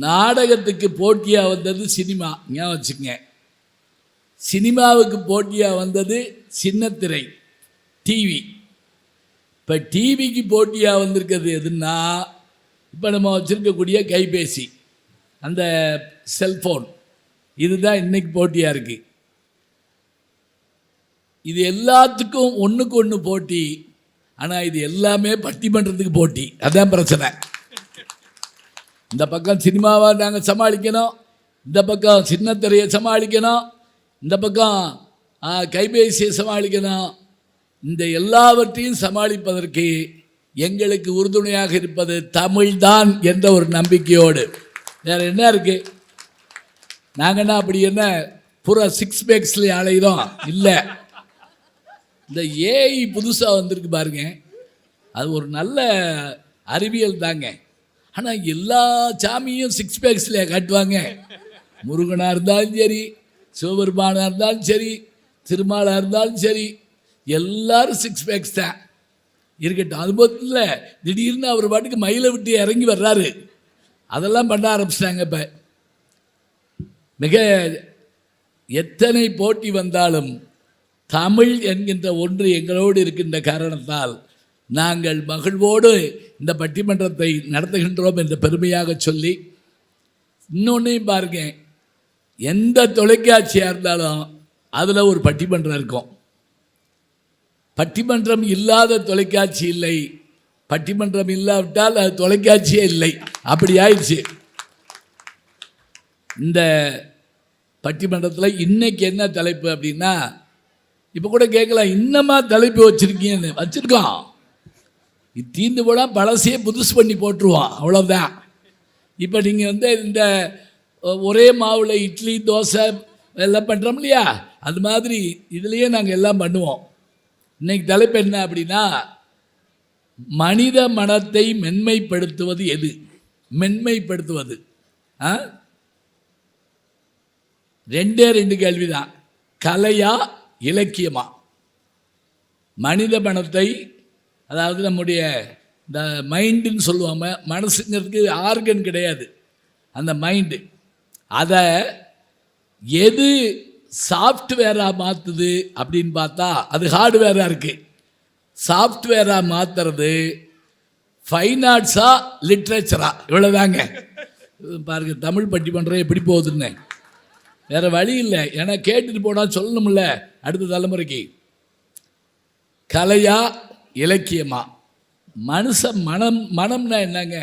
நாடகத்துக்கு போட்டியாக வந்தது சினிமா, ஞாபகம் வச்சுக்கங்க. சினிமாவுக்கு போட்டியாக வந்தது சின்னத்திரை, டிவி. இப்போ டிவிக்கு போட்டியாக வந்திருக்கிறது எதுன்னா, இப்போ நம்ம வச்சுருக்கக்கூடிய கைபேசி, அந்த செல்ஃபோன், இதுதான் இன்னைக்கு போட்டியாக இருக்குது. இது எல்லாத்துக்கும் ஒன்றுக்கு ஒன்று போட்டி. ஆனால் இது எல்லாமே பட்டிமன்றத்துக்கு போட்டி. அதுதான் பிரச்சனை. இந்த பக்கம் சினிமாவை நாங்கள் சமாளிக்கணும், இந்த பக்கம் சின்னத்திரையை சமாளிக்கணும், இந்த பக்கம் கைபேசியை சமாளிக்கணும். இந்த எல்லாவற்றையும் சமாளிப்பதற்கு எங்களுக்கு உறுதுணையாக இருப்பது தமிழ்தான் என்ற ஒரு நம்பிக்கையோடு. வேறு என்ன இருக்குது? நாங்கன்னா அப்படி என்ன பூரா 6 பேக்ஸ்லேயே அலைகிறோம்? இல்லை. இந்த ஏஐ புதுசாக வந்திருக்கு பாருங்க, அது ஒரு நல்ல அறிவியல் தாங்க. ஆனால் எல்லா சாமியும் 6 பேக்ஸ்லேயே காட்டுவாங்க. முருகனாக இருந்தாலும் சரி, சிவபெருமானாக இருந்தாலும் சரி, திருமாலாக இருந்தாலும் சரி, எல்லாரும் 6 பேக்ஸ் தான் இருக்கட்டும். அது போல இல்லை, திடீர்னு அவர் பாட்டுக்கு மயிலை விட்டு இறங்கி வர்றாரு. அதெல்லாம் பண்ண ஆரம்பிச்சிட்டாங்க. இப்போ மிக எத்தனை போட்டி வந்தாலும் தமிழ் என்கின்ற ஒன்று எங்களோடு இருக்கின்ற காரணத்தால் நாங்கள் மகிழ்வோடு இந்த பட்டிமன்றத்தை நடத்துகின்றோம் என்று பெருமையாக சொல்லி, இன்னொன்றையும் பாருங்க, எந்த தொலைக்காட்சியாக இருந்தாலும் அதில் ஒரு பட்டிமன்றம் இருக்கும். பட்டிமன்றம் இல்லாத தொலைக்காட்சி இல்லை, பட்டிமன்றம் இல்லாவிட்டால் அது தொலைக்காட்சியே இல்லை. அப்படி ஆயிடுச்சு. இந்த பட்டிமன்றத்தில் இன்னைக்கு என்ன தலைப்பு அப்படின்னா, இப்போ கூட கேட்கலாம், இன்னமா தலைப்பு வச்சுருக்கீங்கன்னு. வச்சுருக்கோம், இது தீர்ந்து போனால் பழசையே புதுசு பண்ணி போட்டுருவோம், அவ்வளோதான். இப்போ நீங்கள் இந்த ஒரே மாவில் இட்லி தோசை எல்லாம் பண்ணுறோம் இல்லையா, அது மாதிரி இதுலேயே நாங்கள் எல்லாம் பண்ணுவோம். இன்னைக்கு தலைப்பு என்ன அப்படின்னா, மனித மனத்தை மென்மைப்படுத்துவது எது? மென்மைப்படுத்துவது ரெண்டே 2 கேள்வி தான். கலையா இலக்கியமா? மனித மனத்தை, அதாவது நம்முடைய இந்த மைண்டுன்னு சொல்லுவாங்க, மனசுங்கிறதுக்கு ஆர்கன் கிடையாது, அந்த மைண்டு. அதை எது சாஃப்ட்வேராக மாற்றுது அப்படின்னு பார்த்தா அது ஹார்ட்வேராக இருக்குது. சாஃப்ட்வேராக மாற்றுறது ஃபைன் ஆர்ட்ஸா லிட்ரேச்சரா? இவ்வளோதாங்க. பாருங்க தமிழ் பட்டிமன்றம் எப்படி போகுதுன்னு. வேறு வழி இல்லை, ஏன்னா கேட்டுட்டு போனால் சொல்லணும்ல அடுத்த தலைமுறைக்கு. கலையா இலக்கியமா? மனம்னா என்னங்க?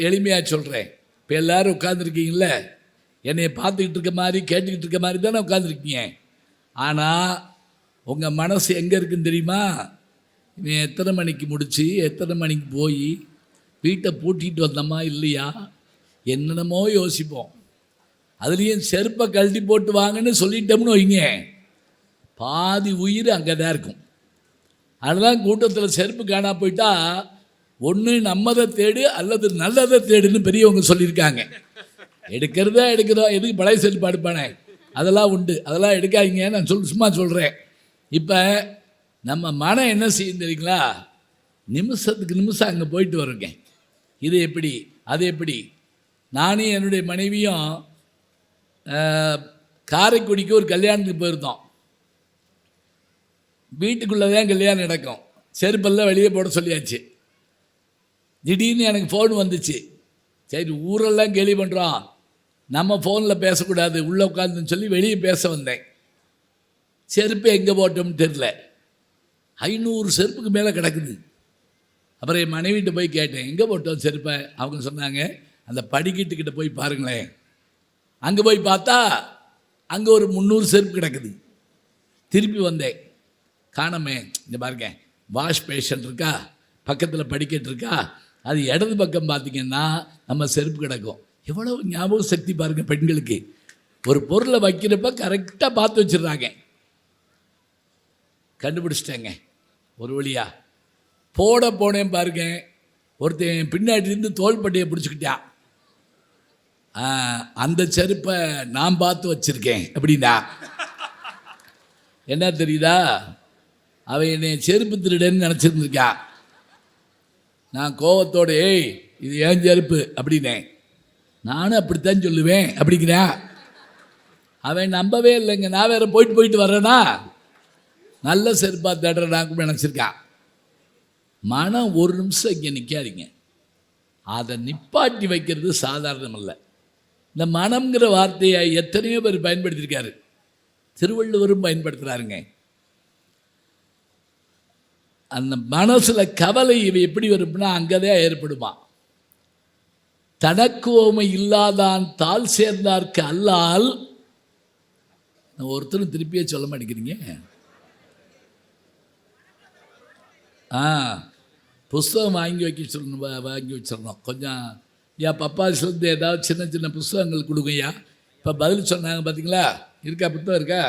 எளிமையாக சொல்கிறேன். இப்போ எல்லோரும் உட்காந்துருக்கீங்கள, என்னை பார்த்துக்கிட்டு இருக்க மாதிரி கேட்டுக்கிட்டு இருக்க மாதிரி தானே உட்காந்துருக்கீங்க. ஆனால் உங்கள் மனசு எங்கே இருக்குன்னு தெரியுமா? இவன் எத்தனை மணிக்கு முடித்து எத்தனை மணிக்கு போய் வீட்டை பூட்டிகிட்டு வந்தோமா இல்லையா, என்னென்னமோ யோசிப்போம். அதுலேயும் செருப்பை கழட்டி போட்டு வாங்கன்னு சொல்லிட்டோம்னு வைங்க, பாதி உயிர் அங்கே தான் இருக்கும். அதுதான் கூட்டத்தில் செருப்பு காணா போயிட்டா ஒன்று நம்மதை தேடு அல்லது நல்லதை தேடுன்னு பெரியவங்க சொல்லியிருக்காங்க. எடுக்கிறோம், எதுக்கு பழைய செருப்பு அடுப்பானே, அதெல்லாம் உண்டு, அதெல்லாம் எடுக்காதீங்க. நான் சும்மா சொல்கிறேன். இப்போ நம்ம மனம் என்ன செய்யும் தெரியுங்களா? நிமிஷத்துக்கு நிமிஷம் அங்கே போயிட்டு வருங்க. இது எப்படி அது எப்படி? நானும் என்னுடைய மனைவியும் காரைக்குடிக்கு ஒரு கல்யாணத்துக்கு போயிருந்தோம். வீட்டுக்குள்ளே தான் கல்யாணம் நடக்கும், செருப்பெல்லாம் வெளியே போட சொல்லியாச்சு. திடீர்னு எனக்கு ஃபோன் வந்துச்சு. சரி, ஊரெல்லாம் கேலி பண்ணுறோம், நம்ம ஃபோனில் பேசக்கூடாது, உள்ளே உட்காந்துன்னு சொல்லி வெளியே பேச வந்தேன். செருப்பு எங்கே போட்டோம்னு தெரில, 500 செருப்புக்கு மேலே கிடக்குது. அப்புறம் என் மனைவிட்ட போய் கேட்டேன், எங்கே போட்டோம் செருப்பை? அவங்க சொன்னாங்க, அந்த படிக்கட்டுக்கிட்ட போய் பாருங்களேன். அங்கே போய் பார்த்தா அங்கே ஒரு 300 செருப்பு கிடக்குது. திருப்பி வந்தேன், காணமே. இந்த பாருங்க, வாஷ் பேஷன் இருக்கா, பக்கத்தில் படிக்கட்டு இருக்கா, அது இடது பக்கம் பார்த்திங்கன்னா நம்ம செருப்பு கிடக்கும். எவ்வளோ ஞாபக சக்தி பாருங்கள் பெண்களுக்கு. ஒரு பொருளை வைக்கிறப்ப கரெக்டாக பார்த்து வச்சிடுறாங்க. கண்டுபிடிச்சிட்டேங்க ஒரு வழியா. போட போனேன் பாருங்க, ஒருத்தன் பின்னாடிருந்து தோள்பட்டையை பிடிச்சிக்கிட்டான். அந்த செருப்பை நான் பார்த்து வச்சுருக்கேன் அப்படின்னா என்ன தெரியுதா? அவன் என்னை செருப்பு திருடன்னு நினச்சிருந்துருக்கான். நான் கோவத்தோடு, ஏய் இது ஏன் செருப்பு அப்படின்னேன். நானும் அப்படித்தான் சொல்லுவேன் அப்படிங்கிறேன். அவன் நம்பவே இல்லைங்க. நான் வேற போயிட்டு வர்றேனா, நல்ல செருப்பா தேடுறான்னு நினச்சிருக்கான். மனம் ஒரு நிமிஷம் இங்கே நிற்காதீங்க. அதை நிப்பாட்டி வைக்கிறது சாதாரணம் இல்லை. இந்த மனம்ங்கிற வார்த்தையை எத்தனையோ பேர் பயன்படுத்தியிருக்காரு. திருவள்ளுவரும் பயன்படுத்துகிறாருங்க. அந்த மனசில் கவலை இவை எப்படி வரும்னா அங்கதான் ஏற்படுமா. தனக்கு ஓமை இல்லாதான் தாள் சேர்ந்தார்க்கு அல்லால். ஒருத்தரும் திருப்பியே சொல்ல மாட்டேங்கிறீங்க. புஸ்தகம் வாங்கி வச்சிடணும் கொஞ்சம். ஐயா பப்பாசிலேருந்து ஏதாவது சின்ன சின்ன புஸ்தகங்கள் கொடுங்கய்யா. இப்போ பதில் சொன்னாங்க பார்த்தீங்களா? இருக்கா புத்தகம் இருக்கா?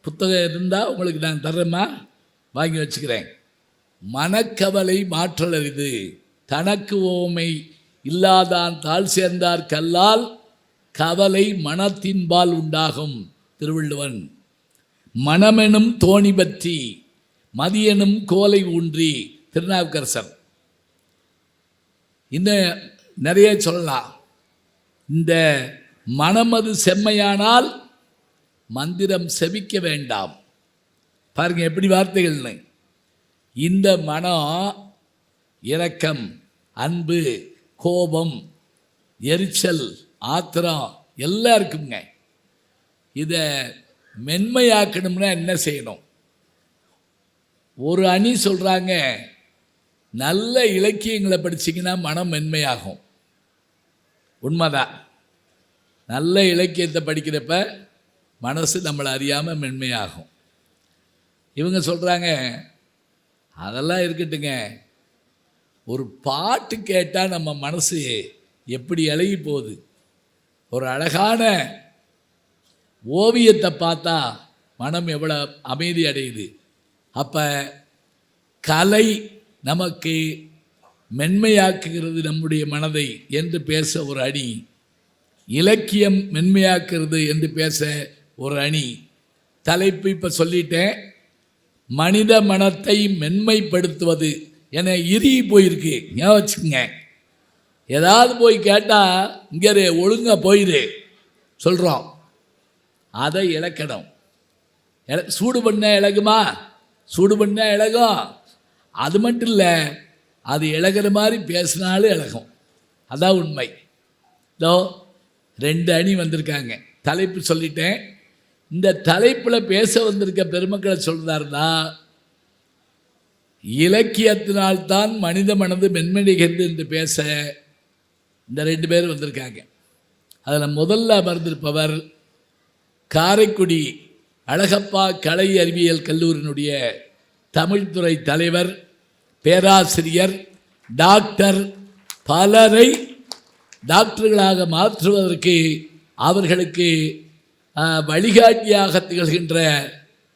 புத்தகம் இருந்தால் உங்களுக்கு நான் தர்றேம்மா, வாங்கி வச்சுக்கிறேன். மனக்கவலை மாற்றல் அரிது, தனக்கு ஓமை இல்லாதான் தாழ் சேர்ந்தார் கல்லால் கவலை மனத்தின்பால் உண்டாகும். திருவள்ளுவன். மனமெனும் தோணி பற்றி மதியனும் கோலை ஊன்றி. திருநாவுக்கரசர். இன்னும் நிறைய சொல்லலாம். இந்த மனமது செம்மையானால் மந்திரம் செபிக்க வேண்டாம். பாருங்க எப்படி வார்த்தைகள்னு. இந்த மனம் இரக்கம், அன்பு, கோபம், எரிச்சல், ஆத்திரம் எல்லாம் இருக்குங்க. இதை மென்மையாக்கணும்னா என்ன செய்யணும்? ஒரு அணி சொல்கிறாங்க, நல்ல இலக்கியங்களை படிச்சிங்கன்னா மனம் மென்மையாகும். உண்மைதான். நல்ல இலக்கியத்தை படிக்கிறப்ப மனசு நம்மளை அறியாமல் மென்மையாகும். இவங்க சொல்கிறாங்க அதெல்லாம் இருக்கட்டுங்க, ஒரு பாட்டு கேட்டால் நம்ம மனசு எப்படி இலகி போகுது. ஒரு அழகான ஓவியத்தை பார்த்தா மனம் எவ்வளோ அமைதி அடையுது. அப்போ கலை நமக்கு மென்மையாக்குகிறது நம்முடைய மனதை என்று பேச ஒரு அணி, இலக்கியம் மென்மையாக்குறது என்று பேச ஒரு அணி. தலைப்பு இப்போ சொல்லிட்டேன். மனித மனத்தை மென்மைப்படுத்துவது என இறுகி போயிருக்கு. ஏன் வச்சுக்கோங்க, ஏதாவது போய் கேட்டால் இங்கே ஒழுங்காக போயிரு சொல்கிறோம். அதை இழக்கணும். சூடு பண்ண இழகுமா? சூடு பண்ண இழகும். அது மட்டும் இல்லை, அது இழகிற மாதிரி பேசினாலும் இழகும். அதான் உண்மை. இதோ 2 அணி வந்திருக்காங்க. தலைப்பு சொல்லிட்டேன். இந்த தலைப்பில் பேச வந்திருக்க பெருமக்களை சொல்கிறாருன்னா, இலக்கியத்தினால்தான் மனித மனது மென்மடைகிறது என்று பேச இந்த 2 பேர் வந்திருக்காங்க. அதில் முதல்ல அமர்ந்திருப்பவர் காரைக்குடி அழகப்பா கலை அறிவியல் கல்லூரியினுடைய தமிழ்துறை தலைவர், பேராசிரியர், டாக்டர். பலரை டாக்டர்களாக மாற்றுவதற்கு அவர்களுக்கு வழிகாட்டியாக திகழ்கின்ற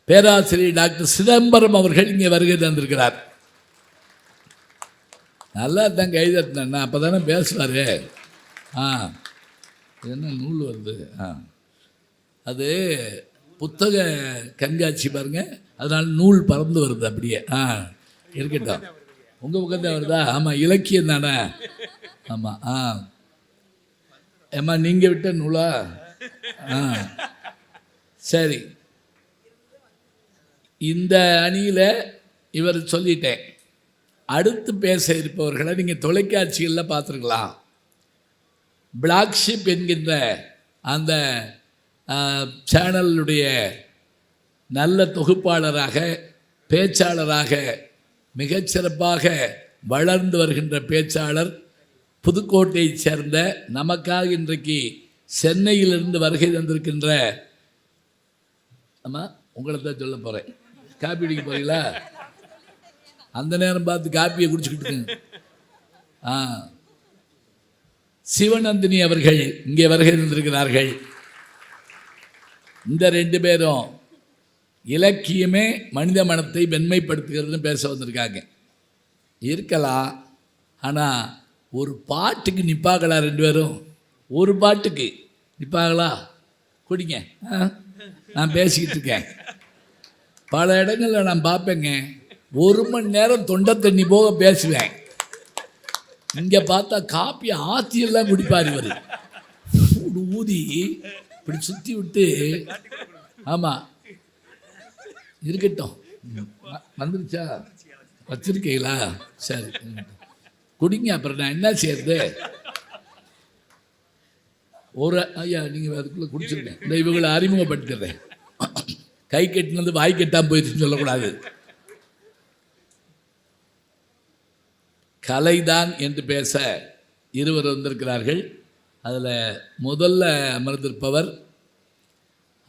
பேராசிரியர் டாக்டர் சிதம்பரம் அவர்கள் இங்கே வருகை தந்திருக்கிறார். நல்லா தான் கைதட்டினா அப்போ தானே பேசுவார். என்ன நூல் வருது? அது புத்தக கண்காட்சி பாருங்க, அதனால் நூல் பறந்து வருது அப்படியே. இருக்கட்டும், உங்கள் பக்கத்தான் வருதா? ஆமாம், இலக்கியம் தானே. ஆமாம். ஏம்மா நீங்கள் விட்ட நூலா? சரி. இந்த அணியில் இவர் சொல்லிட்டேன். அடுத்து பேச இருப்பவர்களை நீங்கள் தொலைக்காட்சிகளில் பார்த்துருக்கலாம். பிளாக் ஷிப் என்கின்ற அந்த சேனலுடைய நல்ல தொகுப்பாளராக, பேச்சாளராக, மிகச்சிறப்பாக வளர்ந்து வருகின்ற பேச்சாளர், புதுக்கோட்டையைச் சேர்ந்த, நமக்காக இன்றைக்கு சென்னையிலிருந்து வருகை தந்திருக்கின்ற, ஆமாம் உங்களை தான் சொல்ல போகிறேன். காப்பி குடிக்க போகிறீங்களா? அந்த நேரம் பார்த்து காப்பியை குடிச்சுக்கிட்டு சிவநந்தினி அவர்கள் இங்கே வருகை தந்திருக்கிறார்கள். இந்த 2 பேரும் இலக்கியமே மனித மனத்தை மென்மைப்படுத்துகிறதுன்னு பேச வந்திருக்காங்க. இருக்கலாம், ஆனால் ஒரு பாட்டுக்கு நிற்பாங்களா 2 பேரும்? ஒரு பாட்டுக்கு நிற்பாங்களா? குடிங்க. நான் பேசிக்கிட்டு இருக்கேன். பல இடங்களில் நான் பார்ப்பேங்க, 1 மணி நேரம் தொண்டை தண்ணி போக பேசுவேன். இங்கே பார்த்தா காப்பி ஆத்தியெல்லாம் குடிப்பார் இவர். ஊதி இப்படி சுற்றி விட்டு, ஆமாம் இருக்கட்டும் வந்துருச்சா வச்சிருக்கீங்களா, சரி குடிங்க, அப்புறம் நான் என்ன செய்யறது. ஒரு ஐயா நீங்கள் அதுக்குள்ளே குடிச்சிருங்க. இந்த இவங்களை அறிமுகப்படுத்துறேன். கை கட்டினது வாய் கட்டாமல் போயிடுச்சுன்னு சொல்லக்கூடாது. கலைதான் என்று பேச இருவர் வந்திருக்கிறார்கள். அதில் முதல்ல அமர்ந்திருப்பவர்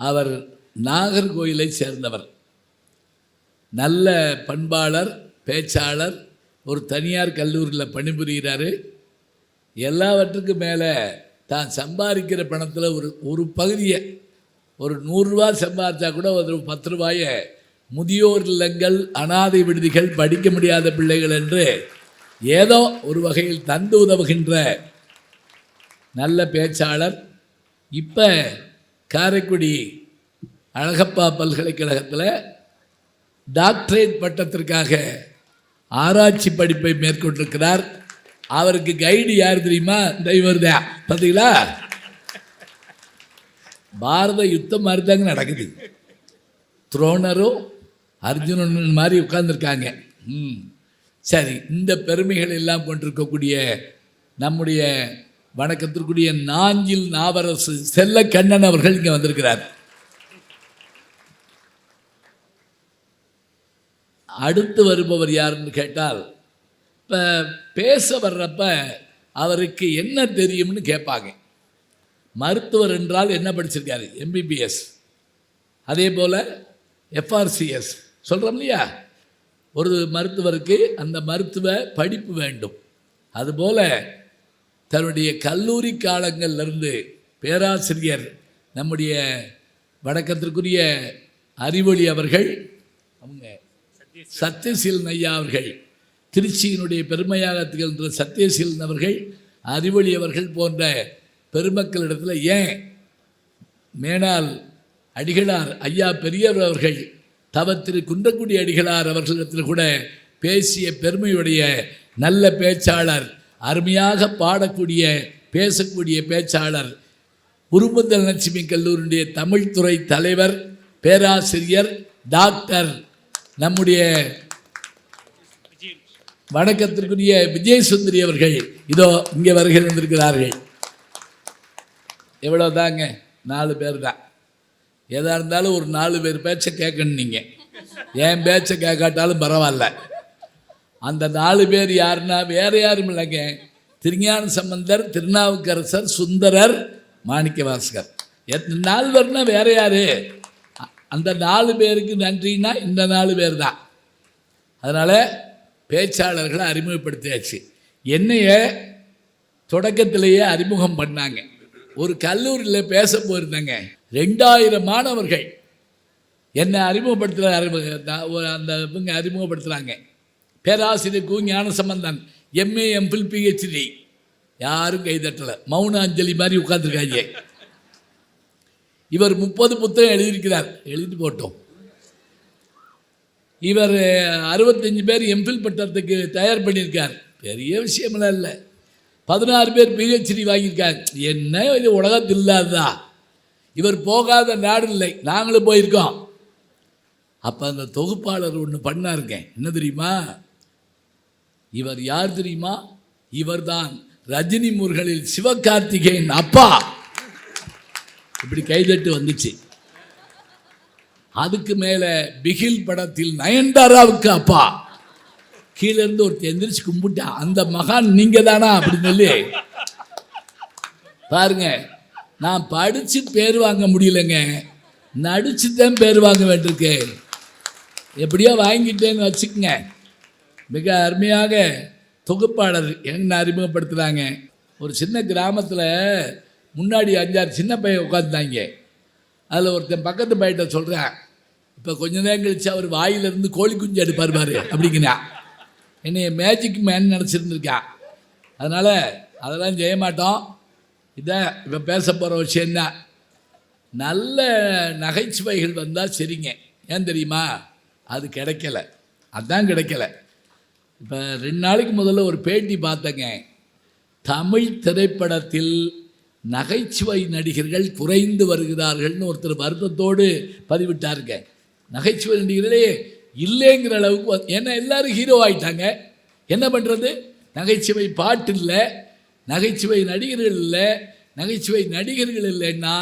அவர் நாகர்கோயிலை சேர்ந்தவர், நல்ல பண்பாளர், பேச்சாளர், ஒரு தனியார் கல்லூரியில் பணிபுரிகிறார். எல்லாவற்றுக்கும் மேலே தான் சம்பாதிக்கிற பணத்தில் ஒரு பகுதியை, ஒரு 100 ரூபா சம்பாதிச்சா கூட ஒரு 10 ரூபாயை முதியோர் இல்லங்கள், அனாதை விடுதிகள், படிக்க முடியாத பிள்ளைகள் என்று ஏதோ ஒரு வகையில் தந்து உதவுகின்ற நல்ல பேச்சாளர். இப்போ காரைக்குடி அழகப்பா பல்கலைக்கழகத்தில் டாக்டரேட் பட்டத்திற்காக ஆராய்ச்சி படிப்பை மேற்கொண்டிருக்கிறார். அவருக்கு கைடு யார் தெரியுமா? இந்த இவர் தான். பார்த்தீங்களா, பாரத யுத்தம் மாதிரி தாங்க நடக்குது. துரோணரும் அர்ஜுனன் மாதிரி உட்கார்ந்துருக்காங்க. சரி, இந்த பெருமைகள் எல்லாம் கொண்டிருக்கக்கூடிய நம்முடைய வணக்கத்திற்குரிய நாஞ்சில் நாவரசு செல்லக்கண்ணன் அவர்கள் இங்கே வந்திருக்கிறார். அடுத்து வருபவர் யாருன்னு கேட்டால், இப்போ பேச வர்றப்ப அவருக்கு என்ன தெரியும்னு கேட்பாங்க. மருத்துவர் என்றால் என்ன படிச்சிருக்காரு? எம்பிபிஎஸ். அதே போல் எஃப்ஆர்சிஎஸ் சொல்கிறோம் இல்லையா, ஒரு மருத்துவருக்கு அந்த மருத்துவ படிப்பு வேண்டும். அதுபோல் தன்னுடைய கல்லூரி காலங்களிலிருந்து பேராசிரியர் நம்முடைய வணக்கத்திற்குரிய அறிவொளி அவர்கள், அவங்க சத்யசீலன் ஐயா அவர்கள், திருச்சியினுடைய பெருமையாக திகழ்கின்ற சத்யசீலன் அவர்கள், அறிவொளி அவர்கள் போன்ற பெருமக்களிடத்தில், ஏன் மேனாள் அடிகளார் ஐயா பெரியவர் அவர்கள், தவத்திரு குன்றக்குடி அடிகளார் அவர்களிடத்தில் கூட பேசிய பெருமையுடைய நல்ல பேச்சாளர், அருமையாக பாடக்கூடிய பேசக்கூடிய பேச்சாளர், உருமுந்தல் லட்சுமி கல்லூரியுடைய தமிழ்துறை தலைவர், பேராசிரியர், டாக்டர் நம்முடைய வணக்கத்திற்குரிய விஜயசுந்தரி அவர்கள் இதோ இங்கே வருகை வந்திருக்கிறார்கள். எவ்வளோ தாங்க, 4 பேர் தான். எதாக இருந்தாலும் ஒரு 4 பேர் பேச்சை கேட்கணும். நீங்கள் என் பேச்சை கேட்காட்டாலும் பரவாயில்ல. அந்த 4 பேர் யாருன்னா வேறு யாரும் இல்லைங்க, திருஞான சம்பந்தர், திருநாவுக்கரசர், சுந்தரர், மாணிக்கவாசகர். 4 பேர்னா வேறு யார்? அந்த 4 பேருக்கு நன்றினா இந்த 4 பேர் தான். அதனால் பேச்சாளர்களை அறிமுகப்படுத்தியாச்சு. என்னைய தொடக்கத்திலேயே அறிமுகம் பண்ணாங்க. ஒரு கல்லூரியில் பேச போயிருந்தாங்க. 2000 மாணவர்கள் என்னை அந்த இவங்க அறிமுகப்படுத்துகிறாங்க. பேராசிரியர் கு ஞானசம்பந்தன், எம்ஏ, எம்ஃபில், பிஹெச்டி. யாரும் கைதட்டலை, மௌன அஞ்சலி மாதிரி உட்காந்துருக்காங்க. இவர் 30 புத்தகம் எழுதியிருக்கிறார், எழுதி போட்டோம். இவர் 65 பேர் எம்ஃபில் பட்டத்துக்கு தயார் பண்ணியிருக்கார். பெரிய விஷயமெல்லாம் இல்லை. 16 பேர் பிஹெச்டி வாங்கியிருக்கார். என்ன இது உலகத்தில் இல்லாததா? இவர் போகாத நாடு இல்லை, நாங்களும் போயிருக்கோம். அப்போ அந்த தொகுப்பாளர் ஒன்று பண்ணாருங்க. என்ன தெரியுமா? இவர் யார் தெரியுமா? இவர்தான் ரஜினி முருகனில் சிவகார்த்திகேயன் அப்பா. இப்படி கைதட்டு வந்துச்சு. அதுக்கு மேலே பிகில் படத்தில் நயன்தாராவுக்கு அப்பா. கீழே இருந்து ஒருத்தர் எந்திரிச்சு கும்பிட்டா, அந்த மகான் நீங்க தானா அப்படின்னு சொல்லி. பாருங்க, நான் படித்து பேர் வாங்க முடியலைங்க, நடிச்சு தான் பேர் வாங்க வேண்டியிருக்கு. எப்படியோ வாங்கிட்டேன்னு வச்சுக்கோங்க. மிக அருமையாக தொகுப்பாளர் என்ன அறிமுகப்படுத்துகிறாங்க. ஒரு சின்ன கிராமத்தில் முன்னாடி 5-6 சின்ன பையன் உட்காந்துட்டாங்க. அதில் ஒருத்தன் பக்கத்து பையிட்ட சொல்கிறேன், இப்போ கொஞ்ச நேரம் கழிச்சு அவர் வாயிலிருந்து கோழி குஞ்சு எடுப்பார் பாரு அப்படிங்கிறா. என்னைய மேஜிக் மேன் நினச்சிருந்துருக்கான். அதனால் அதெல்லாம் செய்ய மாட்டோம். இதான் இப்போ பேச போகிற விஷயம் என்ன, நல்ல நகைச்சுவைகள் வந்தால் சரிங்க. ஏன் தெரியுமா? அது கிடைக்கல, அதுதான் கிடைக்கல. இப்போ 2 நாளைக்கு முதல்ல ஒரு பேட்டி பார்த்தேங்க. தமிழ் திரைப்படத்தில் நகைச்சுவை நடிகர்கள் குறைந்து வருகிறார்கள்னு ஒருத்தர் வருத்தத்தோடு பதிவிட்டாருங்க. நகைச்சுவை நடிகர்களே இல்லைங்கிற அளவுக்கு, ஏன்னா எல்லாரும் ஹீரோ ஆயிட்டாங்க. என்ன பண்ணுறது? நகைச்சுவை பாட்டு இல்லை, நகைச்சுவை நடிகர்கள் இல்லை. நகைச்சுவை நடிகர்கள் இல்லைன்னா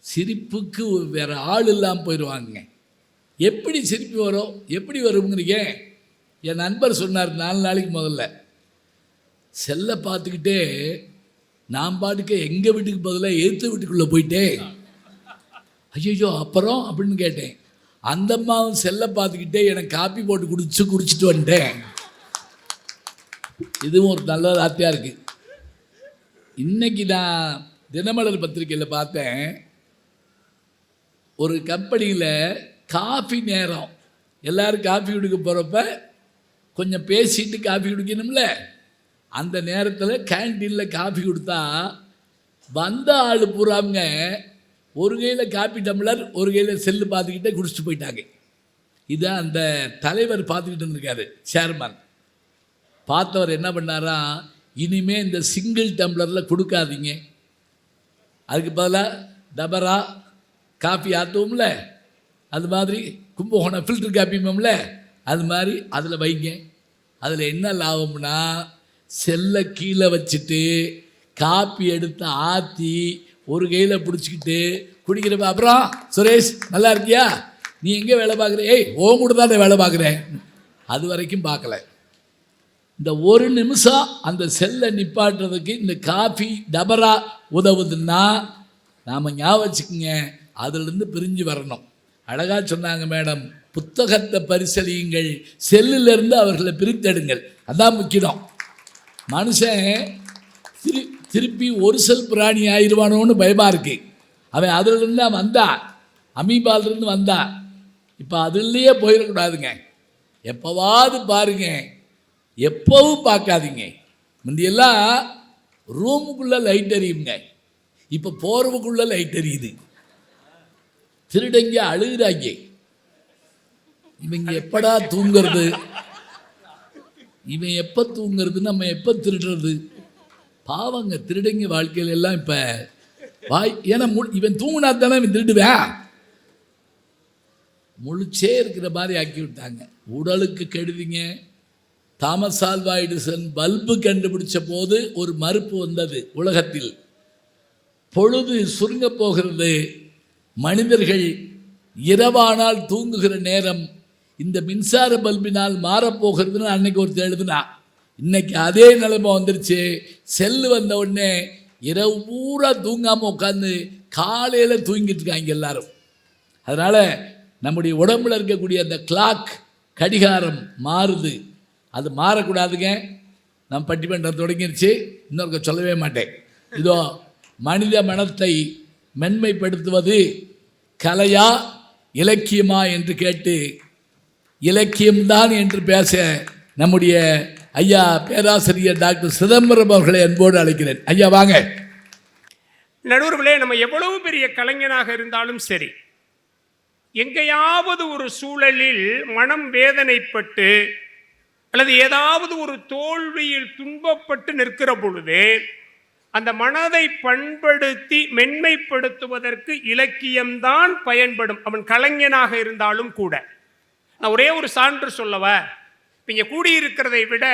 சிரிப்புக்கு வேறு ஆள் இல்லாமல் போயிடுவாங்க. எப்படி சிரிப்பு வரும்? எப்படி வருங்கிறீங்க? என் நண்பர் சொன்னார் 4 நாளைக்கு முதல்ல, செல்லை பார்த்துக்கிட்டே நான் பாட்டுக்கு எங்கள் வீட்டுக்கு பதிலாக எதிர்த்த வீட்டுக்குள்ளே போயிட்டேன். ஐயோ அப்புறம் அப்படின்னு கேட்டேன். அந்த அம்மாவும் செல்லை பார்த்துக்கிட்டே எனக்கு காப்பி போட்டு குடிச்சிட்டு வந்துட்டேன். இதுவும் ஒரு நல்ல வார்த்தையாக இருக்குது. இன்றைக்கி நான் தினமலர் பத்திரிக்கையில் பார்த்தேன், ஒரு கம்பெனியில் காஃபி நேரம், எல்லோரும் காஃபி குடிக்க போகிறப்ப கொஞ்சம் பேசிட்டு காஃபி குடிக்கணும்ல, அந்த நேரத்தில் கேன்டீனில் காஃபி கொடுத்தா வந்த ஆள் பூராங்க ஒரு கையில் காப்பி டம்ளர், ஒரு கையில் செல்லு பார்த்துக்கிட்டே குடிச்சிட்டு போயிட்டாங்க. இதை அந்த தலைவர் பார்த்துக்கிட்டு இருந்திருக்காரு, சேர்மன். பார்த்தவர் என்ன பண்ணாரா, இனிமேல் இந்த சிங்கிள் டம்ளரில் கொடுக்காதீங்க, அதுக்கு பதிலாக டபரா காஃபி ஆற்றுவோம்ல, அது மாதிரி கும்பகோணம் ஃபில்டர் காப்பிமோம்ல, அது மாதிரி அதில் வைங்க. அதில் என்ன லாபம்னா, செல்லை கீழே வச்சுட்டு காப்பி எடுத்து ஆற்றி ஒரு கையில் பிடிச்சிக்கிட்டு குடிக்கிறப்ப, அப்புறம் சுரேஷ் நல்லா இருக்கியா, நீ எங்கே வேலை பார்க்குற, ஏய் ஓன் கூட தான் வேலை பார்க்குறேன், அது வரைக்கும் பார்க்கல. இந்த ஒரு நிமிஷம் அந்த செல்லை நிப்பாட்டுறதுக்கு இந்த காஃபி டபரா உதவுதுன்னா நாம் ஞாபகம் வச்சுக்கோங்க, அதிலிருந்து பிரிஞ்சு வரணும். அழகாக சொன்னாங்க மேடம், புத்தகத்தை பரிசலியுங்கள், செல்லிலிருந்து அவர்களை பிரித்தெடுங்கள், அதான் முக்கியம். மனுஷன் திருப்பி ஒரு செல் பிராணி ஆயிடுவானோன்னு பயமாக இருக்குது. அவன் அதிலிருந்து வந்தான், அமீபாலிருந்து வந்தான். இப்போ அதுலேயே போயிடக்கூடாதுங்க. எப்போவாது பாருங்க, எப்போவும் பார்க்காதீங்க. முந்தியெல்லாம் ரூமுக்குள்ளே லைட் எரியுங்க, இப்போ போர்வுக்குள்ளே லைட் எரியுது. திருடங்க அழுகிறாங்க, இவங்க எப்படா தூங்கிறது, இவன் எப்போ தூங்கிறது, நம்ம எப்போ திருடுறது. பாவங்க திருடங்க வாழ்க்கையில எல்லாம் இப்போ ஏன்னா இவன் தூங்கினா தானே இவன் திருடுவேன், முழிச்சே இருக்கிற மாதிரி ஆக்கி விட்டாங்க. உடலுக்கு கெடுதிங்க. தாமஸ் ஆல்வா எடிசன் பல்பு கண்டுபிடிச்ச போது ஒரு மறுப்பு வந்தது உலகத்தில். பொழுது சுருங்க போகிறது, மனிதர்கள் இரவானால் தூங்குகிற நேரம் இந்த மின்சார பல்பினால் மாறப்போகிறதுன்னு அன்னைக்கு ஒருத்தர் எழுதுனா. இன்னைக்கு அதே நிலைமை வந்துருச்சு. செல்லு வந்த உடனே இரவு பூரா தூங்காமல் உட்காந்து காலையில் தூங்கிட்டு இருக்காங்க எல்லாரும். அதனால் நம்முடைய உடம்புல இருக்கக்கூடிய அந்த கிளாக், கடிகாரம் மாறுது, அது மாறக்கூடாதுங்க. நம்ம பட்டிமன்றம் தொடங்கிருச்சு, இன்னொருக்க சொல்லவே மாட்டேன். இதோ மனித மனத்தை மென்மைப்படுத்துவது கலையா இலக்கியமா என்று கேட்டு இலக்கியம்தான் என்று பேச நம்முடைய ஐயா பேராசிரியர் டாக்டர் சிதம்பரம் அவர்களை அன்போடு அழைக்கிறேன். ஐயா வாங்க. நடுவர்களே, நம்ம எவ்வளவு பெரிய கலைஞனாக இருந்தாலும் சரி, எங்கேயாவது ஒரு சூழலில் மனம் வேதனைப்பட்டு அல்லது ஏதாவது ஒரு தோல்வியில் துன்பப்பட்டு நிற்கிற பொழுது அந்த மனதை பண்படுத்தி மென்மைப்படுத்துவதற்கு இலக்கியம்தான் பயன்படும், அவன் கலைஞனாக இருந்தாலும் கூட. நான் ஒரே ஒரு சான்று சொல்லவா, இப்போ இங்கே கூடியிருக்கிறதை விட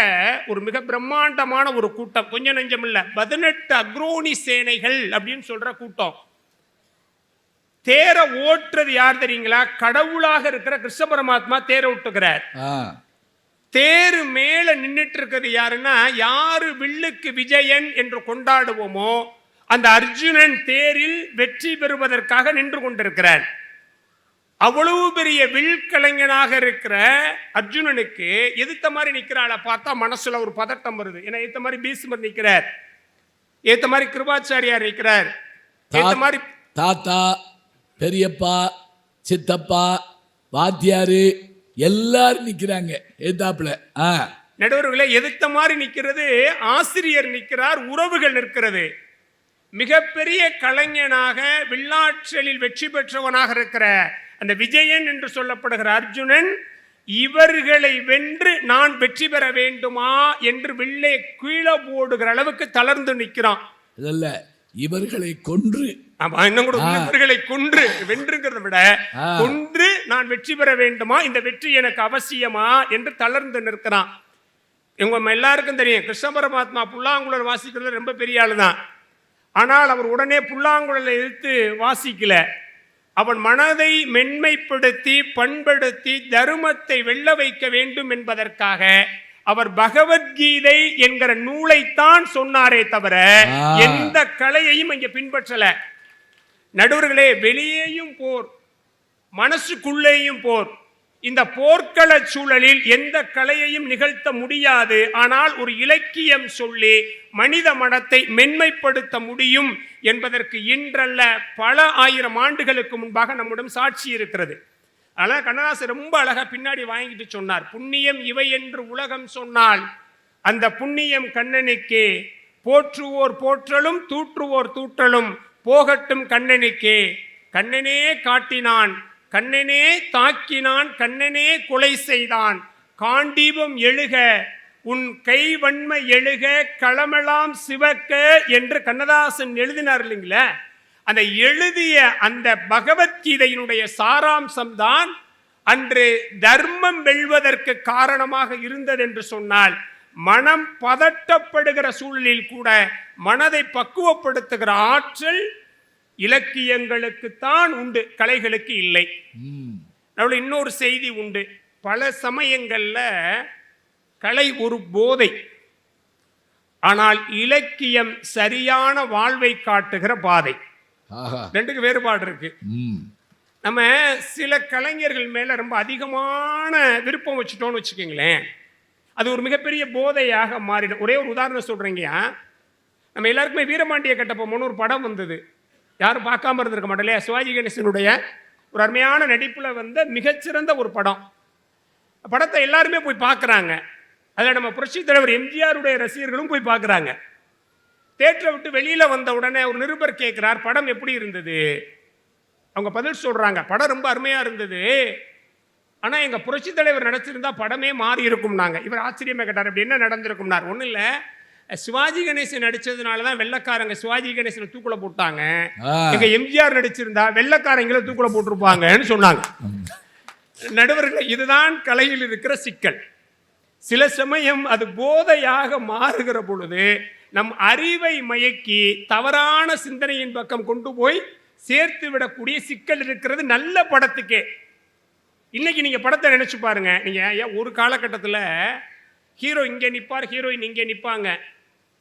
ஒரு மிக பிரம்மாண்டமான ஒரு கூட்டம், கொஞ்சம் நெஞ்சம் இல்லை, 18 அக்ரோனி சேனைகள் அப்படின்னு சொல்கிற கூட்டம். தேரை ஓட்டுறது யார் தெரியுங்களா? கடவுளாக இருக்கிற கிருஷ்ண பரமாத்மா தேரை ஓட்டுகிறார். தேரு மேல நின்றுட்டு இருக்கிறது யாருன்னா, யாரு வில்லுக்கு விஜயன் என்று கொண்டாடுவோமோ அந்த அர்ஜுனன் தேரில் வெற்றி பெறுவதற்காக நின்று கொண்டிருக்கிறார். அவ்வளவு பெரிய வில் கலைஞனாக இருக்கிற அர்ஜுனனுக்கு எதிர்த்த மாதிரி நிற்கிறாள பார்த்தா மனசுல ஒரு பதட்டம் வருது. ஏன்னா ஏத்த மாதிரி பீஷ்மர் நிற்கிறார், ஏத்த மாதிரி கிருபாச்சாரியார் நிற்கிறார், ஏத்த மாதிரி தாத்தா, பெரியப்பா, சித்தப்பா, வாத்தியாரு எல்லாரும் நிற்கிறாங்க எதிர்த்தாப்புல. நடுவர்களே, எதிர்த்த மாதிரி நிற்கிறது ஆசிரியர் நிற்கிறார், உறவுகள் நிற்கிறது. மிகப்பெரிய கலைஞனாக வில்லாற்றலில் வெற்றி பெற்றவனாக இருக்கிற அந்த விஜயன் என்று சொல்லப்படுகிற அர்ஜுனன் இவர்களை வென்று நான் வெற்றி பெற வேண்டுமா என்று வில்லை கீழே போடுகிற அளவுக்கு தளர்ந்து நிற்கிறான். இதல்ல, இவர்களை கொன்று. ஆமா, இன்னும் கூட இவர்களை கொன்று, வென்றுங்கிறத விட கொன்று நான் வெற்றி பெற வேண்டுமா, இந்த வெற்றி எனக்கு அவசியமா என்று தளர்ந்து நிற்கிறான். இவங்க எல்லாருக்கும் தெரியும், கிருஷ்ண பரமாத்மா புல்லாங்குழல் வாசிக்கிறது ரொம்ப பெரிய ஆளு தான். ஆனால் அவர் உடனே புல்லாங்குழலை எடுத்து வாசிக்கல. அவன் மனதை மென்மைப்படுத்தி பண்படுத்தி தர்மத்தை வெல்ல வைக்க வேண்டும் என்பதற்காக அவர் பகவத்கீதை என்கிற நூலைத்தான் சொன்னாரே தவிர எந்த கலையையும் இங்க பின்பற்றல. நடுவர்களே, வெளியேயும் போர், மனசுக்குள்ளேயும் போர். இந்த போர்க்கள சூழலில் எந்த கலையையும் நிகழ்த்த முடியாது. ஆனால் ஒரு இலக்கியம் சொல்லி மனித மனத்தை மென்மைப்படுத்த முடியும் என்பதற்கு இன்றல்ல பல ஆயிரம் ஆண்டுகளுக்கு முன்பாக நம்மிடம் சாட்சி இருக்கிறது. அதனால் கண்ணதாசன் ரொம்ப அழகா பின்னாடி வாங்கிட்டு சொன்னார், புண்ணியம் இவை என்று உலகம் சொன்னால் அந்த புண்ணியம் கண்ணனுக்கே, போற்றுவோர் போற்றலும் தூற்றுவோர் தூற்றலும் போகட்டும் கண்ணனுக்கே. கண்ணனே காட்டினான், கண்ணனே தாக்கினான், கண்ணனே கொலை செய்தான், காண்டீபம் எழுக உன் கைவன்மை எழுக களமெல்லாம் சிவக்க என்று கண்ணதாசன் எழுதினார் இல்லைங்களா. அந்த எழுதிய அந்த பகவத்கீதையினுடைய சாராம்சம் தான் அன்று தர்மம் வெல்வதற்கு காரணமாக இருந்தது என்று சொன்னால், மனம் பதட்டப்படுகிற சூழலில் கூட மனதை பக்குவப்படுத்துகிற ஆற்றல் இலக்கியங்களுக்குத்தான் உண்டு, கலைகளுக்கு இல்லை. இன்னொரு செய்தி உண்டு, பல சமயங்கள்ல கலை ஒரு போதை, ஆனால் இலக்கியம் சரியான வாழ்வை காட்டுகிற பாதை. ரெண்டுக்கு வேறுபாடு இருக்கு. நம்ம சில கலைஞர்கள் மேல ரொம்ப அதிகமான விருப்பம் வச்சுட்டோம்னு வச்சுக்கோங்களேன், அது ஒரு மிகப்பெரிய போதையாக மாறிடும். ஒரே ஒரு உதாரணம் சொல்றீங்கயா, நம்ம எல்லாருக்குமே வீரபாண்டிய கட்டபொம்மன் ஒரு படம் வந்தது, யாரும் பார்க்காம இருந்திருக்க மாட்டோம். சிவாஜி கணேசனுடைய ஒரு அருமையான நடிப்புல வந்த மிகச்சிறந்த ஒரு படம். படத்தை எல்லாருமே போய் பார்க்குறாங்க. அதில் நம்ம புரட்சி தலைவர் எம்ஜிஆருடைய ரசிகர்களும் போய் பார்க்குறாங்க. தேட்டரை விட்டு வெளியில் வந்த உடனே ஒரு நிருபர் கேட்குறார், படம் எப்படி இருந்தது? அவங்க பதில் சொல்கிறாங்க, படம் ரொம்ப அருமையாக இருந்தது, ஆனால் எங்கள் புரட்சி தலைவர் நடிச்சிருந்தா படமே மாறி இருக்கும்னாங்க. இவர் ஆச்சரியமாக கேட்டார், அப்படி என்ன நடந்திருக்கும்னார். ஒன்றும் இல்லை, சிவாஜி கணேசன் நடிச்சதுனால தான் வெள்ளைக்காரங்க சிவாஜி கணேசனை தூக்குல போட்டாங்க, எங்க எம்ஜிஆர் நடிச்சிருந்தா வெள்ளைக்காரங்களை தூக்குல போட்டிருப்பாங்கன்னு சொன்னாங்க. நடுவர்கள், இதுதான் கலையில் இருக்கிற சிக்கல். சில சமயம் அது போதையாக மாறுகிற பொழுது நம் அறிவை மயக்கி தவறான சிந்தனையின் பக்கம் கொண்டு போய் சேர்த்து விடக்கூடிய சிக்கல் இருக்கிறது நல்ல படத்துக்கே. இன்னைக்கு நீங்க படத்தை நினைச்சு பாருங்க, நீங்க ஒரு காலகட்டத்தில் ஹீரோ இங்கே நிற்பார், ஹீரோயின் இங்கே நிற்பாங்க.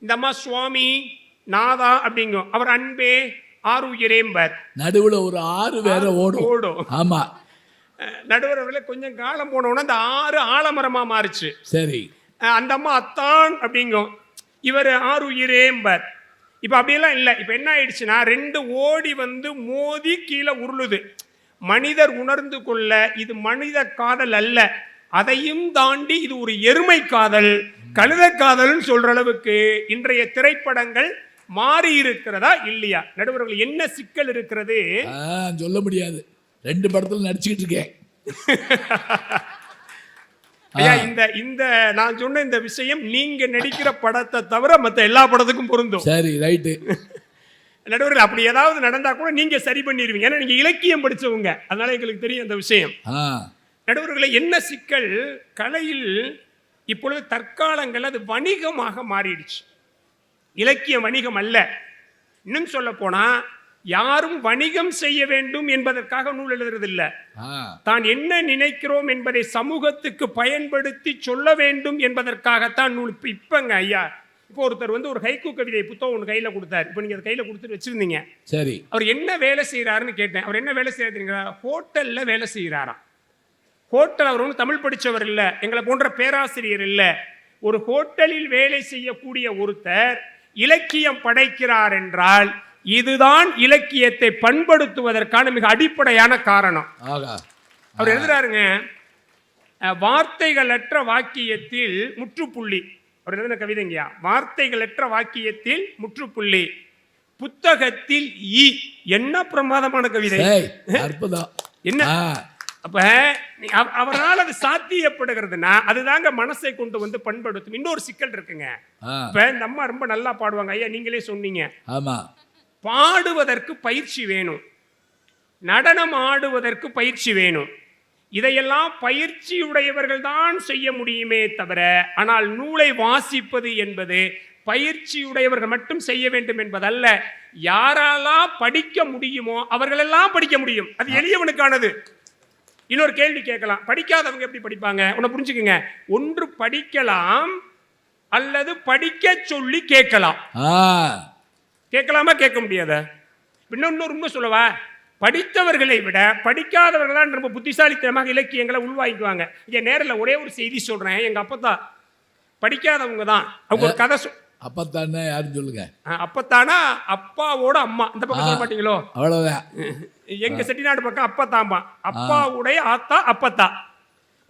இந்த அம்மா சுவாமி நாதா அப்படிங்கும், அவர் அன்பே ஆறுயிரேம்பர், நடுவில் ஒரு ஆறு வேற ஓடும். ஆமா, நடுவரவில் கொஞ்சம் காலம் போனோன்னா அந்த ஆறு ஆலமரமா மாறுச்சு. சரி, அந்த அம்மா அத்தான் அப்படிங்கும், இவர் ஆறுயிரேம்பர். இப்போ அப்படியெல்லாம் இல்லை. இப்போ என்ன ஆயிடுச்சுன்னா, ரெண்டு ஓடி வந்து மோதி கீழே உருளுது. மனிதர் உணர்ந்து கொள்ள இது மனித காதல் அல்ல, அதையும் தாண்டி இது ஒரு எருமை காதல், கழுத காதல்னு சொல்ற அளவுக்கு இன்றைய திரைப்படங்கள் மாறி இருக்கிறதா இல்லையா? நடுவர்கள், என்ன சிக்கல் இருக்கிறது சொல்ல முடியாது. ரெண்டு படத்துல நடிச்சுக்கிட்டு இருக்கேன். இந்த நான் சொன்ன இந்த விஷயம் நீங்க நடிக்கிற படத்தை தவிர மற்ற எல்லா படத்துக்கும் பொருந்தும். சரி, ரைட்டு. நடுவர்கள், அப்படி ஏதாவது நடந்தா கூட நீங்க சரி பண்ணிடுவீங்க, ஏன்னா நீங்க இலக்கியம் படிச்சவங்க, அதனால எங்களுக்கு தெரியும் அந்த விஷயம். நடுவர்களை, என்ன சிக்கல், கலையில் இப்பொழுது தற்காலங்கள் அது வணிகமாக மாறிடுச்சு. இலக்கியம் வணிகம் அல்ல. இன்னும் சொல்ல போனா, யாரும் வணிகம் செய்ய வேண்டும் என்பதற்காக நூல் எழுதுறதில்லை. தான் என்ன நினைக்கிறோம் என்பதை சமூகத்துக்கு பயன்படுத்தி சொல்ல வேண்டும் என்பதற்காகத்தான் நூல். இப்பங்க ஐயா, இப்போ ஒருத்தர் வந்து ஒரு ஹைக்கூ கவிதை புத்தகம் ஒன்று கையில் கொடுத்தாரு. இப்போ நீங்கள் அதை கையில் கொடுத்துட்டு வச்சிருந்தீங்க. சரி, அவர் என்ன வேலை செய்கிறாருன்னு கேட்டேன். அவர் என்ன வேலை செய்யறீங்க? ஹோட்டலில் வேலை செய்கிறாராம். ஹோட்டல், அவர் ஒன்றும் தமிழ் படித்தவர் இல்லை, எங்களை போன்ற பேராசிரியர் இல்லை. ஒரு ஹோட்டலில் வேலை செய்யக்கூடிய ஒருத்தர் இலக்கியம் படைக்கிறார் என்றால் இதுதான் இலக்கியத்தை பண்படுத்துவதற்கான மிக அடிப்படையான காரணம். அவர் எழுதுறாருங்க, வார்த்தைகளற்ற வாக்கியத்தில் முற்றுப்புள்ளி. அவர் எழுதின கவிதைங்கயா, வார்த்தைகளற்ற வாக்கியத்தில் முற்றுப்புள்ளி, புத்தகத்தில் ஈ. என்ன பிரமாதமான கவிதை, அற்புதம். என்ன அப்ப அவரால் அது சாத்தியப்படுகிறதுனா அதுதாங்க மனசை கொண்டு வந்து பண்படுத்தும். இன்னொரு சிக்கல் இருக்குங்க. இப்ப இந்த அம்மா ரொம்ப நல்லா பாடுவாங்க. ஐயா நீங்களே சொன்னீங்க. ஆமா, பாடுவதற்கு பயிற்சி வேணும், நடனம் ஆடுவதற்கு பயிற்சி வேணும். இதையெல்லாம் பயிற்சியுடையவர்கள் தான் செய்ய முடியுமே தவிர, ஆனால் நூலை வாசிப்பது என்பது பயிற்சியுடையவர்கள் மட்டும் செய்ய வேண்டும் என்பதல்ல. யாரெல்லாம் படிக்க முடியுமோ அவர்களெல்லாம் படிக்க முடியும். அது எளியவனுக்கானது. இன்னொரு கேள்வி கேட்கலாம், படிக்காதவங்க எப்படி படிப்பாங்க? உன்னை புரிஞ்சுக்குங்க. ஒன்று படிக்கலாம் அல்லது படிக்க சொல்லி கேட்கலாம். கேட்கலாமா? கேட்க முடியாத? இன்னொரு உண்மை சொல்லவா? படித்தவர்களை விட படிக்காதவர்கள் தான் ரொம்ப புத்திசாலித்தனமாக இலக்கியங்களை உள்வாங்கிக்குவாங்க. இங்கே நேரில் ஒரே ஒரு செய்தி சொல்றேன். எங்க அப்பத்தா படிக்காதவங்க தான். அவங்க ஒரு கதை அப்பத்தானே யாரும் சொல்லுங்க. அப்பத்தானா அப்பாவோட அம்மா. இந்த பக்கம் சொல்ல மாட்டீங்களோ? அவ்வளவுதான். எங்க செட்டிநாடு பக்கம் அப்பத்தாம்பா. அப்பாவுடைய ஆத்தா அப்பத்தா.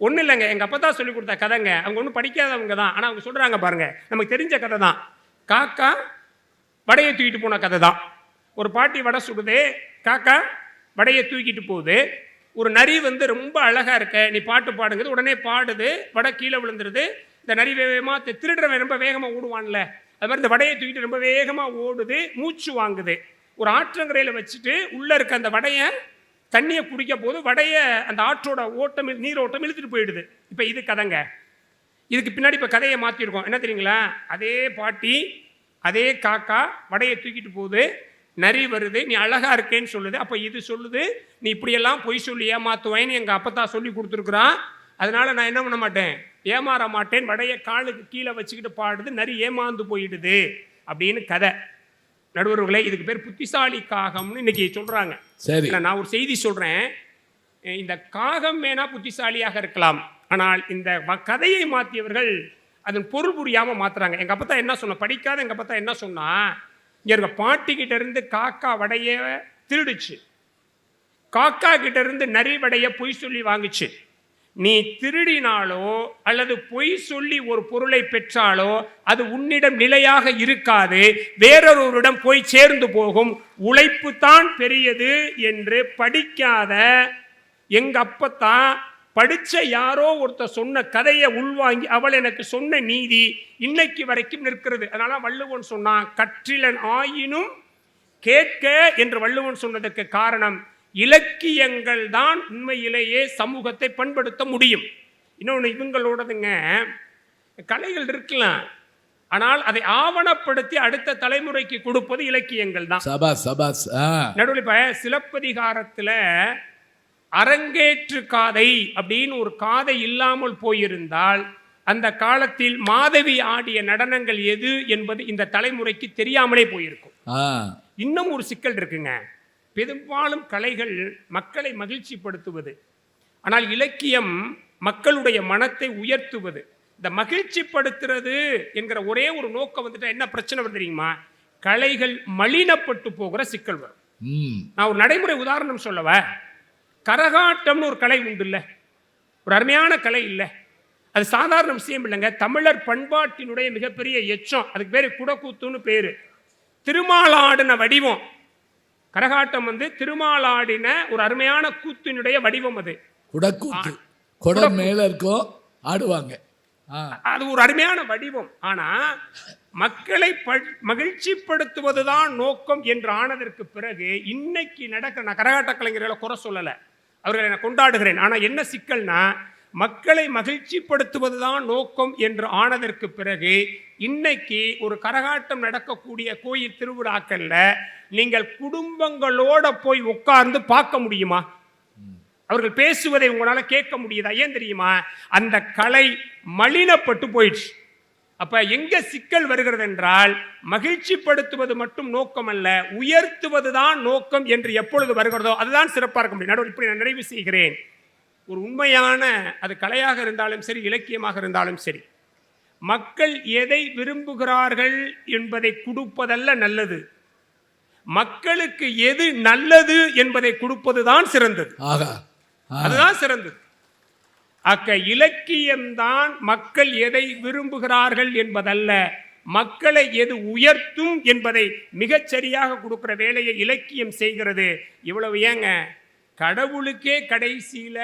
ஒன்றும் இல்லைங்க, எங்க அப்பத்தா சொல்லி கொடுத்த கதைங்க. அவங்க ஒன்றும் படிக்காதவங்க தான். ஆனால் அவங்க சொல்றாங்க பாருங்க, நமக்கு தெரிஞ்ச கதை தான். காக்கா வடையை தூக்கிட்டு போன கதை தான். ஒரு பாட்டி வடை சுடுது, காக்கா வடையை தூக்கிட்டு போகுது. ஒரு நரி வந்து ரொம்ப அழகா இருக்க, நீ பாட்டு பாடுங்கிறது. உடனே பாடுது, வடை கீழே விழுந்துருது. இந்த நரி வேகமாக, திருடுறவன் ரொம்ப வேகமாக ஓடுவான்ல, அது மாதிரி இந்த வடையை தூக்கிட்டு ரொம்ப வேகமாக ஓடுது, மூச்சு வாங்குது. ஒரு ஆற்றங்கரையில் வச்சுட்டு உள்ளே இருக்க அந்த வடையை தண்ணியை குடிக்க போது வடையை அந்த ஆற்றோட ஓட்டம், நீரோட்டம் இழுத்துட்டு போயிடுது. இப்போ இது கதைங்க. இதுக்கு பின்னாடி இப்போ கதையை மாற்றிருக்கோம். என்ன தெரியுங்களா? அதே பாட்டி, அதே காக்கா வடையை தூக்கிட்டு போகுது, நரி வருது, நீ அழகா இருக்கேன்னு சொல்லுது. அப்போ இது சொல்லுது, நீ இப்படியெல்லாம் பொய் சொல்லி ஏமாத்துவேன்னு எங்கள் அப்பத்தா சொல்லி கொடுத்துருக்குறான். அதனால நான் என்ன பண்ண மாட்டேன், ஏமாற மாட்டேன். வடைய காலுக்கு கீழே வச்சுக்கிட்டு பாடுது, நரி ஏமாந்து போயிடுது அப்படின்னு கதை. நடுவர்களே, இதுக்கு பேர் புத்திசாலி காகம்னு இன்னைக்கு சொல்றாங்க. சரி, நான் ஒரு செய்தி சொல்றேன். இந்த காகம் வேணா புத்திசாலியாக இருக்கலாம், ஆனால் இந்த கதையை மாற்றியவர்கள் அதன் பொருள் புரியாம மாத்துறாங்க. எங்க அப்பத்தா என்ன சொன்ன, படிக்காத எங்க அப்பத்தா என்ன சொன்னா, இங்க இருக்க பாட்டிக்கிட்ட இருந்து காக்கா வடைய திருடுச்சு, காக்கா கிட்ட இருந்து நரி வடைய பொய் சொல்லி வாங்குச்சு. நீ திருடினாலோ அல்லது பொய் சொல்லி ஒரு பொருளை பெற்றாலோ அது உன்னிடம் நிலையாக இருக்காது, வேறொருவரிடம் போய் சேர்ந்து போகும். உழைப்பு தான் பெரியது என்று படிக்காத எங்க அப்பத்தான் படிச்ச யாரோ ஒருத்தர் சொன்ன கதையை உள்வாங்கி அவள் எனக்கு சொன்ன நீதி இன்னைக்கு வரைக்கும் நிற்கிறது. அதனால வள்ளுவன் சொன்னான், கற்றிலன் ஆயினும் கேட்க என்று வள்ளுவன் சொன்னதற்கு காரணம், இலக்கியங்கள் தான் உண்மையிலேயே சமூகத்தை பண்படுத்த முடியும். இன்னொன்று இவங்களோடதுங்க, கலைகள் இருக்கலாம், ஆனால் அதை ஆவணப்படுத்தி அடுத்த தலைமுறைக்கு கொடுப்பது இலக்கியங்கள் தான். நடுவில் இப்ப சிலப்பதிகாரத்தில் அரங்கேற்று காதை அப்படின்னு ஒரு காதை இல்லாமல் போயிருந்தால் அந்த காலத்தில் மாதவி ஆடிய நடனங்கள் எது என்பது இந்த தலைமுறைக்கு தெரியாமலே போயிருக்கும். இன்னும் ஒரு சிக்கல் இருக்குங்க. பெரும்பாலும் கலைகள் மக்களை மகிழ்ச்சிப்படுத்துவது, ஆனால் இலக்கியம் மக்களுடைய மனத்தை உயர்த்துவது. இந்த மகிழ்ச்சிப்படுத்துறது என்கிற ஒரே ஒரு நோக்கம் வந்துட்டு என்ன பிரச்சனை வருது தெரியுமா? கலைகள் மலினப்பட்டு போகிற சிக்கல் வரும். நான் ஒரு நடைமுறை உதாரணம் சொல்லவா? கரகாட்டம்னு ஒரு கலை உண்டு இல்லை, ஒரு அருமையான கலை இல்லை, அது சாதாரண விஷயம் இல்லைங்க. தமிழர் பண்பாட்டினுடைய மிகப்பெரிய எச்சம். அதுக்கு பேரு குடக்கூத்துன்னு பேரு. திருமாலாடின வடிவம் கரகாட்டம் வந்து திருமாலாடின ஒரு அருமையான கூத்தினுடைய வடிவம். அது குடக்கூத்து, குடம் மேல இருக்கும், ஆடுவாங்க. அது ஒரு அருமையான வடிவம். ஆனா மக்களை மகிழ்ச்சிப்படுத்துவதுதான் நோக்கம் என்று ஆனதற்கு பிறகு இன்னைக்கு நடக்கிற, நான் கரகாட்ட கலைஞர்களை குறை சொல்லலை, அவர்களை நான் கொண்டாடுகிறேன். ஆனா என்ன சிக்கல்னா, மக்களை மகிழ்ச்சிப்படுத்துவதுதான் நோக்கம் என்று ஆனதற்கு பிறகு இன்னைக்கு ஒரு கரகாட்டம் நடக்கக்கூடிய கோயில் திருவிழாக்கள்ல நீங்கள் குடும்பங்களோட போய் உட்கார்ந்து பார்க்க முடியுமா? அவர்கள் பேசுவதை உங்களால கேட்க முடியுதா? ஏன் தெரியுமா? அந்த கலை மலினப்பட்டு போயிடுச்சு. அப்ப எங்க சிக்கல் வருகிறது என்றால், மகிழ்ச்சிப்படுத்துவது மட்டும் நோக்கம் அல்ல, உயர்த்துவதுதான் நோக்கம் என்று எப்பொழுது வருகிறதோ அதுதான் சிறப்பாக இருக்க முடியும். நடுவில் இப்படி நான் நிறைவு செய்கிறேன். ஒரு உண்மையான, அது கலையாக இருந்தாலும் சரி, இலக்கியமாக இருந்தாலும் சரி, மக்கள் எதை விரும்புகிறார்கள் என்பதை கொடுப்பதல்ல நல்லது, மக்களுக்கு எது நல்லது என்பதை கொடுப்பதுதான் சிறந்தது. அதுதான் சிறந்தது. அக்க இலக்கியம்தான் மக்கள் எதை விரும்புகிறார்கள் என்பதல்ல, மக்களை எது உயர்த்தும் என்பதை மிகச்சரியாக கொடுக்கிற வேலையை இலக்கியம் செய்கிறது. இவ்வளவு ஏங்க, கடவுளுக்கே கடைசியில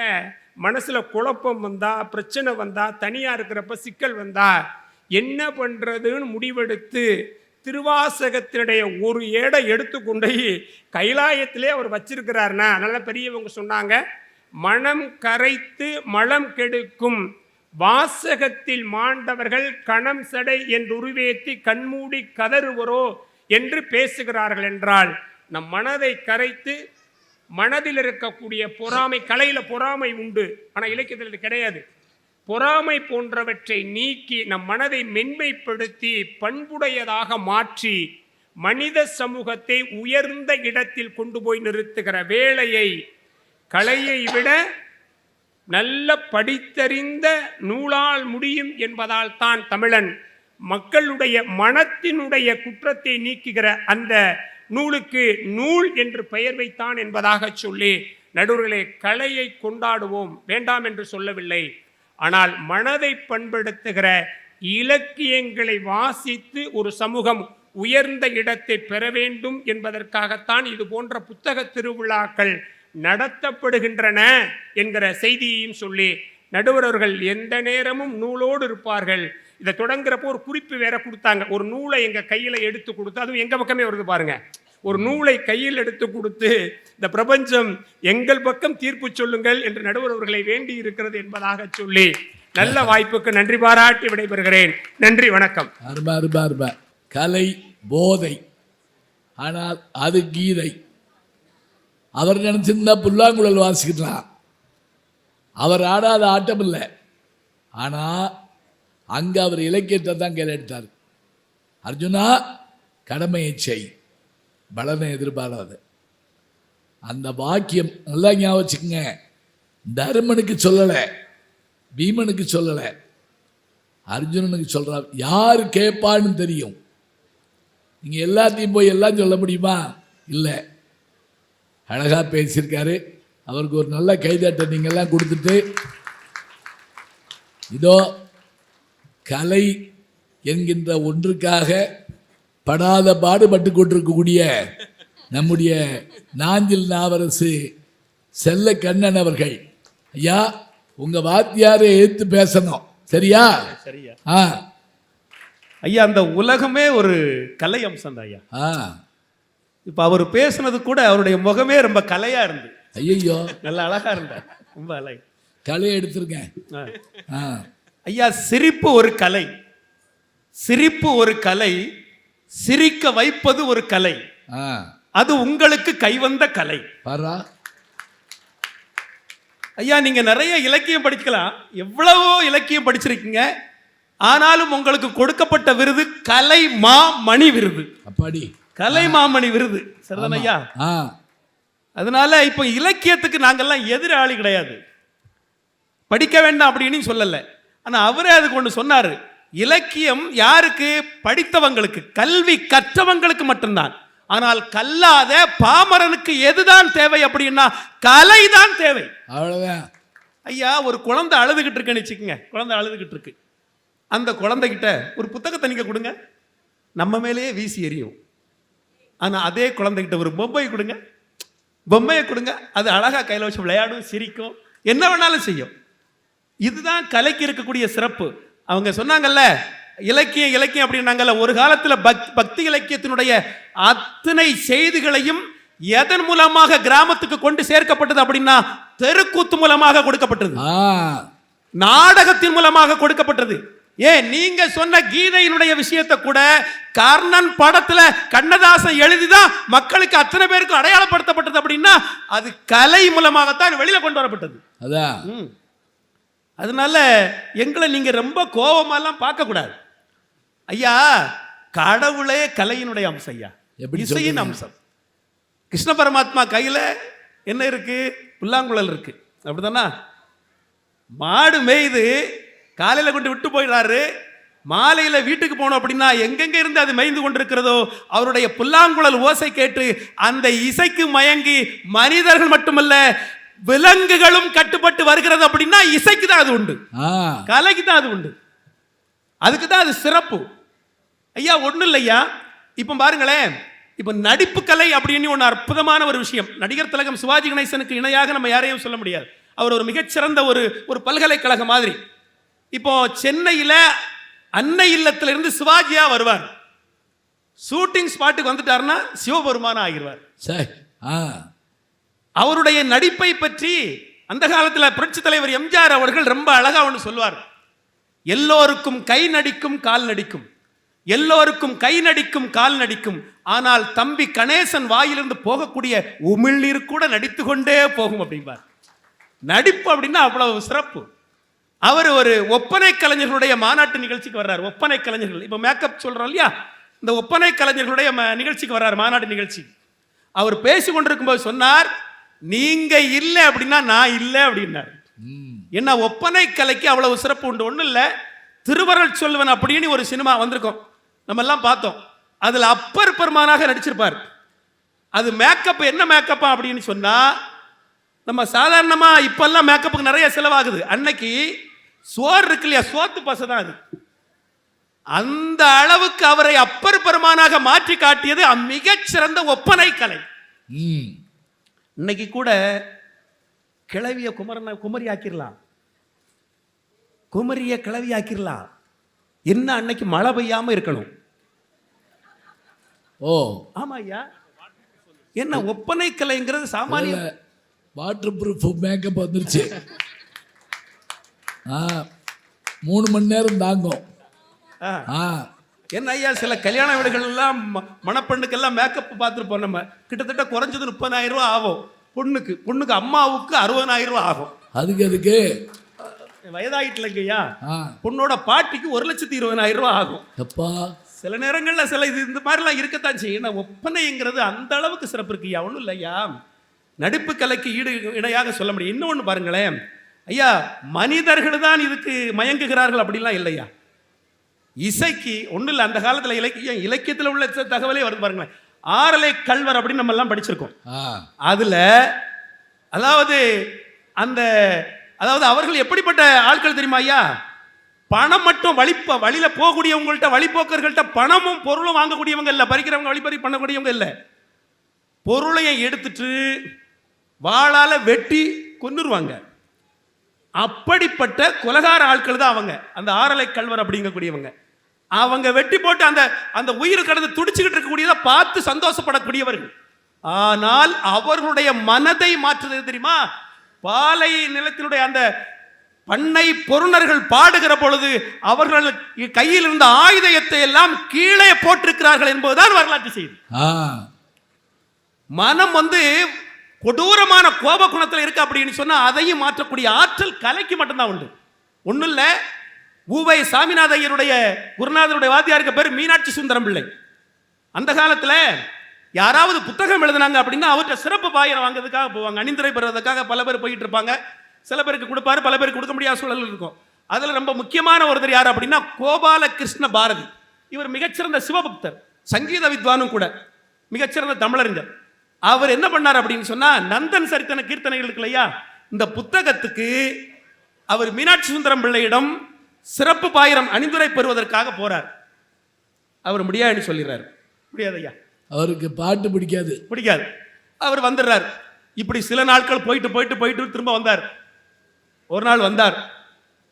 மனசுல குழப்பம் வந்தா, பிரச்சனை வந்தா, தனியா இருக்கிறப்ப சிக்கல் வந்தா என்ன பண்றதுன்னு முடிவெடுத்து திருவாசகத்தினுடைய ஒரு ஏடை எடுத்துக்கொண்டு கைலாயத்திலே அவர் வச்சிருக்கிறாருன்னா, நல்ல பெரியவங்க சொன்னாங்க, மனம் கரைத்து மலம் கெடுக்கும் வாசகத்தில் மாண்டவர்கள் கணம் சடை என்று உருவேத்தி கண்மூடி கதறுவரோ என்று பேசுகிறார்கள் என்றால், நம் மனதை கரைத்து மனதில் இருக்கக்கூடிய பொறாமை, கலையில பொறாமை உண்டு, ஆனால் இலக்கியத்தில் இது கிடையாது. பொறாமை போன்றவற்றை நீக்கி நம் மனதை மென்மைப்படுத்தி பண்புடையதாக மாற்றி மனித சமூகத்தை உயர்ந்த இடத்தில் கொண்டு போய் நிறுத்துகிற வேலையை கலையை விட நல்ல படித்தறிந்த நூலால் முடியும் என்பதால் தான் தமிழன் மக்களுடைய மனத்தினுடைய குற்றத்தை நீக்குகிற அந்த நூலுக்கு நூல் என்று பெயர் வைத்தான் என்பதாக சொல்லி, நடுவர்களே, கலையை கொண்டாடுவோம், வேண்டாம் என்று சொல்லவில்லை. ஆனால் மனதை பண்படுத்துகிற இலக்கியங்களை வாசித்து ஒரு சமூகம் உயர்ந்த இடத்தை பெற வேண்டும் என்பதற்காகத்தான் இது போன்ற புத்தக திருவிழாக்கள் நடத்தப்படுகின்றன என்கிற செய்தியையும் சொல்லி, நடுவர் அவர்கள் எந்த நேரமும் நூலோடு இருப்பார்கள். இதை தொடங்குறப்போ ஒரு குறிப்பு வேற கொடுத்தாங்க. ஒரு நூலை எங்க கையில எடுத்து கொடுத்து, அதுவும் எங்க பக்கமே வருது பாருங்க, ஒரு நூலை கையில் எடுத்து கொடுத்து இந்த பிரபஞ்சம் எங்கள் பக்கம் தீர்ப்பு சொல்லுங்கள் என்று நடுவர் அவர்களை வேண்டி இருக்கிறது என்பதாக சொல்லி, நல்ல வாய்ப்புக்கு நன்றி பாராட்டி விடைபெறுகிறேன். நன்றி, வணக்கம். கலை போதை, ஆனால் அது கீதை. அவர் நினைச்சிருந்தா புல்லாங்குழல் வாசிக்கலாம், அவர் ஆடாத ஆட்டம் இல்லை. ஆனா அங்க அவர் இலக்கியத்தை தான் கையில் எடுத்தார். அர்ஜுனா, கடமையை செய், பலனை எதிர்பாராது. அந்த வாக்கியம் நல்லா ஞாபகம் வச்சுக்கங்க. தர்மனுக்கு சொல்லலை, பீமனுக்கு சொல்லலை, அர்ஜுனனுக்கு சொல்றார். யாரு கேட்பான்னு தெரியும். நீங்க எல்லாத்தையும் போய் எல்லாம் சொல்ல முடியுமா? இல்லை. அழகா பேசியிருக்காரு. அவருக்கு ஒரு நல்ல கைதட்டை நீங்கள்லாம் கொடுத்துட்டு, இதோ கலை என்கின்ற ஒன்றுக்காக படாத பாடுபட்டு கொண்டிருக்கக்கூடிய நம்முடைய நாஞ்சில் நாவரசு செல்ல கண்ணன் அவர்கள், ஐயா உங்க வாத்தியாரை எடுத்து பேசணும், சரியா? சரியா? ஆ ஐயா, அந்த உலகமே ஒரு கலை அம்சம் தான் ஐயா. இப்ப அவர் பேசுனது கூட அவருடைய முகமே ரொம்ப கலையா இருந்து, ஐயோ நல்ல அழகா இருந்தார், ரொம்ப அழகு. கலையை எடுத்திருக்கேன். ஐயா, சிரிப்பு ஒரு கலை, சிரிப்பு ஒரு கலை, சிரிக்க வைப்பது ஒரு கலை. அது உங்களுக்கு கைவந்த கலை. பாரா ஐயா, நீங்க நிறைய இலக்கியம் படிக்கலாம், எவ்வளவோ இலக்கியம் படிச்சிருக்கீங்க. ஆனாலும் உங்களுக்கு கொடுக்கப்பட்ட விருது கலை மாமணி விருது. அப்படி கலை மாமணி விருது, சரிதான ஐயா? அதனால இப்ப இலக்கியத்துக்கு நாங்கெல்லாம் எதிராளி கிடையாது, படிக்க வேண்டாம் அப்படின்னு சொல்லல. ஆனா அவரே அதுக்கு ஒன்று சொன்னாரு, இலக்கியம் யாருக்கு? படித்தவங்களுக்கு, கல்வி கற்றவங்களுக்கு மட்டும்தான். ஆனால் கல்லாத பாமரனுக்கு எதுதான் தேவை அப்படின்னா கலை தான் தேவை. அவ்வளவுதான் ஐயா. ஒரு குழந்தை அழுதுகிட்டு இருக்குன்னு வச்சுக்கோங்க, குழந்தை அழுதுகிட்டு இருக்கு. அந்த குழந்தைகிட்ட ஒரு புத்தகத்தை நீங்க கொடுங்க, நம்ம மேலேயே வீசி எறியும். ஆனா அதே குழந்தைகிட்ட ஒரு பொம்மையை கொடுங்க, அது அழகா கையில் வச்சு விளையாடும், சிரிக்கும், என்ன வேணாலும் செய்யும். இதுதான் கலைக்கு இருக்கக்கூடிய சிறப்பு. அவங்க சொன்னாங்கல்ல, இலக்கியம் இலக்கியம் அப்படின்னாங்கல்ல, ஒரு காலத்துல பக்தி இலக்கியத்தினுடைய அத்தனை செய்திகளையும் எதன் மூலமாக கிராமத்துக்கு கொண்டு சேர்க்கப்பட்டது அப்படின்னா தெருக்கூத்து மூலமாக கொடுக்கப்பட்டது, நாடகத்தின் மூலமாக கொடுக்கப்பட்டது. ஏன் நீங்க சொன்ன கீதையினுடைய விஷயத்தை கூட கர்ணன் படத்துல கண்ணதாசன் எழுதிதான் மக்களுக்கு அத்தனை பேருக்கு அடையாளப்படுத்தப்பட்டது அப்படின்னா அது கலை மூலமாகத்தான் வெளியில கொண்டு வரப்பட்டது. அதான். அதனால எங்களை நீங்க ரொம்ப கோபமெல்லாம் பார்க்க கூடாது ஐயா. கடவுளே கலையினுடைய அம்சம் ஐயா, இசையின் அம்சம். கிருஷ்ண பரமாத்மா கையில என்ன இருக்கு? புல்லாங்குழல் இருக்கு, அப்படிதானா? மாடு மேய்து காலையில கொண்டு விட்டு போயிடுறாரு, மாலையில வீட்டுக்கு போனோம் அப்படின்னா எங்கெங்க இருந்து அது மேய்ந்து கொண்டிருக்கிறதோ அவருடைய புல்லாங்குழல் ஓசை கேட்டு அந்த இசைக்கு மயங்கி மனிதர்கள் மட்டுமல்ல விலங்குகளும் கட்டுப்பட்டு வருகிறது அப்படின்னா இசைக்கு தான் அது உண்டு, கலைக்கு தான் அது உண்டு, அதுக்கு தான் அது சிறப்பு ஐயா. ஒன்றும் இல்லையா, இப்போ பாருங்களேன், இப்போ நடிப்பு கலை அப்படின்னு ஒன்று அற்புதமான ஒரு விஷயம். நடிகர் திலகம் சிவாஜி கணேசனுக்கு இணையாக நம்ம யாரையும் சொல்ல முடியாது. அவர் ஒரு மிகச்சிறந்த ஒரு பல்கலைக்கழக மாதிரி. இப்போ சென்னையில் அன்னை இல்லத்திலிருந்து சிவாஜியா வருவார், ஷூட்டிங் ஸ்பாட்டுக்கு வந்துட்டாருன்னா சிவபெருமானா ஆகிடுவார். அவருடைய நடிப்பை பற்றி அந்த காலத்தில் புரட்சி தலைவர் எம்ஜிஆர் அவர்கள் ரொம்ப அழகா ஒன்று சொல்வார். எல்லோருக்கும் கை நடிக்கும் கால் நடிக்கும், எல்லோருக்கும் கை நடிக்கும் கால் நடிக்கும், ஆனால் தம்பி கணேசன் வாயிலிருந்து போகக்கூடிய உமிழ்நீர் கூட நடித்து கொண்டே போகும் அப்படிம்பார். நடிப்பு அப்படின்னா அவ்வளவு சிறப்பு. அவர் ஒரு ஒப்பனை கலைஞர்களுடைய மாநாட்டு நிகழ்ச்சிக்கு வர்றார். ஒப்பனை கலைஞர்கள் இப்போ மேக்கப் சொல்றோம் இல்லையா, இந்த ஒப்பனை கலைஞர்களுடைய நிகழ்ச்சிக்கு வர்றார், மாநாட்டு நிகழ்ச்சி. அவர் பேசி கொண்டிருக்கும் போது சொன்னார், நீங்க இல்லை அப்படின்னா நான் இல்லை அப்படின்னார். என்ன ஒப்பனை கலைக்கு அவ்வளவு சிறப்பு உண்டு. ஒன்றும் இல்லை, திருவருள் சொல்வன் அப்படின்னு ஒரு சினிமா வந்திருக்கோம், நம்ம எல்லாம் பார்த்தோம். அதுல அப்பர் பெருமானாக நடிச்சிருப்பார். அது மேக்கப் என்ன மேக்கப்பா அப்படின்னு சொன்னா, நம்ம சாதாரணமா இப்பெல்லாம் மேக்கப்புக்கு நிறைய செலவாகுது. அன்னைக்கு சோறு இருக்கு இல்லையா, சோத்து பசை தான் அது. அந்த அளவுக்கு அவரை அப்பர் பெருமானாக மாற்றி காட்டியது மிகச்சிறந்த ஒப்பனை கலை. இன்னைக்கு கூட கிளவிய குமரி ஆக்கிடலாம், குமரிய கிளவி ஆக்கிடலாம். என்ன அன்னைக்கு மழை பெய்யாம இருக்கணும். ஓ ஆமா ஐயா, என்ன ஒப்பனை கலைங்கிறது சாமானிய வாட்டர் ப்ரூஃப் மேக்கப் வந்துருச்சு. 3 மணி நேரம் தாங்கும். என்ன ஐயா, சில கல்யாண வீடுகள் எல்லாம் மணப்பெண்ணுக்கெல்லாம் மேக்கப் பார்த்துருப்போம் நம்ம, கிட்டத்தட்ட குறைஞ்சது 30,000 ரூபா ஆகும். பொண்ணுக்கு அம்மாவுக்கு 60,000 ரூபா ஆகும். அதுக்கு வயதாயிட்டுலங்கய்யா, பொண்ணோட பாட்டிக்கு 1,20,000 ரூபா ஆகும். சில நேரங்கள்ல சில இந்த மாதிரிலாம் இருக்கத்தான் செய்யும். ஒப்பனைங்கிறது அந்த அளவுக்கு சிறப்பு இருக்குய்யா. ஒன்றும் இல்லையா, நடிப்பு கலைக்கு இணையாக சொல்ல முடியும். இன்னொன்று பாருங்களேன் ஐயா, மனிதர்கள் தான் இதுக்கு மயங்குகிறார்கள் அப்படிலாம் இல்லையா. இசைக்கு ஒன்றும் இல்லை, அந்த காலத்தில் இலக்கியத்தில் உள்ள தகவலே வருது பாருங்களேன். ஆரலை கல்வர் அப்படின்னு நம்ம எல்லாம் படிச்சிருக்கோம். அதுல அதாவது அவர்கள் எப்படிப்பட்ட ஆட்கள் தெரியுமா ஐயா, பணம் மட்டும் வழியில போகக்கூடியவங்கள்ட்ட, வழிபோக்கர்கள்ட்ட பணமும் பொருளும் வாங்கக்கூடியவங்க இல்லை, பறிக்கிறவங்க வழிபறி பண்ணக்கூடியவங்க இல்லை. பொருளையை எடுத்துட்டு வாளால வெட்டி கொன்னுருவாங்க. அப்படிப்பட்ட கொலகார ஆட்கள் தான் அவங்க, அந்த ஆரலை கல்வர் அப்படிங்கக்கூடியவங்க. அவங்க வெட்டி போட்டு அந்த உயிர் கடந்து துடிச்சுக்கிட்டு இருக்கக்கூடியதை பார்த்து சந்தோஷப்படக்கூடியவர்கள். ஆனால் அவர்களுடைய மனதை மாற்றுறது தெரியுமா, பாலை நிலத்தினுடைய அந்த பண்ணை பொருணர்கள் பாடுகிற பொழுது அவர்கள் கையில் இருந்த ஆயுதத்தை எல்லாம் கீழே போட்டிருக்கிறார்கள் என்பதுதான் வரலாற்று செய்தி. மனம் கொடூரமான கோப குணத்தில் இருக்கு அப்படின்னு சொன்னா அதையும் மாற்றக்கூடிய ஆற்றல் கலைக்கு மட்டும்தான் உண்டு. ஒன்றும் இல்லை, ஊவை சாமிநாத ஐயருடைய குருநாதருடைய வாத்தியாருக்கு பேர் மீனாட்சி சுந்தரம் பிள்ளை. அந்த காலத்தில் யாராவது புத்தகம் எழுதினாங்க அப்படின்னா அவர்கிட்ட சிறப்பு பாயிரம் வாங்கிறதுக்காக போவாங்க, அணிந்துரை பெறுவதற்காக பல பேர் போயிட்டு இருப்பாங்க. சில பேருக்கு கொடுப்பாரு, பல பேருக்கு கொடுக்க முடியாத சூழல் இருக்கும். அதில் ரொம்ப முக்கியமான ஒருத்தர் யார் அப்படின்னா கோபால கிருஷ்ண பாரதி. இவர் மிகச்சிறந்த சிவபக்தர், சங்கீத வித்வானும் கூட, மிகச்சிறந்த தமிழறிஞர். அவர் என்ன பண்ணார் அப்படின்னு சொன்னா, நந்தன் சரித்தன கீர்த்தனைகள் இருக்கு இல்லையா, இந்த புத்தகத்துக்கு அவர் மீனாட்சி சுந்தரம் பிள்ளையிடம் சிறப்பு பாயிரம் அணிந்துரை பெறுவதற்காக போறார். அவர் முடியாதுன்னு சொல்லிடுறாரு. முடியாது ஐயா, அவருக்கு பாட்டு பிடிக்காது. அவர் வந்துடுறார். இப்படி சில நாட்கள் போயிட்டு திரும்ப வந்தார். ஒரு நாள் வந்தார்,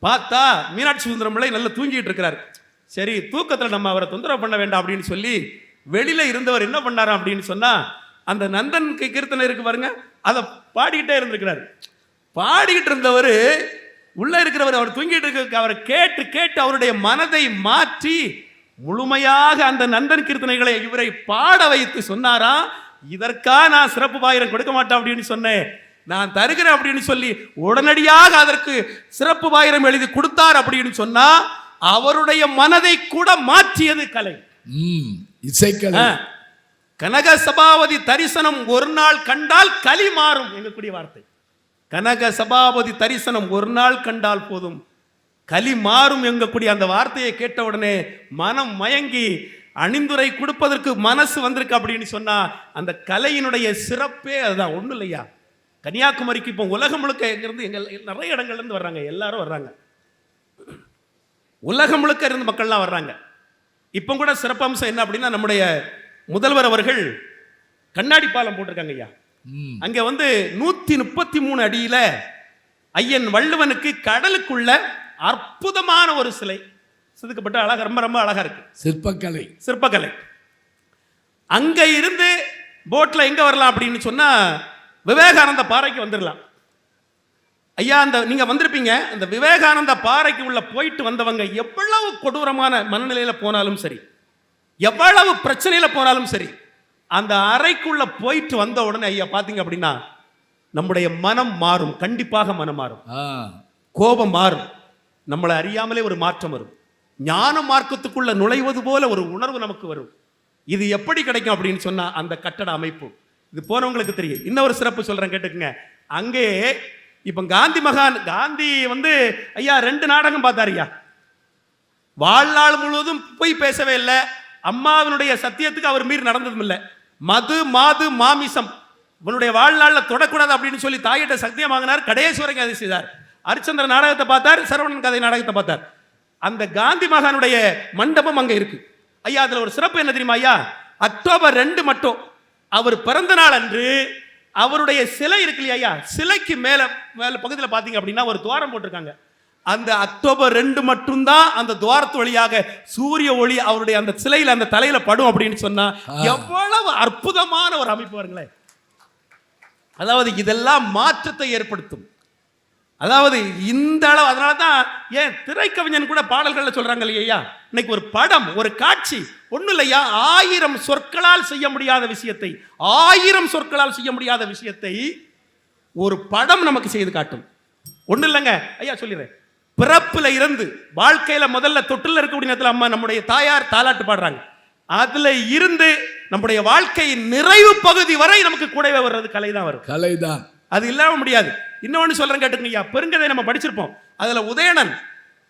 பார்த்தா மீனாட்சி சுந்தரம் பிள்ளை நல்லா தூங்கிட்டு இருக்கிறார். சரி, தூக்கத்தில் நம்ம அவரை தொந்தரவு பண்ண வேண்டாம் அப்படின்னு சொல்லி வெளியில இருந்தவர் என்ன பண்ணாராம் அப்படின்னு சொன்னா, அந்த நந்தன் கீர்த்தனை இருக்கு பாருங்க, அதை பாடிக்கிட்டே இருந்திருக்கிறார். பாடிக்கிட்டு இருந்தவர் உள்ள இருக்கிறவர் அவர் தூங்கிட்டு இருக்க அவரை கேட்டு அவருடைய மனதை மாற்றி முழுமையாக அந்த நந்தன் கீர்த்தனைகளை இவரை பாட வைத்து சொன்னாரா, இதற்கா நான் சிறப்பு பாயிரம் கொடுக்க மாட்டேன் அப்படின்னு சொன்னேன், நான் தருகிறேன் அப்படின்னு சொல்லி உடனடியாக அதற்கு சிறப்பு பாயிரம் எழுதி கொடுத்தார் அப்படின்னு சொன்னா அவருடைய மனதை கூட மாற்றியது கலை, இசைக்கலை. கனக சபாபதி தரிசனம் ஒரு நாள் கண்டால் களி மாறும் எங்கக்கூடிய வார்த்தை. கனக சபாபதி தரிசனம் ஒரு நாள் கண்டால் போதும் களி மாறும் எங்கக்கூடிய அந்த வார்த்தையை கேட்ட உடனே மனம் மயங்கி அணிந்துரை கொடுப்பதற்கு மனசு வந்திருக்கு அப்படின்னு சொன்னா அந்த கலையினுடைய சிறப்பே அதுதான். ஒன்றும் இல்லையா, கன்னியாகுமரிக்கு இப்போ உலகம் முழுக்க எங்கிருந்து நிறைய இடங்கள்ல இருந்து வர்றாங்க, எல்லாரும் வர்றாங்க, உலகம் முழுக்க இருந்து மக்கள்லாம் வர்றாங்க. இப்போ கூட சிறப்பம்சம் என்ன அப்படின்னா, நம்முடைய முதல்வர் அவர்கள் கண்ணாடி பாலம் போட்டிருக்காங்க ஐயா. அங்க 133 அடியில ஐயன் வள்ளுவனுக்கு கடலுக்குள்ள அற்புதமான ஒரு சிலை செதுக்கப்பட்ட அழகா, ரொம்ப ரொம்ப அழகா இருக்கு. சிற்பக்கலை. அங்க இருந்து போட்ல எங்க வரலாம் அப்படின்னு சொன்னா விவேகானந்த பாறைக்கு வந்துடலாம். ஐயா, அந்த நீங்க வந்திருப்பீங்க. அந்த விவேகானந்த பாறைக்கு உள்ள போயிட்டு வந்தவங்க எவ்வளவு கொடூரமான மனநிலையில போனாலும் சரி, எவ்வளவு பிரச்சனையில போனாலும் சரி, அந்த அறைக்குள்ள போயிட்டு வந்த உடனே ஐயா பாத்தீங்க அப்படின்னா நம்முடைய மனம் மாறும். கண்டிப்பாக மனம் மாறும், கோபம் மாறும், நம்மளை அறியாமலே ஒரு மாற்றம் வரும். ஞான மார்க்கத்துக்குள்ள நுழைவது போல ஒரு உணர்வு நமக்கு வரும். இது எப்படி கிடைக்கும் அப்படின்னு சொன்னா அந்த கட்டட அமைப்பு. இது போனவங்களுக்கு தெரியும். இன்னொரு சிறப்பு சொல்றேன், கேட்டுக்குங்க. அங்கே இப்ப காந்தி ஐயா 2 நாடகம் பார்த்தாரு ஐயா. வாழ்நாள் முழுவதும் போய் பேசவே இல்லை. அம்மாவினுடைய சத்தியத்துக்கு அவர் மீறி நடந்ததும் இல்லை. மது, மாது, மாமிசம் இவனுடைய வாழ்நாளில் தொடக்கூடாது அப்படின்னு சொல்லி தாயிட்ட சத்தியம் வாங்கினார். கடைசி வரைக்கும் அதை செய்தார். ஹரிச்சந்திர நாடகத்தை பார்த்தார், சரவணன் கதை நாடகத்தை பார்த்தார். அந்த காந்தி மகானுடைய மண்டபம் அங்க இருக்கு ஐயா. அதுல ஒரு சிறப்பு என்ன தெரியுமா ஐயா? அக்டோபர் 2 மட்டும் அவர் பிறந்த நாள் அன்று அவருடைய சிலை இருக்கு இல்லையா ஐயா, சிலைக்கு மேல பகுதியில் பாத்தீங்க அப்படின்னா ஒரு துவாரம் போட்டிருக்காங்க. அந்த அக்டோபர் 2 மட்டும்தான் அந்த துவாரத்து வழியாக சூரிய ஒளி அவருடைய அந்த சிலையில அந்த தலையில படும் அப்படின்னு சொன்னா எவ்வளவு அற்புதமான ஒரு அமைப்பு பாருங்களேன். அதாவது இதெல்லாம் மாற்றத்தை ஏற்படுத்தும். அதாவது இந்த அளவு. அதனாலதான் ஏன் திரைக்கவிஞன் கூட பாடல்கள் சொல்றாங்க இல்லையா, இன்னைக்கு ஒரு படம், ஒரு காட்சி ஒண்ணு இல்லையா, 1000 சொற்களால் செய்ய முடியாத விஷயத்தை, 1000 சொற்களால் செய்ய முடியாத விஷயத்தை ஒரு படம் நமக்கு செய்து காட்டும். ஒண்ணு இல்லைங்க ஐயா, சொல்லிடுறேன். பிறப்புல இருந்து வாழ்க்கையில முதல்ல தொட்டில் இருக்கக்கூடிய நேரத்தில் அம்மா நம்முடைய தாயார் தாலாட்டு பாடுறாங்க. அதுல இருந்து நம்முடைய வாழ்க்கையின் நிறைவு பகுதி வரை நமக்கு கூடவே வர்றது கலைதான் வரும். கலைதான், அது இல்லாம முடியாது. இன்னொன்னு சொல்றேன் கேட்டுக்கீங்க. பெருங்கதை நம்ம படிச்சிருப்போம். அதுல உதயணன்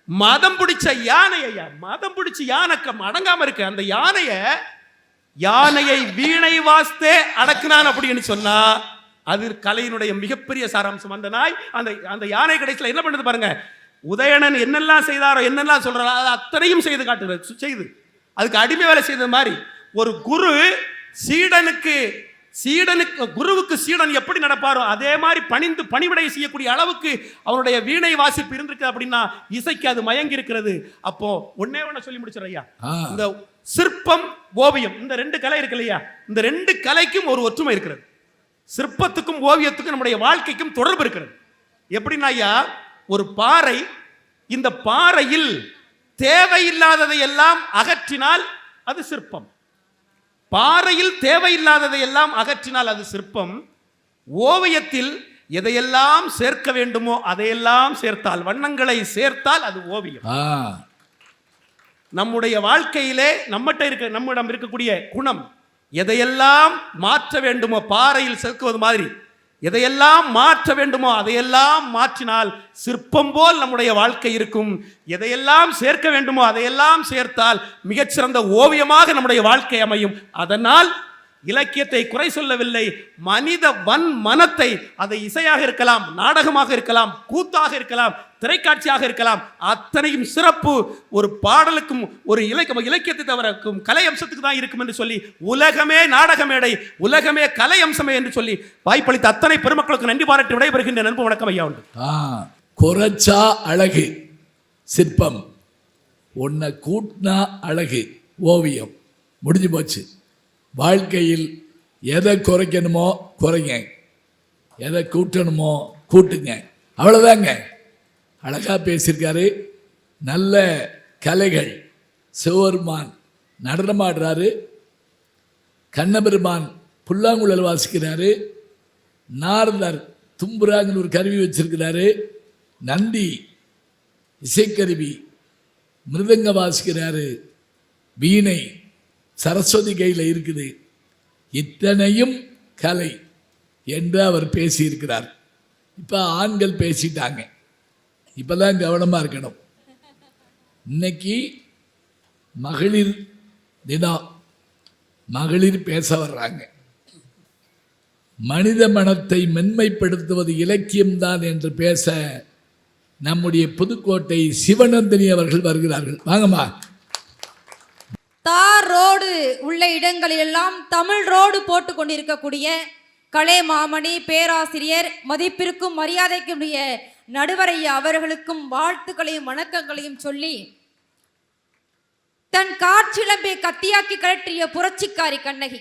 மதம் பிடிச்ச யானை ஐயா, மதம் பிடிச்ச யானைக்கு அடங்காம இருக்கு. அந்த யானையை வீணை வாஸ்தே அடக்குனான் அப்படின்னு சொன்னா அது கலையினுடைய மிகப்பெரிய சாராம்சம். அந்த நாய் அந்த யானை கடைசியில் என்ன பண்ணுது பாருங்க. உதயணன் என்னெல்லாம் செய்தாரோ, என்னெல்லாம் சொல்றாரோ அது அத்தனையும் செய்து காட்டுறது. செய்து அதுக்கு அடிமை வேலை செய்தது மாதிரி ஒரு குரு குருவுக்கு சீடன் எப்படி நடப்பாரோ அதே மாதிரி பணிவிடை செய்யக்கூடிய அளவுக்கு அவனுடைய வீணை வாசிப்பு இருந்திருக்கு அப்படின்னா இசைக்கு அது மயங்கி இருக்கிறது. அப்போ ஒன்னே சொல்லி முடிச்சிடறேன் ஐயா. இந்த சிற்பம், ஓவியம், இந்த 2 கலை இருக்கு இல்லையா, இந்த 2 கலைக்கும் ஒரு ஒற்றுமை இருக்கிறது. சிற்பத்துக்கும் ஓவியத்துக்கும் நம்முடைய வாழ்க்கைக்கும் தொடர்பு இருக்கிறது. எப்படின்னா ஐயா, ஒரு பாறை, இந்த பாறையில் தேவையில்லாததை எல்லாம் அகற்றினால் அது சிற்பம். பாறையில் தேவையில்லாததை எல்லாம் அகற்றினால் அது சிற்பம். ஓவியத்தில் எதையெல்லாம் சேர்க்க வேண்டுமோ அதையெல்லாம் சேர்த்தால், வண்ணங்களை சேர்த்தால் அது ஓவியம். நம்முடைய வாழ்க்கையிலே நம்மிடம் இருக்கக்கூடிய குணம், எதையெல்லாம் மாற்ற வேண்டுமோ பாறையில் சேர்க்குவது மாதிரி எதையெல்லாம் மாற்ற வேண்டுமோ அதையெல்லாம் மாற்றினால் சிற்பம் போல் நம்முடைய வாழ்க்கை இருக்கும். எதையெல்லாம் சேர்க்க வேண்டுமோ அதையெல்லாம் சேர்த்தால் மிகச்சிறந்த ஓவியமாக நம்முடைய வாழ்க்கை அமையும். அதனால் இலக்கியத்தை குறை சொல்லவில்லை. மனித மனத்தை, அதை இசையாக இருக்கலாம், நாடகமாக இருக்கலாம், கூத்தாக இருக்கலாம், திரைக்காட்சியாக இருக்கலாம், அத்தனையும் சிறப்பு ஒரு பாடலுக்கும் ஒரு இலக்கியத்தை தவிரக்கும் கலை அம்சத்துக்கு தான் இருக்கும் என்று சொல்லி உலகமே நாடக மேடை, உலகமே கலை அம்சமே என்று சொல்லி வாய்ப்பளித்த அத்தனை பெருமக்களுக்கு நன்றி பாராட்டி விடைபெறுகின்ற நண்பு வணக்கம் ஐயா. உண்டு குறைச்சா அழகு சிற்பம், ஒன்ன கூட்டினா அழகு ஓவியம். முடிஞ்சு போச்சு. வாழ்க்கையில் எதை குறைக்கணுமோ குறைங்க, எதை கூட்டணுமோ கூட்டுங்க, அவ்வளோதாங்க. அழகாக பேசியிருக்காரு. நல்ல கலைகள். சிவபெருமான் நடனமாடுறாரு, கண்ணபெருமான் புல்லாங்குழல் வாசிக்கிறாரு, நாரதர் தும்புராங்கன்னு ஒரு கருவி வச்சிருக்கிறாரு, நந்தி இசைக்கருவி மிருதங்க வாசிக்கிறாரு, வீணை சரஸ்வதி கையில் இருக்குது. இத்தனையும் கலை என்று அவர் பேசியிருக்கிறார். இப்போ ஆண்கள் பேசிட்டாங்க. இப்போ தான் கவனமாக இருக்கணும். இன்னைக்கு மகளிர் தினம், மகளிர் பேச வர்றாங்க. மனித மனத்தை மென்மைப்படுத்துவது இலக்கியம்தான் என்று பேச நம்முடைய புதுக்கோட்டை சிவநந்தினி அவர்கள் வருகிறார்கள். வாங்கம்மா. தார் ரோடு உள்ள இடங்களிலெல்லாம் தமிழ் ரோடு போட்டு கொண்டிருக்கக்கூடிய கலை மாமணி பேராசிரியர் மதிப்பிற்கும் மரியாதைக்குரிய நடுவரையா அவர்களுக்கும் வாழ்த்துக்களையும் வணக்கங்களையும் சொல்லி, தன் காற்றிலம்பை கத்தியாக்கி கழற்றிய புரட்சிக்காரி கண்ணகி,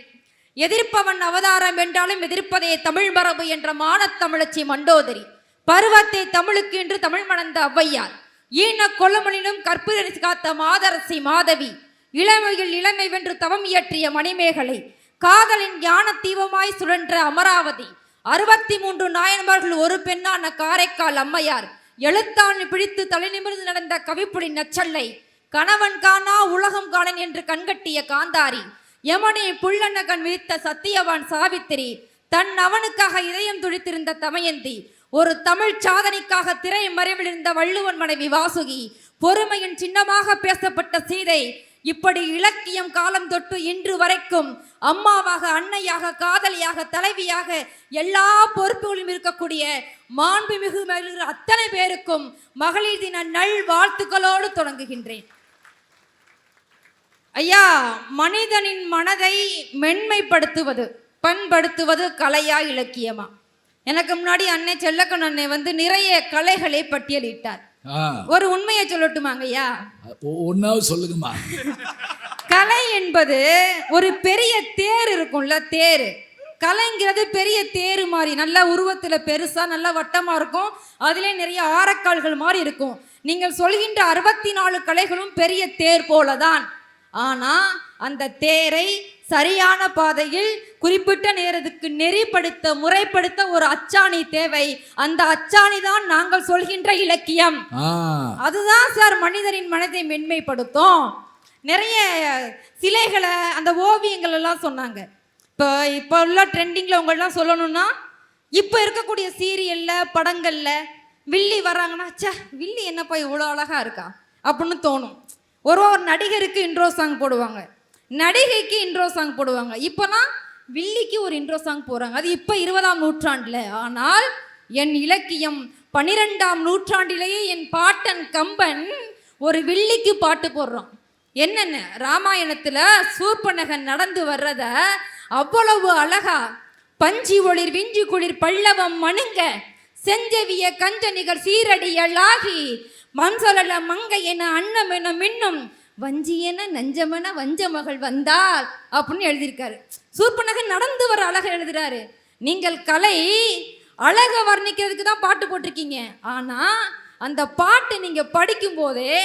எதிர்ப்பவன் அவதாரம் என்றாலும் எதிர்ப்பதே தமிழ் மரபு என்ற மானத்தமிழச்சி மண்டோதரி, பருவத்தை தமிழுக்கு என்று தமிழ் மணந்த ஔவையார், ஈன கொல்லமனிலும் கற்புரசி காத்த மாதரசி மாதவி, இளமையில் இளமை வென்று தவம் இயற்றிய மணிமேகலை, காதலின் ஞான தீபமாய் சுழன்ற அமராவதி, 63 நாயன்மார்கள் ஒரு பெண்ணான காரைக்கால் அம்மையார், எழுத்தாணி பிடித்து தலை நிமிர்ந்து நடந்த கவிப்புலி நச்சல்லை, கணவன் காணா உலகம் காணன் என்று கண்கட்டிய காந்தாரி, யமனே புள்ளன கண் விரித்த சத்தியவான் சாவித்திரி, தன் அவனுக்காக இதயம் துடித்திருந்த தமயந்தி, ஒரு தமிழ் சாதனைக்காக திரை மறைவில் இருந்த வள்ளுவன் மனைவி வாசுகி, பொறுமையின் சின்னமாக பேசப்பட்ட சீதை, இப்படி இலக்கியம் காலம் தொட்டு இன்று வரைக்கும் அம்மாவாக, அன்னையாக, காதலியாக, தலைவியாக எல்லா பொறுப்புகளும் இருக்கக்கூடிய மாண்புமிகு மகளிர் அத்தனை பேருக்கும் மகளிர் தின நல் வாழ்த்துக்களோடு தொடங்குகின்றேன். ஐயா, மனிதனின் மனதை மென்மைப்படுத்துவது, பண்படுத்துவது கலையா இலக்கியமா? எனக்கு முன்னாடி அன்னை செல்லக்கண் அன்னை நிறைய கலைகளை பட்டியலிட்டார். ஒரு உண்மையை சொல்லட்டுமாங்க ஐயா? ஒன்னாவது சொல்லுங்கம்மா. கலை என்பது ஒரு பெரிய தேர் இருக்கும்ல, தேர். கலைங்கிறது பெரிய தேர் மாதிரி, நல்ல உருவத்தில் பெருசா நல்ல வட்டமா இருக்கும், அதிலே நிறைய ஆரக்கால்கள் மாதிரி இருக்கும். நீங்கள் சொல்கின்ற 64 கலைகளும் பெரிய தேர் போலதான். ஆனா அந்த தேரை சரியான பாதையில் குறிப்பிட்ட நேரத்துக்கு நெறிப்படுத்த, முறைப்படுத்த ஒரு அச்சாணி தேவை. அந்த அச்சாணி தான் நாங்கள் சொல்கின்ற இலக்கியம். அதுதான் சார் மனிதரின் மனதை மென்மைப்படுத்தும். நிறைய சிலைகளை, அந்த ஓவியங்கள் எல்லாம் சொன்னாங்க. இப்போ உள்ள ட்ரெண்டிங்ல உங்களெல்லாம் சொல்லணும்னா, இப்போ இருக்கக்கூடிய சீரியல்ல, படங்கள்ல வில்லி வர்றாங்கன்னா, சே வில்லி என்னப்பா இவ்வளோ அழகா இருக்கா அப்படின்னு தோணும். ஒரு நடிகருக்கு இன்ட்ரோ சாங் போடுவாங்க, நடிகைக்கு இன்ட்ரோ சாங் போடுவாங்க. இப்போனா வில்லிக்கு ஒரு இன்ட்ரோ சாங் போடுறாங்க. அது இப்போ 20ஆம் நூற்றாண்டில். ஆனால் என் இலக்கியம் 12ஆம் நூற்றாண்டிலேயே என் பாட்டன் கம்பன் ஒரு வில்லிக்கு பாட்டு போடுறான். என்னென்ன ராமாயணத்தில் சூர்பனகன் நடந்து வர்றத அவ்வளவு அழகா, பஞ்சி ஒளிர் விஞ்சி குளிர் பல்லவம் மணுங்க, செஞ்சவிய கஞ்ச நிகர் சீரடியலாகி, மன்சொல மங்கை என அன்னம் என மின்னும், வஞ்சி என நஞ்சமென வஞ்ச மகள் வந்தாள் அப்படின்னு எழுதியிருக்காரு. சூர்பனகன் நடந்து வர அழகை எழுதுறாரு. நீங்கள் கலை அழக வர்ணிக்கிறதுக்கு தான் பாட்டு போட்டிருக்கீங்க. ஆனா அந்த பாட்டு நீங்க படிக்கும் போதே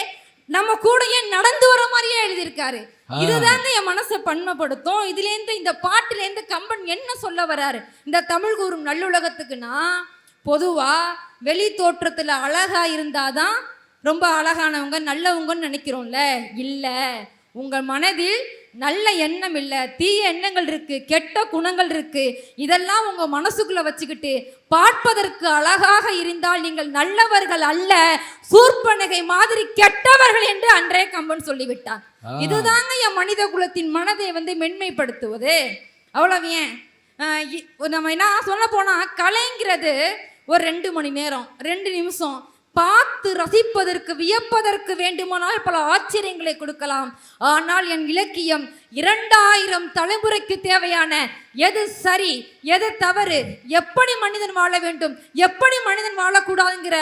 நம்ம கூட ஏன் நடந்து வர மாதிரியே எழுதியிருக்காரு. இதுதாங்க என் மனசை பன்மைப்படுத்தும். இதுலேருந்து, இந்த பாட்டுலேருந்து கம்பன் என்ன சொல்ல வர்றாரு இந்த தமிழ் கூறும் நல்லுலகத்துக்குன்னா, பொதுவா வெளி தோற்றத்துல அழகா இருந்தாதான் ரொம்ப அழகானவங்க, நல்லவங்கன்னு நினைக்கிறோம்ல. இல்லை, உங்கள் மனதில் நல்ல எண்ணம் இல்லை, தீய எண்ணங்கள் இருக்கு, கெட்ட குணங்கள் இருக்கு. இதெல்லாம் உங்க மனசுக்குள்ள வச்சுக்கிட்டு பார்ப்பதற்கு அழகாக இருந்தால் நீங்கள் நல்லவர்கள் அல்ல, சூர்பனகை மாதிரி கெட்டவர்கள் என்று அன்றே கம்பன் சொல்லிவிட்டான். இதுதாங்க என் மனித குலத்தின் மனதை மென்மைப்படுத்துவது. அவ்வளவு ஏன் நம்ம என்ன சொல்ல போனா, கலைங்கிறது ஒரு 2 மணி நேரம் 2 நிமிஷம் பார்த்து ரசிப்பதற்கு, வியப்பதற்கு வேண்டுமானால் பல ஆச்சரியங்களை கொடுக்கலாம். ஆனால் என் இலக்கியம் 2000 தலைமுறைக்கு தேவையான எது சரி, எது தவறு, எப்படி மனிதன் வாழ வேண்டும், எப்படி மனிதன் வாழக்கூடாதுங்கிற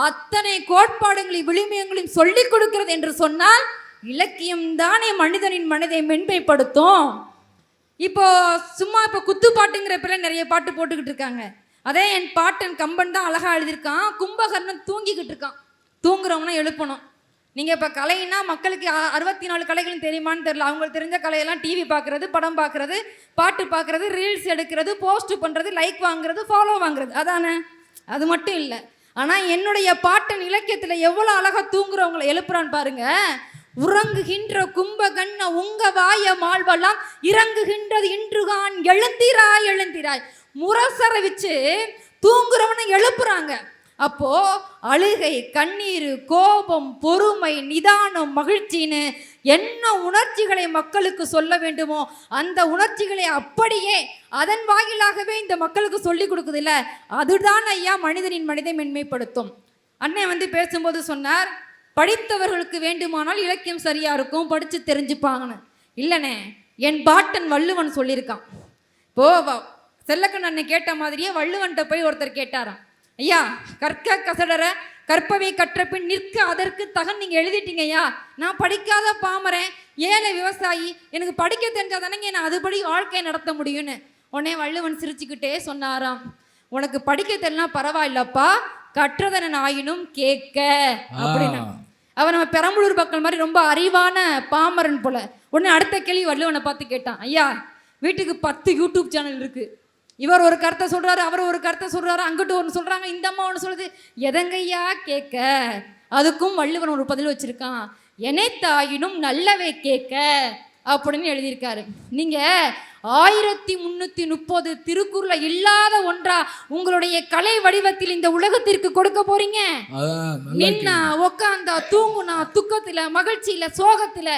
அத்தனை கோட்பாடுகளையும் விளிமியங்களையும் சொல்லிக் கொடுக்கிறது என்று சொன்னால் இலக்கியம் தானே மனிதனின் மனதை மென்மைப்படுத்தும். இப்போ சும்மா இப்போ குத்துப்பாட்டுங்கிற பேர்ல நிறைய பாட்டு போட்டுக்கிட்டு இருக்காங்க. அதே என் பாட்டன் கம்பன் தான் அழகா எழுதியிருக்கான். கும்பகர்ணன் தூங்கிக்கிட்டு இருக்கான், தூங்குறவனா எழுப்பணும். நீங்கள் இப்போ கலைன்னா மக்களுக்கு 64 கலைகளும் தெரியுமான்னு தெரியல. அவங்களுக்கு தெரிஞ்ச கலையெல்லாம் டிவி பார்க்குறது, படம் பார்க்குறது, பாட்டு பார்க்குறது, ரீல்ஸ் எடுக்கிறது, போஸ்ட் பண்ணுறது, லைக் வாங்குறது, ஃபாலோ வாங்குறது, அதானே? அது மட்டும் இல்லை. ஆனால் என்னுடைய பாட்டன் இலக்கியத்தில் எவ்வளோ அழகாக தூங்குறவங்களை எழுப்புறான்னு பாருங்க. உறங்குகின்ற கும்பகண்ண உங்க வாய மால்வெல்லாம் இறங்குகின்றது இன்றுகான் எழுந்திராய் எழுந்திராய், முரசர வச்சு தூங்குறவனை எழுப்புறாங்க. அப்போ அழுகை, கண்ணீர், கோபம், பொறுமை, நிதானம், மகிழ்ச்சின்னு என்ன உணர்ச்சிகளை மக்களுக்கு சொல்ல வேண்டுமோ அந்த உணர்ச்சிகளை அப்படியே அதன் வாயிலாகவே இந்த மக்களுக்கு சொல்லி கொடுக்குது இல்ல, அதுதான் ஐயா மனிதனின் மனிதை மென்மைப்படுத்தும். அண்ணன் பேசும்போது சொன்னார், படித்தவர்களுக்கு வேண்டுமானால் இலக்கியம் சரியா இருக்கும், படிச்சு தெரிஞ்சுப்பாங்கன்னு. இல்லைண்ணே, என் பாட்டன் வள்ளுவன் சொல்லியிருக்கான். இப்போ செல்லக்கண்ணனை கேட்ட மாதிரியே வள்ளுவன்கிட்ட போய் ஒருத்தர் கேட்டாராம், ஐயா கற்க கசடர கற்பவை கற்ற பின் நிற்க அதற்கு தகன் நீங்க எழுதிட்டீங்க ஐயா, நான் படிக்காத பாமரன் ஏழை விவசாயி, எனக்கு படிக்க தெரிஞ்சாதானங்க நான் அதுபடி வாழ்க்கையை நடத்த முடியும்னு. உடனே வள்ளுவன் சிரிச்சுக்கிட்டே சொன்னாராம், உனக்கு படிக்க தெரியலனா பரவாயில்லப்பா, கற்றதன ஆயினும் கேட்க அப்படின்னு. அவன் நம்ம பெரம்பலூர் மக்கள் மாதிரி ரொம்ப அறிவான பாமரன் போல. உடனே அடுத்த கேள்வி வள்ளுவனை பார்த்து கேட்டான், ஐயா வீட்டுக்கு 10 யூடியூப் சேனல் இருக்கு, இவர் ஒரு கருத்தை சொல்றாரு, அவர் ஒரு கருத்தை சொல்றாரு, அங்கிட்டு ஒன்று சொல்றாங்க, இந்த அம்மா ஒன்று சொல்லுது, எதங்கையா கேட்க. அதுக்கும் வள்ளுவன் ஒரு பதில் வச்சிருக்கான், எனைத்தாயினும் நல்லவே கேட்க அப்படின்னு எழுதியிருக்காரு. நீங்க 1330 திருக்குறள இல்லாத ஒன்றா உங்களுடைய கலை வடிவத்தில் இந்த உலகத்திற்கு கொடுக்க போறீங்க. நின்னா உக்காந்தா தூங்குனா துக்கத்துல மகிழ்ச்சியில சோகத்துல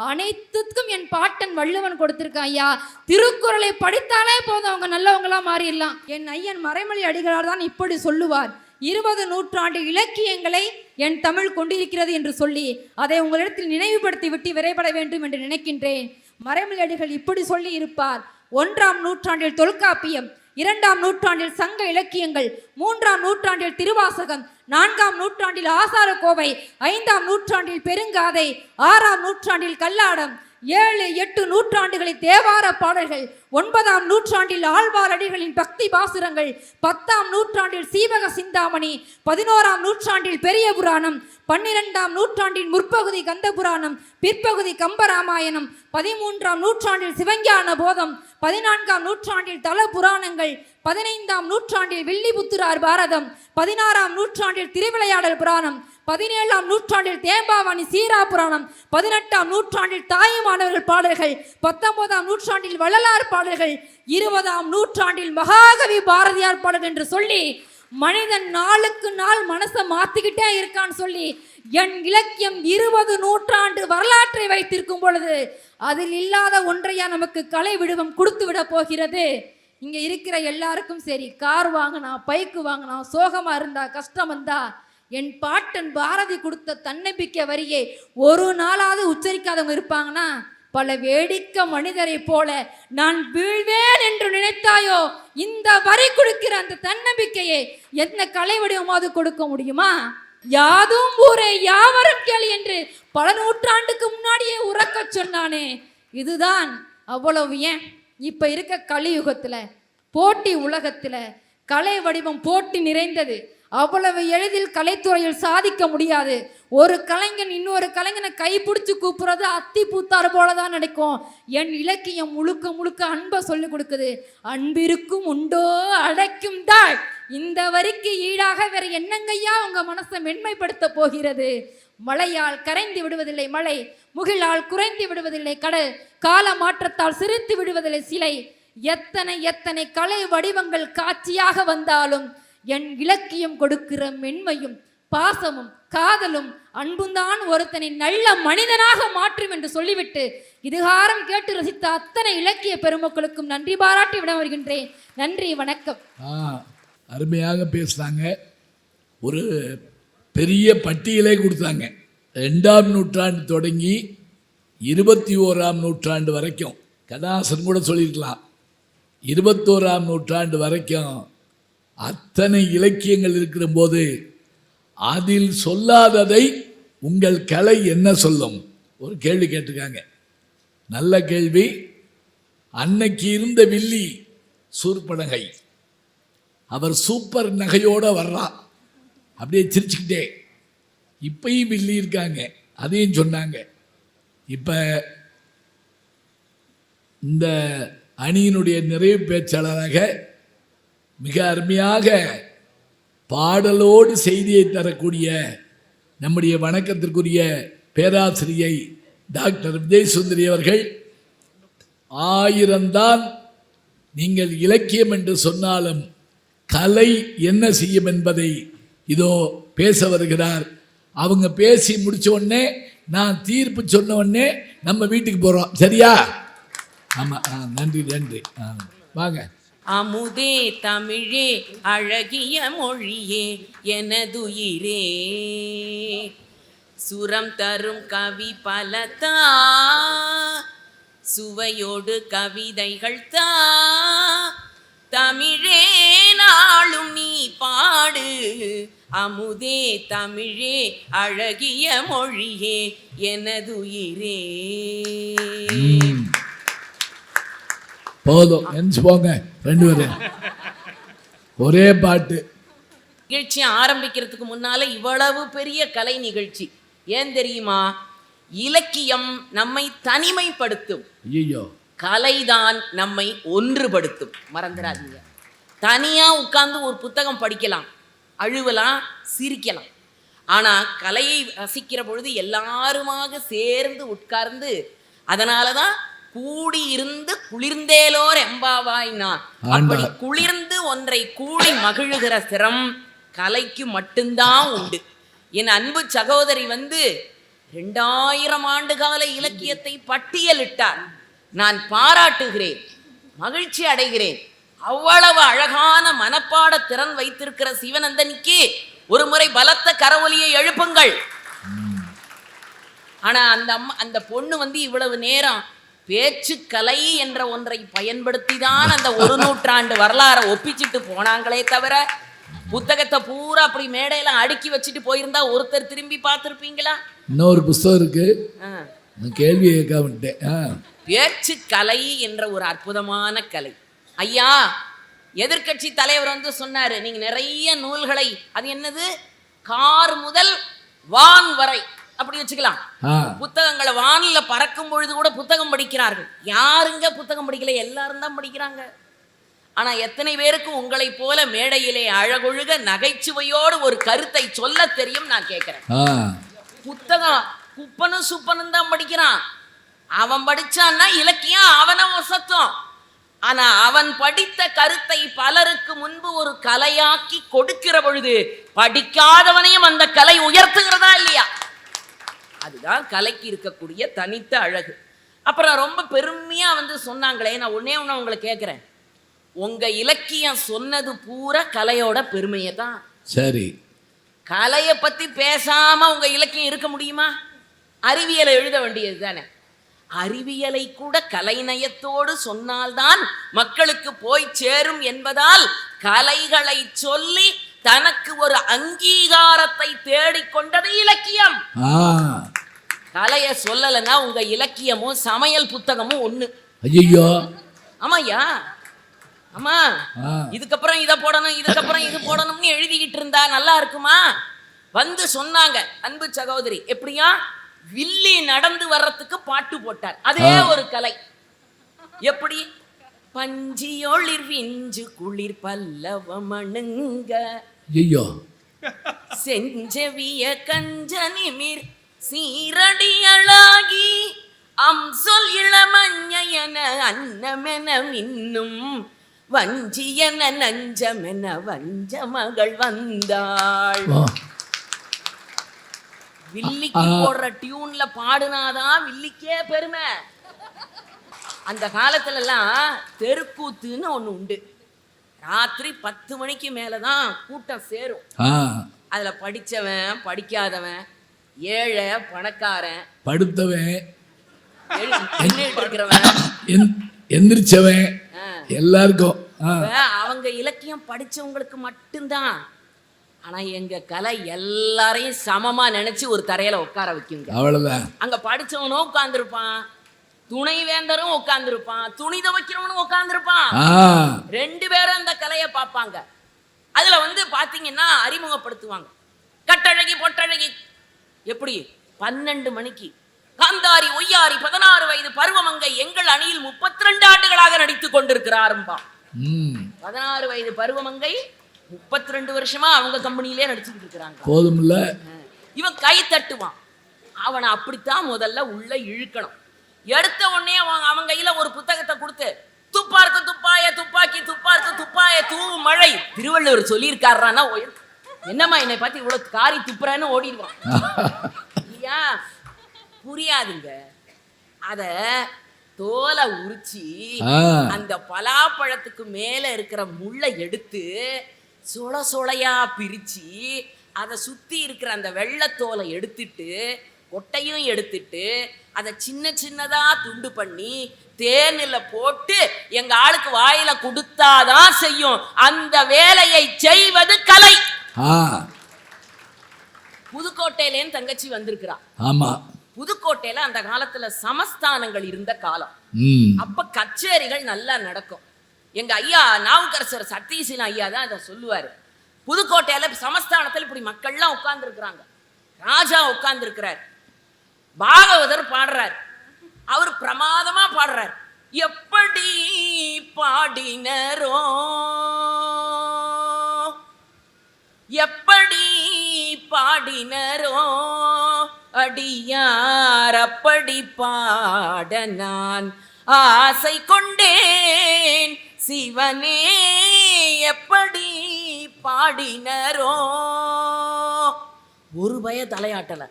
அனைத்துக்கும் என் பாட்டன் வள்ளுவன் கொடுத்திருக்கான் ஐயா. திருக்குறளை படித்தாலே போதும் அவங்க நல்லவங்களா மாறிடலாம். என் ஐயன் மறைமொழி அடிகளார் தான் இப்படி சொல்லுவார், 20 நூற்றாண்டு இலக்கியங்களை என் தமிழ் கொண்டிருக்கிறது என்று சொல்லி அதை உங்களிடத்தில் நினைவுபடுத்தி விட்டு விரைபட வேண்டும் என்று நினைக்கின்றேன். மறைமொழி அடிகள் இப்படி சொல்லி இருப்பார், 1ஆம் நூற்றாண்டில் தொல்காப்பியம், 2ஆம் நூற்றாண்டில் சங்க இலக்கியங்கள், 3ஆம் நூற்றாண்டில் திருவாசகம், 4ஆம் நூற்றாண்டில் ஆசாரக்கோவை, 5ஆம் நூற்றாண்டில் பெருங்காதை, 6ஆம் நூற்றாண்டில் கல்லாடம், 7, 8 நூற்றாண்டுகளில் தேவார பாடல்கள், 9ஆம் நூற்றாண்டில் ஆழ்வார் அடிகளின் பக்தி பாசுரங்கள், 10ஆம் நூற்றாண்டில் சீவக சிந்தாமணி, 11ஆம் நூற்றாண்டில் பெரிய புராணம், 12ஆம் நூற்றாண்டின் முற்பகுதி கந்த புராணம், பிற்பகுதி கம்பராமாயணம், 13ஆம் நூற்றாண்டில் சிவஞான போதம், 14ஆம் நூற்றாண்டில் தல புராணங்கள், 15ஆம் நூற்றாண்டில் வில்லிபுத்திரார் பாரதம், 16ஆம் நூற்றாண்டில் திருவிளையாடல் புராணம், 17ஆம் நூற்றாண்டில் தேம்பாவணி சீரா புராணம், 18ஆம் நூற்றாண்டில் தாயுமானவர்கள் பாடல்கள், 19ஆம் நூற்றாண்டில் வள்ளலார் பாடல்கள், 20ஆம் நூற்றாண்டில் மகாகவி பாரதியார் பாடல்கள் என்று சொல்லி மனிதன் நாளுக்கு நாள் மனசை மாத்திக்கிட்டே இருக்கான்னு சொல்லி என் இலக்கியம் 20 நூற்றாண்டு வரலாற்றை வைத்திருக்கும் பொழுது அதில் இல்லாத ஒன்றையா நமக்கு கலை விடுவம் கொடுத்து விட போகிறது. இங்க இருக்கிற எல்லாருக்கும் சரி, கார் வாங்கினா பைக்கு வாங்கினா சோகமா இருந்தா கஷ்டம் வந்தா என் பாட்டன் பாரதி கொடுத்த தன்னம்பிக்கை வரியை ஒரு நாளாவது உச்சரிக்காதவங்க இருப்பாங்கன்னா, பல வேடிக்கை மனிதரை போல நான் வீழ்வேன் என்று நினைத்தாயோ இந்த வரி கொடுக்கிற அந்த தன்னம்பிக்கையை என்ன கலை வடிவமாவது கொடுக்க முடியுமா? யாதும் ஊரே யாவரும் கேள் என்று பல நூற்றாண்டுக்கு முன்னாடியே உறக்க சொன்னானே, இதுதான் அவ்வளவு. ஏன் இப்ப இருக்க கலியுகத்துல போட்டி உலகத்துல கலை வடிவம் போட்டி நிறைந்தது. அவ்வளவு எளிதில் கலைத்துறையில் சாதிக்க முடியாது. ஒரு கலைஞன் இன்னொரு கலைஞனை கைப்பிடிச்சு கூப்பிடுறது அத்தி பூத்தாறு போலதான் நடக்கும். என் இலக்கியம் முழுக்க முழுக்க அன்பை சொல்லிக் கொடுக்குது. அன்பிருக்கும் உண்டோ அடைக்கும் தாள். இந்த வரிக்கு ஈடாக வேற என்னங்கய்யா உங்க மனசை மென்மைப்படுத்த போகிறது? மழையால் கரைந்து விடுவதில்லை மழை, முகிலால் குறைந்து விடுவதில்லை கடல், கால மாற்றத்தால் சிரித்து விடுவதில்லை சிலை. எத்தனை எத்தனை கலை வடிவங்கள் காட்சியாக வந்தாலும் என் இலக்கியம் கொடுக்கிற மென்மையும் பாசமும் காதலும் அன்பும்தான் ஒருத்தனை நல்ல மனிதனாக மாற்றும் என்று சொல்லிவிட்டு இதுகாரம் கேட்டு ரசித்த அத்தனை இலக்கிய பெருமக்களுக்கும் நன்றி பாராட்டி விட வருகின்றேன். நன்றி, வணக்கம். அருமையாக பேசுனாங்க. ஒரு பெரிய பட்டியலை கொடுத்தாங்க. 2ஆம் நூற்றாண்டு தொடங்கி 21ஆம் நூற்றாண்டு வரைக்கும். கதாசன் கூட சொல்லியிருக்கலாம். 21ஆம் நூற்றாண்டு வரைக்கும் அத்தனை இலக்கியங்கள் இருக்கிற போது அதில் சொல்லாததை உங்கள் கலை என்ன சொல்லும்? ஒரு கேள்வி கேட்டிருக்காங்க. நல்ல கேள்வி. அன்னைக்கு இருந்த வில்லி சூர்பனகை, அவர் சூப்பர் நகையோடு வர்றான், அப்படியே சிரிச்சுக்கிட்டே. இப்பயும் வில்லி இருக்காங்க, அதையும் சொன்னாங்க. இப்போ இந்த அணியினுடைய நிறைவு பேச்சாளராக மிக அருமையாக பாடலோடு செய்தியை தரக்கூடிய நம்முடைய வணக்கத்திற்குரிய பேராசிரியை டாக்டர் விஜயசுந்தரி அவர்கள், 1000 தான் நீங்கள் இலக்கியம் என்று சொன்னாலும் கலை என்ன செய்யும் என்பதை இதோ பேச வருகிறார். அவங்க பேசி முடிச்ச உடனே நான் தீர்ப்பு சொன்ன உடனே நம்ம வீட்டுக்கு போகிறோம். சரியா? ஆமாம், நன்றி நன்றி. வாங்க. அமுதே தமிழே அழகிய மொழியே எனதுயிரே, சுரம் தரும் கவி பலதா சுவையோடு கவிதைகள் தா தமிழே நாளும் நீ பாடு அமுதே தமிழே அழகிய மொழியே எனதுயிரே. போதும் எந்திச்சு போங்க 2 பேரும் ஒரே பாட்டு. நிகழ்ச்சி ஆரம்பிக்கிறதுக்கு முன்னால இவ்வளவு பெரிய கலை நிகழ்ச்சி ஏன் தெரியுமா? இலக்கியம் நம்மை தனிமைப்படுத்தும், ஐயோ கலைதான் நம்மை ஒன்றுபடுத்தும். மறந்துடாதீங்க. தனியா உட்கார்ந்து ஒரு புத்தகம் படிக்கலாம், அழுவலாம், சிரிக்கலாம். ஆனா கலையை ரசிக்கிற பொழுது எல்லாருமாக சேர்ந்து உட்கார்ந்து, அதனாலதான் கூடி இருந்து குளிர்ந்தேலோர் எம்பாவாய்னா. அப்படி குளிர்ந்து ஒன்றை கூடி மகிழுகிற சிரம் கலைக்கு மட்டும்தான் உண்டு. என் அன்பு சகோதரி 2000 ஆண்டுகால இலக்கியத்தை பட்டியலிட்டார். நான் பாராட்டுகிறேன், மகிழ்ச்சி அடைகிறேன். அவ்வளவு அழகான மனப்பாட திறன் வைத்திருக்கிற சிவநந்தனிக்கு ஒரு முறை பலத்த கரவொலியை எழுப்புங்கள். ஆனா அந்த பொண்ணு இவ்வளவு நேரம் பேச்சு கலை என்ற ஒன்றை பயன்படுத்தி தான் அந்த 1 நூற்றாண்டு வரலாறை ஒப்பிச்சிட்டு போனாங்களே தவிர, புத்தகத்தை பூரா அப்படி மேடையில அடுக்கி வச்சுட்டு போயிருந்தா ஒருத்தர் திரும்பி பார்த்திருப்பீங்களா? இன்னொரு புத்தகம் இருக்கு, கேள்வி கேட்க விட்டேன். பேச்சு கலை என்ற ஒரு அற்புதமான கலை. ஐயா எதிர்கட்சி தலைவர் சொன்னாரு, நீங்க நிறைய நூல்களை, அது என்னது, கார் முதல் வான் வரை அப்படி வச்சுக்கலாம், புத்தகங்களை வானில பறக்கும் பொழுது கூட புத்தகம் படிக்கிறார்கள். யாருங்க புத்தகம் படிக்கல? எல்லாரும் தான் படிக்கிறாங்க. ஆனா எத்தனை பேருக்கு உங்களை போல மேடையிலே அழகொழுக நகைச்சுவையோடு ஒரு கருத்தை சொல்ல தெரியும்? நான் கேட்கிறேன். புத்தகம் குப்பனும் சுப்பனும் தான் படிக்கிறான். அவன் படிச்சான்னா இலக்கியம் அவன சத்தம். ஆனா அவன் படித்த கருத்தை பலருக்கு முன்பு ஒரு கலையாக்கி கொடுக்கிற பொழுது படிக்காதவனையும் அந்த கலை உயர்த்துகிறதா இல்லையா? அதுதான் கலைக்கு இருக்கக்கூடிய தனித்த அழகு. அப்புறம் ரொம்ப பெருமையா சொன்னாங்களே, நான் ஒன்னே ஒன்று உங்களை கேட்கிறேன், உங்க இலக்கியம் சொன்னது பூரா கலையோட பெருமையை தான். சரி, கலையை பத்தி பேசாம உங்க இலக்கியம் இருக்க முடியுமா? அறிவியலை எழுத வேண்டியது தானே. அறிவியலை கூட கலைநயத்தோடு சொன்னால்தான் மக்களுக்கு போய் சேரும் என்பதால் கலைகளை சொல்லி தனக்கு ஒரு அங்கீகாரத்தை தேடிக்கொண்டது இலக்கியம். கலையை சொல்லலைன்னா உங்க இலக்கியமும் சமையல் புத்தகமும் ஒண்ணு. ஐயோ ஆமாய்யா, ஆமா, இதுக்கப்புறம் இதை போடணும், இதுக்கப்புறம் இது போடணும்னு எழுதிக்கிட்டு இருந்தா நல்லா இருக்குமா? சொன்னாங்க அன்பு சகோதரி, எப்படியா வில்லி நடந்து வர்றதுக்கு பாட்டு போட்டார். அதே ஒரு கலை. எப்படி? பஞ்சியொளிர் விஞ்சு குளிர் பல்லவமணுங்க, ஐயோ செஞ்சவிய கஞ்சனிமிர் சீரடியளாகி அம்சொல் இளமஞ்சயன அன்னமென மின்னும் வஞ்சியன நஞ்சமென வஞ்ச மகள் வந்தாள். வில்லிக்கு போடுற டியூன்ல பாடுனாதான் வில்லிக்கே பெருமை. அந்த காலத்துல எல்லாம் தெருக்கூத்துன்னு ஒண்ணு உண்டு. ராத்திரி 10 மணிக்கு மேலதான் கூட்டம் சேரும். அதுல படிச்சவன், படிக்காதவன், ஏழை, பணக்காரன், படுத்தவன், இருக்கிறவன், எந்திரிச்சவன், எல்லாருக்கும் அவங்க இலக்கியம் படிச்சவங்களுக்கு மட்டும்தான். ஆனா எங்க கலை எல்லாரையும் சமமா நினைச்சு ஒரு தரையில உட்கார வைக்குங்க. அவ்வளவுதான். அங்க படிச்சவனும் உட்கார்ந்துருப்பான், துணை வேந்தரும் உட்கார்ந்துருப்பான், துணி துவைக்கிறவனும் உட்கார்ந்துருப்பான். 2 பேரும் அந்த கலையை பார்ப்பாங்க. அதுல பாத்தீங்கன்னா அறிமுகப்படுத்துவாங்க. கட்டழகி பொட்டழகி எப்படி 12 மணிக்கு காந்தாரி ஒய்யாரி 16 வயது பருவமங்கை எங்கள் அணியில் 32 ஆண்டுகளாக நடித்துக் கொண்டிருக்கிறாரும்பா. 16 வயது பருவமங்கை 32 வருஷமா அவங்க கம்பெனிலே நடிச்சுக்கிட்டு இருக்கிறாங்க. போதும்ல. இவன் கை தட்டுவான். அவனை அப்படித்தான் முதல்ல உள்ள இழுக்கணும். எடுத்த உடனே அவன் கையில ஒரு புத்தகத்தை கொடுத்து, துப்பார்க்கு துப்பாய துப்பாக்கி துப்பார்க்கு துப்பாய தூவு மழை, திருவள்ளுவர் சொல்லியிருக்காருன்னா, என்னம்மா என்னை பார்த்து இவ்வளவு காரி துப்புறன்னு ஓடிடுவான். இல்லையா? புரியாதுங்க. அத தோலை உரிச்சி அந்த பலாப்பழத்துக்கு மேல இருக்கிற முள்ளை எடுத்து சொல சொலையா பிரிச்சு அதை சுத்தி இருக்கிற அந்த வெள்ளத்தோலை எடுத்துட்டு கொட்டையும் எடுத்துட்டு அதை சின்ன சின்னதா துண்டு பண்ணி தேனில் போட்டு எங்க ஆளுக்கு வாயில கொடுத்தாதான் செய்யும். அந்த வேலையை செய்வது கலை. புதுக்கோட்டையிலேன்னு தங்கச்சி வந்திருக்கிறா. ஆமா, புதுக்கோட்டையில அந்த காலத்துல சமஸ்தானங்கள் இருந்த காலம். அப்ப கச்சேரிகள் நல்லா நடக்கும். எங்க ஐயா நாவுக்கரசர் சத்தியசீலன் ஐயா தான் இதை சொல்லுவாரு. புதுக்கோட்டையில சமஸ்தானத்தில் இப்படி மக்கள்லாம் உட்கார்ந்து இருக்கிறாங்க. ராஜா உட்கார்ந்து இருக்கிறார். பாகவதர் பாடுறார். அவர் பிரமாதமா பாடுறார். எப்படி பாடினரோ எப்படி பாடினரோ அடியார் அப்படி பாட நான் ஆசை கொண்டேன் சிவனே எப்படி பாடினரோ. ஒரு பய தலையாட்டல,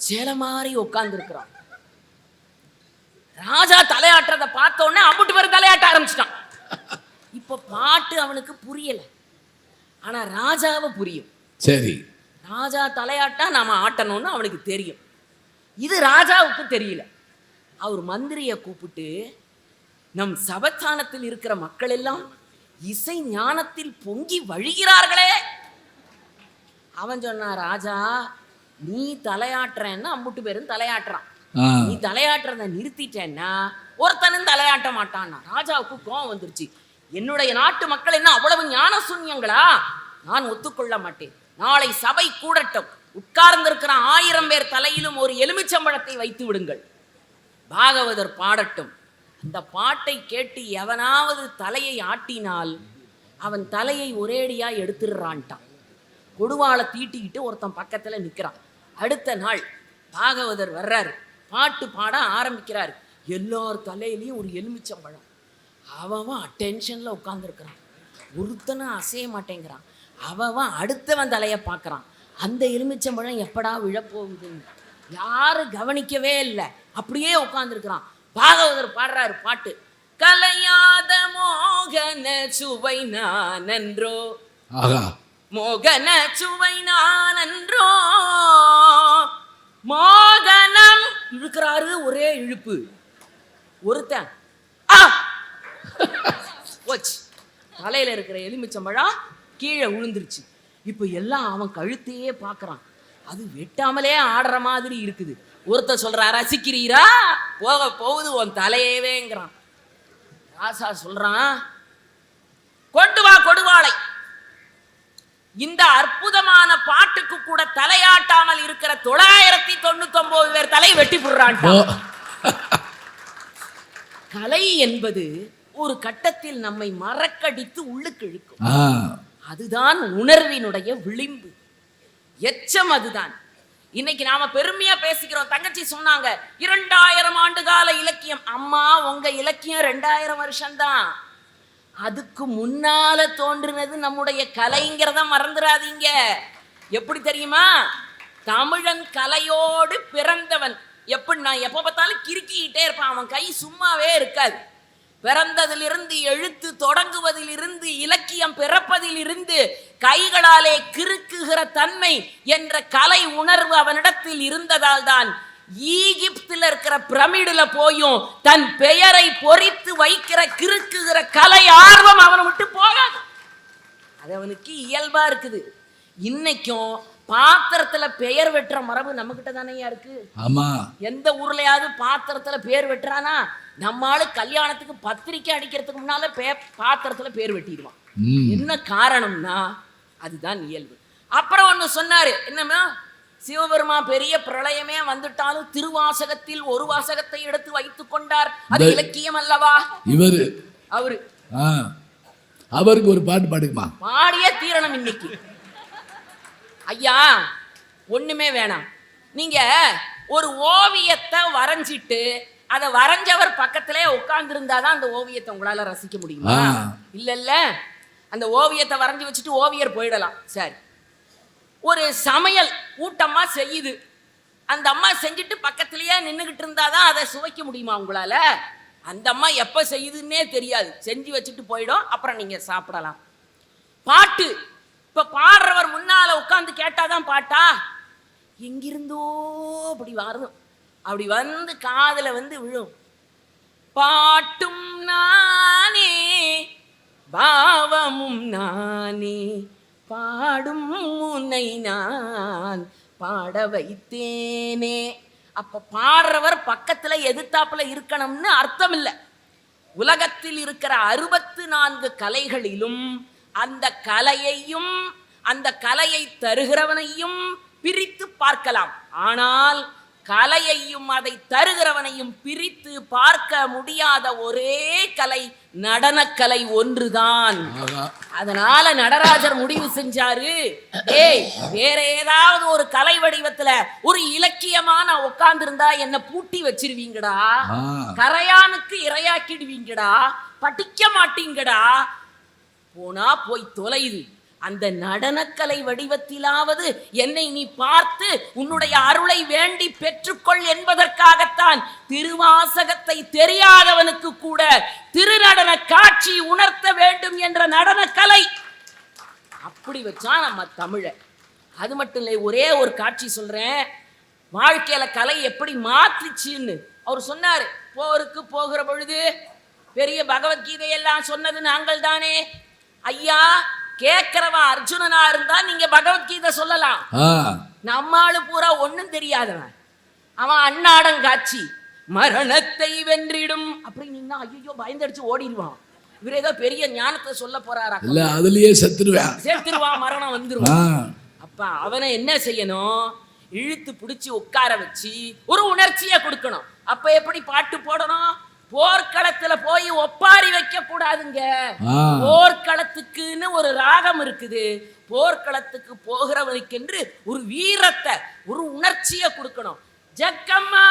சேல மாதிரி உட்கார்ந்து இருக்கிறான். ராஜா தலையாட்டுறத பார்த்த உடனே அம்புட்டு பேர் தலையாட்ட ஆரம்பிச்சிட்டான். இப்ப பாட்டு அவனுக்கு புரியல, ஆனா ராஜாவை புரியும். சரி, ராஜா தலையாட்டா நாம ஆட்டணும்னு அவனுக்கு தெரியும். இது ராஜாவுக்கு தெரியல. அவர் மந்திரியை கூப்பிட்டு, நம் சபஸ்தானத்தில் இருக்கிற மக்கள் எல்லாம் இசை ஞானத்தில் பொங்கி வழிகிறார்களே. அவன் சொன்னா, ராஜா நீ தலையாட்டுறன்னா அம்புட்டு பேரும் தலையாட்டுறான், நீ தலையாட்டுறத நிறுத்திட்டேன்னா ஒருத்தனும் தலையாட்ட மாட்டான்னா. ராஜாவுக்கு கோவம் வந்துருச்சு. என்னுடைய நாட்டு மக்கள் என்ன அவ்வளவு ஞான சூன்யங்களா? நான் ஒத்துக்கொள்ள மாட்டேன். நாளை சபை கூடட்டும், உட்கார்ந்திருக்கிற 1000 பேர் தலையிலும் ஒரு எலுமிச்சம்பழத்தை வைத்து விடுங்கள், பாகவதர் பாடட்டும். அந்த பாட்டை கேட்டு எவனாவது தலையை ஆட்டினால் அவன் தலையை ஒரேடியா எடுத்துடுறான்ட்டான். கொடுவாளை தீட்டிக்கிட்டு ஒருத்தன் பக்கத்துல நிக்கிறான். அடுத்த நாள் பாகவதர் வர்றாரு, பாட்டு பாட ஆரம்பிக்கிறாரு. எல்லார் தலையிலையும் ஒரு எலுமிச்சம்பழம். அவன் அட்டென்ஷன்ல உட்கார்ந்துருக்கிறான். ஒருத்தனும் அசைய மாட்டேங்கிறான். அவன் அடுத்தவன் தலையை பார்க்கறான். அந்த எலுமிச்சம்பழம் எப்படா விழப்போகுதுன்னு யாரும் கவனிக்கவே இல்லை. அப்படியே உட்கார்ந்துருக்கிறான். பாகவதர் பாடுறாரு பாட்டு. கலையாத மோகன சுவை நானன்றோ, மோகன சுவை நானன்றோ, மோகனம் இழுக்கிறாரு. ஒரே இழுப்பு. ஒருத்தன் தலையில இருக்கிற எலுமிச்சம்பழம் கீழே விழுந்துருச்சு. இப்ப எல்லாம் அவன் கழுத்தையே பார்க்கறான். அது வெட்டாமலே ஆடுற மாதிரி இருக்குது. ஒருத்த சொல்றா, ரசிக்கிறீரா? போக போகுது உன் தலையவேங்கிறான். ராசா சொல்றான், கொண்டு வா கொடுவாளை. இந்த அற்புதமான பாட்டுக்கு கூட தலையாட்டாமல் இருக்கிற 999 பேர் தலை வெட்டி போடுறான். கலை என்பது ஒரு கட்டத்தில் நம்மை மறக்கடித்து உள்ளுக்கு இழுக்கும். அதுதான் உணர்வினுடைய விளிம்பு, எச்சம். அதுதான் இன்னைக்கு நாம பெருமையா பேசிக்கிறோம். தங்கச்சி சொன்னாங்க 2000 ஆண்டு கால இலக்கியம். அம்மா, உங்க இலக்கியம் 2000 வருஷம்தான். அதுக்கு முன்னால தோன்றினது நம்முடைய கலைங்கிறத மறந்துடாதீங்க. எப்படி தெரியுமா? தமிழன் கலையோடு பிறந்தவன். எப்படி நான் எப்ப பார்த்தாலும் கிறுக்கிட்டே இருப்பான். அவன் கை சும்மாவே இருக்காது. பிறந்ததிலிருந்து, எழுத்து தொடங்குவதிலிருந்து, இலக்கியம் பிறப்பதிலிருந்து கைகளாலே கிறுக்குகிற தன்மை என்ற கலை உணர்வு அவனிடத்தில் இருந்ததால் தான் ஈகிப்தில் இருக்கிற பிரமிடுல போயும் தன் பெயரை பொறித்து வைக்கிற கிறுக்குகிற கலை ஆர்வம் அவனை விட்டு போகாது. அது அவனுக்கு இயல்பா இருக்குது. இன்னைக்கும் பாத்திரத்துல பெயர் வெட்டுற மரபு நம்ம கிட்ட தானேயா இருக்கு. ஆமா, எந்த ஊர்லயாவது பாத்திரத்துல பேர் வெட்டுறானா? நம்மால கல்யாணத்துக்கு பத்திரிக்கை அடிக்கிறதுக்கு முன்னால பாத்திரத்துல பேர் வெட்டிடுவான். என்ன காரணம்னா அதுதான் இயல்பு. அப்புறம் ஒண்ணு சொன்னாரு, என்னன்னா சிவபெருமா பெரிய பிரளயமே வந்துட்டாலும் திருவாசகத்தில் ஒரு வாசகத்தை எடுத்து வைத்துக் கொண்டார். அது இலக்கியம் அல்லவா? அவருக்கு ஒரு பாட்டு பாடுமா? பாடியே தீரணும் இன்னைக்கு. ஐயா, ஒண்ணுமே வேணாம். நீங்க ஒரு ஓவியத்தை வரைஞ்சிட்டு அதை வரைஞ்சவர் பக்கத்திலே உட்கார்ந்துருந்தாதான் அந்த ஓவியத்தை உங்களால ரசிக்க முடியுமா? இல்ல, அந்த ஓவியத்தை வரைஞ்சி வச்சுட்டு ஓவியர் போயிடலாம். சரி, ஒரு சமையல் கூட்டமா செய்யுது. அந்த அம்மா செஞ்சுட்டு பக்கத்திலேயே நின்றுகிட்டு இருந்தாதான் அதை சுவைக்க முடியுமா உங்களால? அந்த அம்மா எப்ப செய்யுதுன்னே தெரியாது, செஞ்சு வச்சுட்டு போயிடும். அப்புறம் நீங்க சாப்பிடலாம். பாட்டு, இப்ப பாடுறவர் முன்னால உட்கார்ந்து கேட்டாதான் பாட்டா? எங்கிருந்தோ அப்படி வரும். அப்படி வந்து காதுல வந்து விழும். பாட்டும் நானே பாவமும் நானே பாடும் முன்னை நான் பாட வைத்தேனே. அப்ப பாடுறவர் பக்கத்துல எதிர்த்தாப்புல இருக்கணும்னு அர்த்தம் இல்லை. உலகத்தில் இருக்கிற 64 கலைகளிலும் அந்த கலையையும் அந்த கலையை தருகிறவனையும் பிரித்து பார்க்கலாம். ஆனால் கலையையும் அதை தருகிறவனையும் பிரித்து பார்க்க முடியாத ஒரே கலை நடனக்கலை ஒன்றுதான். அதனால நடராஜர் முடிவு செஞ்சாரு, வேற ஏதாவது ஒரு கலை வடிவத்துல ஒரு இலக்கியமான உட்கார்ந்து இருந்தா என்ன பூட்டி வச்சிருவீங்கடா, கரையானுக்கு இரையாக்கிடுவீங்கடா, படிக்க மாட்டீங்கடா, போனா போய் தொலைது. அந்த நடனக்கலை வடிவத்திலாவது என்னை நீ பார்த்து உன்னுடைய அருளை வேண்டி பெற்றுக்கொள் என்பதற்காகத்தான் திருவாசகத்தை தெரியாதவனுக்கு கூட திருநடன காட்சி உணர்த்த வேண்டும் என்ற நடனக்கலை அப்படி வச்சா நம்ம தமிழ. அது மட்டும் இல்லை, ஒரே ஒரு காட்சி சொல்றேன். வாழ்க்கையில கலை எப்படி மாற்றிச்சுன்னு அவர் சொன்னாரு. போருக்கு போகிற பொழுது பெரிய பகவத்கீதையெல்லாம் சொன்னது நாங்கள் தானே ஐயா. கேட்கிறவன் அர்ஜுனனா இருந்தா நீங்க பகவத்கீதை சொல்லலாம். நம்மாளு பூரா ஒண்ணும் தெரியாதவன், அவன் அன்னாடங்காட்சி மரணத்தை வென்றிடும் அப்படின்னா ஐயோ பயந்தடிச்சு ஓடிடுவான். இவர் ஏதோ பெரிய ஞானத்தை சொல்ல போறாரா, இல்ல அதுலயே செத்துருவான், மரணம் வந்துருவான். அப்ப அவனை என்ன செய்யணும், இழுத்து பிடிச்சி உட்கார வச்சு ஒரு உணர்ச்சியை கொடுக்கணும். அப்ப எப்படி பாட்டு போடணும், போர்க்களத்துல போய் ஒப்பாரி வைக்க கூடாதுங்க. போர்க்களத்துக்குன்னு ஒரு ராகம் இருக்குது. போர்க்களத்துக்கு போகிறவனுக்கென்று ஒரு வீரத்தை ஒரு உணர்ச்சியை கொடுக்கணும். ஜக்கம்மா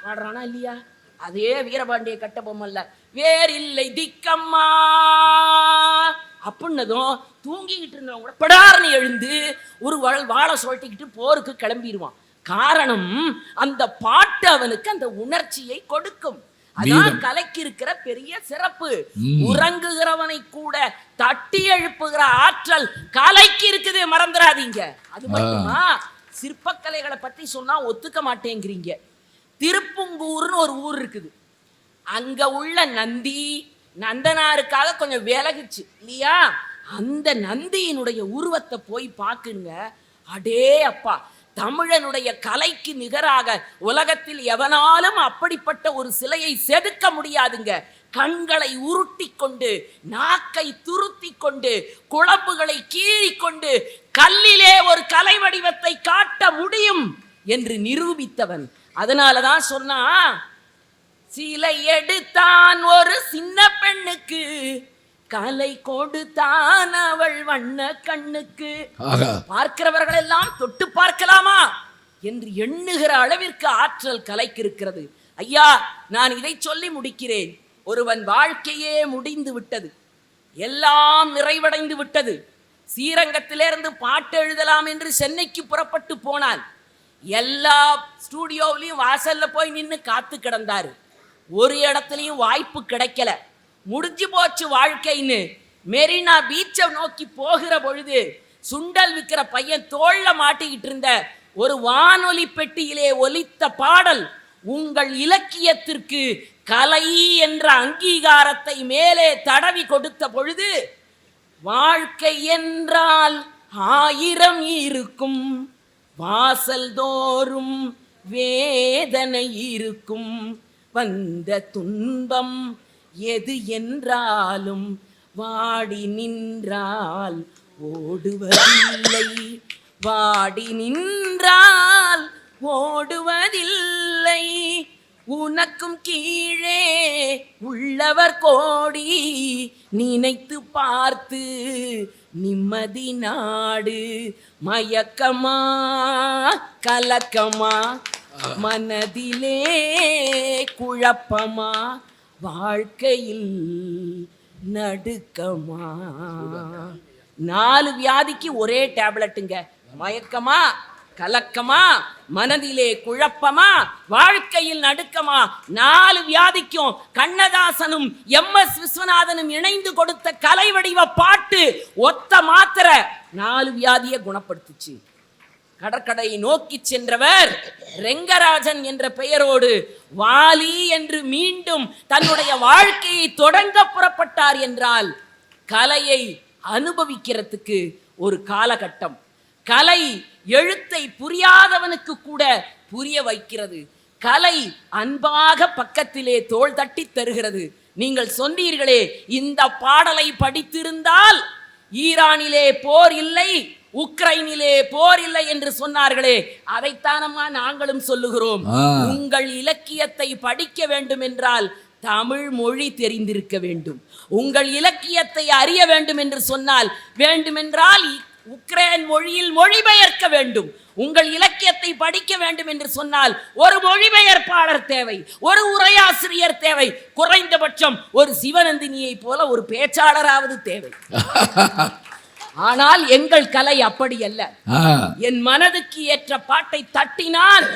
பாடுறானா இல்லையா, அதே வீரபாண்டிய கட்டபொம்மல்ல வேறில்லை திக்கம்மா அப்படின்னதும் தூங்கிக்கிட்டு இருந்தவங்க கூட படார்னு எழுந்து ஒரு வாழை சொல்லிக்கிட்டு போருக்கு கிளம்பிடுவான். காரணம் அந்த பாட்டு அவனுக்கு அந்த உணர்ச்சியை கொடுக்கும். அதான் கலைக்கு இருக்கிற பெரிய சிறப்பு. உறங்குகிறவனை கூட தட்டி எழுப்புகிற ஆற்றல் கலைக்கு இருக்குது, மறந்துடாதீங்க. அது மட்டுமா, சிற்பக்கலைகளை பத்தி சொன்னா ஒத்துக்க மாட்டேங்கிறீங்க. திருப்புங்கூர்னு ஒரு ஊர் இருக்குது. அங்க உள்ள நந்தி நந்தனாருக்காக கொஞ்சம் விலகுச்சு இல்லையா, அந்த நந்தியினுடைய உருவத்தை போய் பாக்குங்க. அடே அப்பா, தமிழனுடைய கலைக்கு நிகராக உலகத்தில் எவனாலும் அப்படிப்பட்ட ஒரு சிலையை செதுக்க முடியாதுங்க. கண்களை உருட்டி கொண்டு, நாக்கை துருத்தி கொண்டு, குழம்புகளை கீறிக்கொண்டு கல்லிலே ஒரு கலை வடிவத்தை காட்ட முடியும் என்று நிரூபித்தவன். அதனாலதான் சொன்னா, சிலை எடுத்தான் ஒரு சின்ன பெண்ணுக்கு, கலை கொடுத்தான் அவள் வண்ண கண்ணுக்கு. பார்க்கிறவர்கள் எல்லாம் தொட்டு பார்க்கலாமா என்று எண்ணுகிற அளவிற்கு ஆற்றல் கலைக்கு இருக்கிறது. ஐயா, நான் இதை சொல்லி முடிக்கிறேன். ஒருவன் வாழ்க்கையே முடிந்து விட்டது, எல்லாம் நிறைவடைந்து விட்டது. ஸ்ரீரங்கத்திலிருந்து பாட்டு எழுதலாம் என்று சென்னைக்கு புறப்பட்டு போனான். எல்லா ஸ்டூடியோவிலையும் வாசல்ல போய் நின்று காத்து கிடந்தாரு. ஒரு இடத்துலையும் வாய்ப்பு கிடைக்கல. முடிஞ்சு போச்சு வாழ்க்கைன்னு மெரினா பீச்சை நோக்கி போகிற பொழுது சுண்டல் விற்கிற பையன் தோள்ல மாட்டிக்கிட்டு இருந்த ஒரு வானொலி பெட்டியிலே ஒலித்த பாடல் உங்கள் இலக்கியத்திற்கு கலை என்ற அங்கீகாரத்தை மேலே தடவி கொடுத்த பொழுது, வாழ்க்கை என்றால் 1000 இருக்கும், வாசல் தோறும் வேதனை இருக்கும், வந்த துன்பம் எது என்றாலும் வாடி நின்றால் ஓடுவதில்லை, வாடி நின்றால் ஓடுவதில்லை, உனக்கும் கீழே உள்ளவர் கோடி, நினைத்து பார்த்து நிம்மதி நாடு, மயக்கமா கலக்கமா மனதிலே குழப்பமா, வாழ்க்கையில் நடுக்கமா. 4 வியாதிக்கு ஒரே டேப்லெட்டுங்க. மயக்கமா, கலக்கமா, மனதிலே குழப்பமா, வாழ்க்கையில் நடுக்கமா. 4 வியாதிக்கும் கண்ணதாசனும் MS விஸ்வநாதனும் இணைந்து கொடுத்த கலை வடிவ பாட்டு ஒத்த மாத்திரை 4 வியாதியை குணப்படுத்துச்சு. கடற்கரையை நோக்கி சென்றவர் ரெங்கராஜன் என்ற பெயரோடு வாலி என்று மீண்டும் தன்னுடைய வாழ்க்கையை தொடங்க புறப்பட்டார் என்றால் கலையை அனுபவிக்கிறதுக்கு ஒரு காலகட்டம். கலை எழுத்தை புரியாதவனுக்கு கூட புரிய வைக்கிறது. கலை அன்பாக பக்கத்திலே தோள் தட்டி தருகிறது. நீங்கள் சொன்னீர்களே, இந்த பாடலை படித்திருந்தால் ஈரானிலே போர் இல்லை, உக்ரைனிலே போர் இல்லை என்று சொன்னார்களே, அதைத்தானம்மா நாங்களும் சொல்லுகிறோம். உங்கள் இலக்கியத்தை படிக்க வேண்டும் என்றால் தமிழ் மொழி தெரிந்திருக்க வேண்டும். உங்கள் இலக்கியத்தை அறிய வேண்டும் என்று சொன்னால் வேண்டுமென்றால் உக்ரைன் மொழியில் மொழிபெயர்க்க வேண்டும். உங்கள் இலக்கியத்தை படிக்க வேண்டும் என்று சொன்னால் ஒரு மொழிபெயர்ப்பாளர் தேவை, ஒரு உரையாசிரியர் தேவை, குறைந்தபட்சம் ஒரு சிவநந்தினியை போல ஒரு பேச்சாளராவது தேவை. ஆனால் எங்கள் கலை அப்படி அல்ல. என் மனதுக்கு ஏற்ற பாட்டை தட்டினால்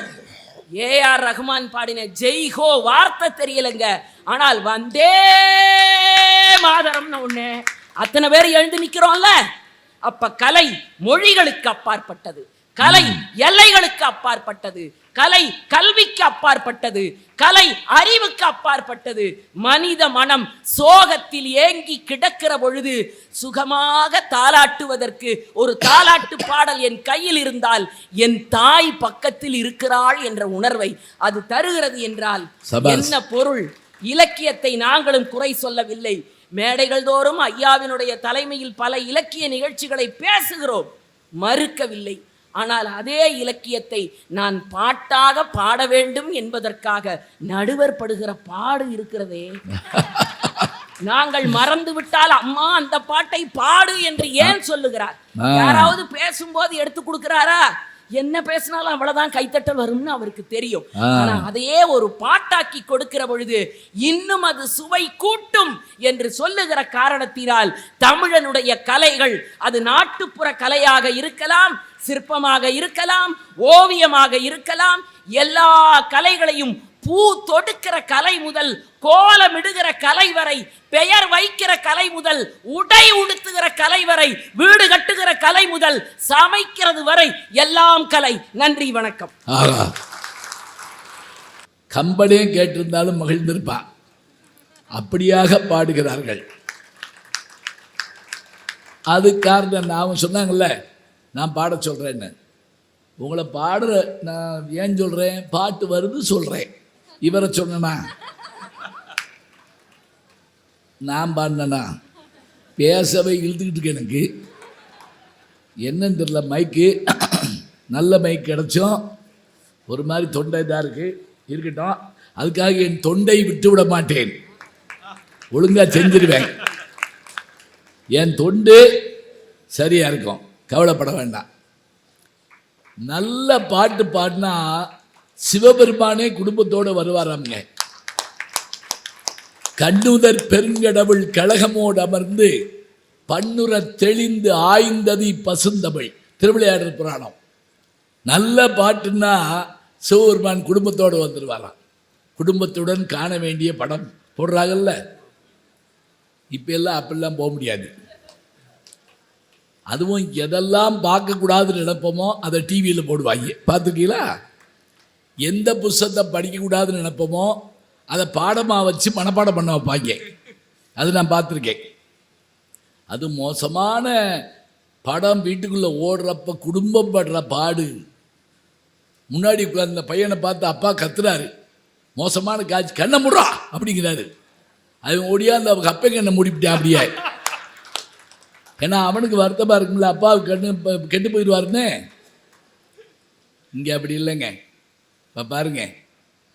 ஏஆர் ரஹ்மான் பாடின ஜெய்ஹோ வார்த்தை தெரியலங்க, ஆனால் வந்தே மாதரம்னு ஒண்ணு அத்தனை பேர் எழுந்து நிக்கிறோம்ல. அப்ப கலை மொழிகளுக்கு அப்பாற்பட்டது, கலை எல்லைகளுக்கு அப்பாற்பட்டது, கலை கல்விக்கு அப்பாற்பட்டது, கலை அறிவுக்கு அப்பாற்பட்டது. மனித மனம் சோகத்தில் ஏங்கி கிடக்கிற பொழுது சுகமாக தாலாட்டுவதற்கு ஒரு தாலாட்டு பாடல் என் கையில் இருந்தால் என் தாய் பக்கத்தில் இருக்கிறாள் என்ற உணர்வை அது தருகிறது என்றால் என்ன பொருள்? இலக்கியத்தை நாங்களும் குறை சொல்லவில்லை. மேடைகள் தோறும் ஐயாவினுடைய தலைமையில் பல இலக்கிய நிகழ்ச்சிகளை பேசுகிறோம், மறுக்கவில்லை. ஆனால் அதே இலக்கியத்தை நான் பாட்டாக பாட வேண்டும் என்பதற்காக நடுவர் படுகிற பாடு இருக்கிறதே. நாங்கள் மறந்து விட்டால் அம்மா அந்த பாட்டை பாடு என்று ஏன் சொல்லுகிறார்? யாராவது பேசும்போது எடுத்து கொடுக்கிறாரா? என்ன பேசினாலும் அவ்வளவுதான் கைத்தட்டல் வரும்னு அவருக்கு தெரியும். ஆனா அதையே ஒரு பாட்டாக்கி கொடுக்கிற பொழுது இன்னும் அது சுவை கூட்டும் என்று சொல்லுகிற காரணத்தினால் தமிழனுடைய கலைகள் அது நாட்டுப்புற கலையாக இருக்கலாம், சிற்பமாக இருக்கலாம், ஓவியமாக இருக்கலாம், எல்லா கலைகளையும் பூ தொடுக்கிற கலை முதல் கோலமிடுகிற கலை வரை, பெயர் வைக்கிற கலை முதல் உடை உடுத்துகிற கலை வரை, வீடு கட்டுகிற கலை முதல் சமைக்கிறது வரை எல்லாம் கலை. நன்றி, வணக்கம். கம்பனே கேட்டிருந்தாலும் மகிழ்ந்திருப்பான். அப்படியாக பாடுகிறார்கள். அது காரணம் நான் சொன்னாங்கல்ல, நான் பாட சொல்றேன்னு. உங்களை பாடுற நான் ஏன் சொல்றேன்? பாட்டு வருது சொல்றேன். இவரை சொன்னா நான் பாடினா பேசவே இழுத்துக்கிட்டு இருக்கேன். எனக்கு என்னன்னு தெரியல, மைக்கு நல்ல மைக் கிடைச்சோம். ஒரு மாதிரி தொண்டை இதாக இருக்கட்டும். அதுக்காக என் தொண்டை விட்டு விட மாட்டேன், ஒழுங்கா செஞ்சிருவேன். என் தொண்டு சரியா இருக்கும், கவலைப்பட வேண்டாம். நல்ல பாட்டு பாடினா சிவபெருமானே குடும்பத்தோடு வருவாராங்க. கண்ணுதற் பெருங்கடவுள் கழகமோடு அமர்ந்து பண்ணுற தெளிந்து ஆய்ந்ததி பசுந்தமிழ், திருவிளையாடல் புராணம். நல்ல பாட்டுன்னா சிவபெருமான் குடும்பத்தோடு வந்துடுவாராம். குடும்பத்துடன் காண வேண்டிய படம் போடுறாங்கல்ல, இப்ப எல்லாம் அப்படிலாம் போக முடியாது. அதுவும் எதெல்லாம் பார்க்கக்கூடாதுன்னு நினைப்போமோ அதை டிவியில் போடுவாங்க, பார்த்துருக்கீங்களா? எந்த புஸ்தகத்தை படிக்கக்கூடாதுன்னு நினைப்போமோ அதை பாடமாக வச்சு மனப்பாடம் பண்ண வைப்பாங்க, அது நான் பார்த்துருக்கேன். அது மோசமான படம் வீட்டுக்குள்ளே ஓடுறப்ப குடும்பம் படுற பாடு. முன்னாடி அந்த பையனை பார்த்து அப்பா கத்துறாரு, மோசமான காட்சி, கண்ணை முடுறா அப்படிங்கிறாரு. அவன் ஓடியா அந்த கப்பை கண்ணை மூடிவிட்டான் அப்படியே. ஏன்னா அவனுக்கு வருத்தமாக இருக்கும்ல, அப்பாவுக்கு கண்ணு கெட்டு போயிடுவாருன்னு. இங்கே அப்படி இல்லைங்க. இப்போ பாருங்க,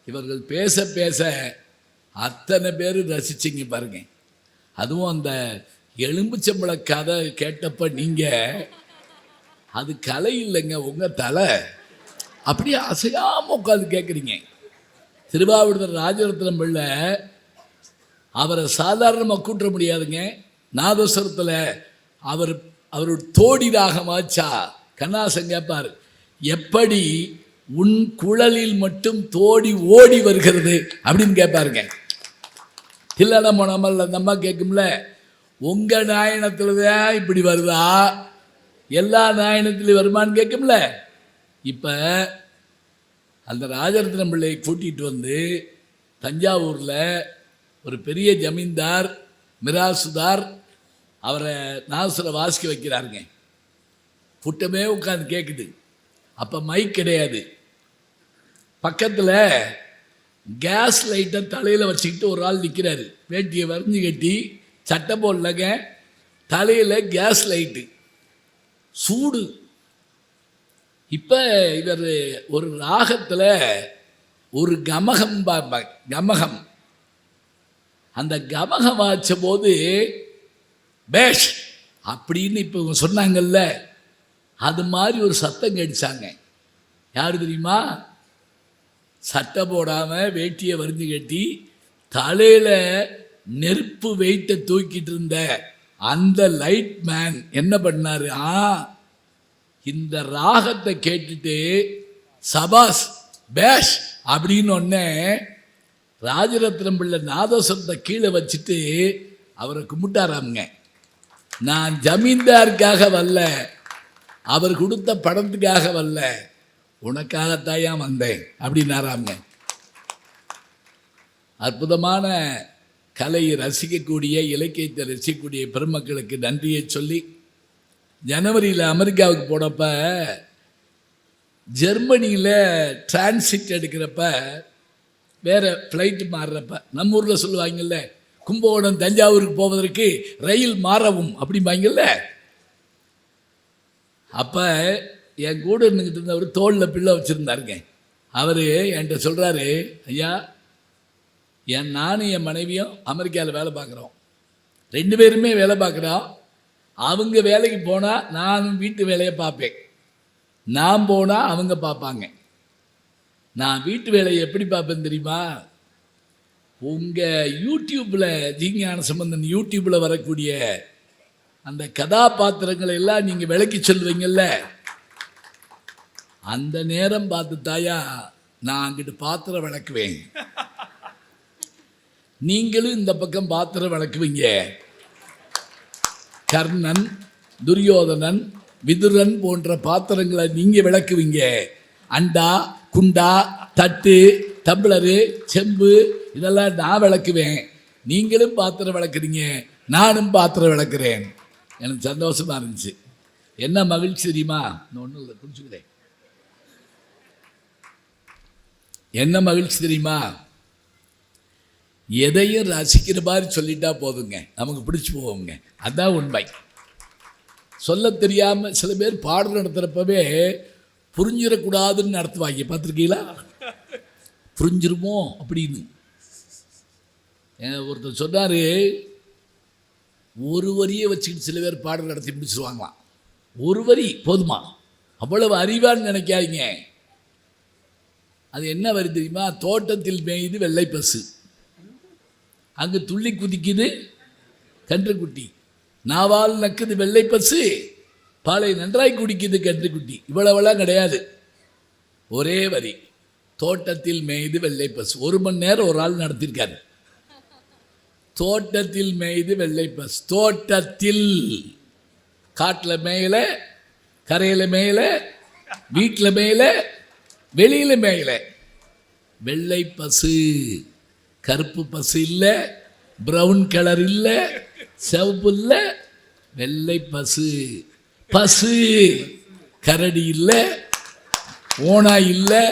இவர்கள் பேச பேச அத்தனை பேர் ரசிச்சிங்க பாருங்க. அதுவும் அந்த எலும்புச்சம்பள கதை கேட்டப்ப நீங்கள், அது கலை இல்லைங்க, உங்கள் தலை. அப்படியே அசையாமல் உட்காந்து கேட்குறீங்க. திருவாவூர் ராஜரத்னம் பிள்ளை, அவரை சாதாரணமாக கூட்ட முடியாதுங்க. நாதஸ்வரத்தில் அவர் தோடி ராகமாச்சா கண்ணாசன் கேட்பார், எப்படி உன் குழலில் மட்டும் தோடி ஓடி வருகிறது அப்படின்னு கேட்பாருங்க. தில்லன மனமல் அந்த அம்மா கேட்கும்ல, உங்கள் நாயனத்தில் தான் இப்படி வருதா, எல்லா நாயனத்திலையும் வருமானு கேட்கும்ல. இப்போ அந்த ராஜரத்னம் பிள்ளையை கூட்டிகிட்டு வந்து தஞ்சாவூரில் ஒரு பெரிய ஜமீன்தார் மிராசுதார் அவரை நாசுரை வாசிக்க வைக்கிறாருங்க. கூட்டமே உட்காந்து கேட்குது. அப்போ மைக் கிடையாது. பக்கத்தில் கேஸ் லைட்டை தலையில் வச்சுக்கிட்டு ஒரு ஆள் நிற்கிறாரு. வேட்டியை வரைஞ்சி கட்டி சட்டை போடலங்க, தலையில் கேஸ் லைட்டு, சூடு. இப்போ இவர் ஒரு ராகத்தில் ஒரு கமகம் பார்ப்பாங்க, கமகம். அந்த கமகம் வாய்ச்ச போது பேஷ் அப்படின்னு இப்போ இவங்க சொன்னாங்கல்ல, அது மாதிரி ஒரு சத்தம் கடிச்சாங்க. யார் தெரியுமா? சட்டை போடாமல் வேட்டியை வரிஞ்சு கட்டி தலையில் நெருப்பு வெயிட்டை தூக்கிட்டு இருந்த அந்த லைட் மேன் என்ன பண்ணாரு? இந்த ராகத்தை கேட்டுட்டு சபாஸ் பேஷ் அப்படின்னு ஒன்னே ராஜரத்னம் பிள்ளை நாதஸ்வரத்தை கீழே வச்சுட்டு அவரை கும்பிட்டாராமுங்க. நான் ஜமீன்தாருக்காக வரல, அவர் கொடுத்த படத்துக்காக வரல, உனக்காகத்தாயா வந்தேன் அப்படின்னாராமுங்க. அற்புதமான கலையை ரசிக்கக்கூடிய, இலக்கியத்தை ரசிக்கக்கூடிய பெருமக்களுக்கு நன்றியை சொல்லி, ஜனவரியில் அமெரிக்காவுக்கு போனப்ப ஜெர்மனியில் டிரான்சிட் எடுக்கிறப்ப வேறு ஃப்ளைட்டு மாறுறப்ப நம்ம ஊரில் சொல்லுவாங்கல்ல, கும்பகோணம் தஞ்சாவூருக்கு போவதற்கு ரயில் மாறவும் அப்படிம்பாங்கல்ல. அப்போ என் கூட இருந்துக்கிட்டு இருந்தவர் தோளில் பிள்ளை வச்சுருந்தாருங்க. அவர் என்கிட்ட சொல்கிறாரு, ஐயா நானும் என் மனைவியும் அமெரிக்காவில் வேலை பார்க்குறோம், 2 பேருமே வேலை பார்க்குறோம். அவங்க வேலைக்கு போனால் நானும் வீட்டு வேலையை பார்ப்பேன், நான் போனால் அவங்க பார்ப்பாங்க. நான் வீட்டு வேலையை எப்படி பார்ப்பேன் தெரியுமா? உங்கள் யூடியூப்பில் ஜீஞான சம்பந்தன் யூடியூப்பில் வரக்கூடிய அந்த கதாபாத்திரங்களை எல்லாம் நீங்கள் விளக்கி சொல்லுவீங்கல்ல, அந்த நேரம் பார்த்து தாயா நான் அங்கிட்டு பாத்திரம் விளக்குவேன், நீங்களும் இந்த பக்கம் பாத்திரம் விளக்குவீங்க. கர்ணன், துரியோதனன், விதுரன் போன்ற பாத்திரங்களை நீங்கள் விளக்குவீங்க. அண்டா, குண்டா, தட்டு, டம்ளரு, செம்பு இதெல்லாம் நான் விளக்குவேன். நீங்களும் பாத்திரம் விளக்குறீங்க, நானும் பாத்திரம் விளக்குறேன். எனக்கு சந்தோஷமாக இருந்துச்சு. என்ன மகிழ்ச்சி தெரியுமா? ஒன்றும் இல்லை, குடிச்சுக்கிறேன். என்ன மகிழ்ச்சி தெரியுமா? எதையும் ரசிக்கிற மாதிரி சொல்லிட்டா போதுங்க, நமக்கு பிடிச்சி போவோங்க. அதுதான் உண்மை. சொல்ல தெரியாமல் சில பேர் பாடல் நடத்துகிறப்பவே புரிஞ்சிடக்கூடாதுன்னு நடத்துவாங்க, பார்த்துருக்கீங்களா? புரிஞ்சிருமோ அப்படின்னு. ஒருத்தர் சொன்னார், ஒரு வரியை வச்சுக்கிட்டு சில பேர் பாடல் நடத்தி முடிச்சுருவாங்களாம். ஒரு வரி போதுமா? அவ்வளவு அறிவான்னு நினைக்காதீங்க. அது என்ன வரி தெரியுமா? தோட்டத்தில் மேய்து வெள்ளை பசு, அங்கு துள்ளி குதிக்குது கன்றுக்குட்டி, நாவால் நக்குது வெள்ளை பசு, பாலை நன்றாய் குடிக்குது கன்றுக்குட்டி. இவ்வளவெல்லாம் கிடையாது, ஒரே வரி. தோட்டத்தில் மேய்து வெள்ளை பசு. 1 மணி நேரம் ஒரு ஆள் நடத்திருக்காரு. தோட்டத்தில் மேய்து வெள்ளை பசு. தோட்டத்தில், காட்டில் மேயல, கரையில் மேயல, வீட்டில் மேயல, வெளியில் மேயல. வெள்ளை பசு, கருப்பு பசு இல்லை, பிரவுன் கலர் இல்லை, சிவப்பு இல்லை, வெள்ளை பசு. பசு கரடி இல்லை, ஓனாய் இல்லை,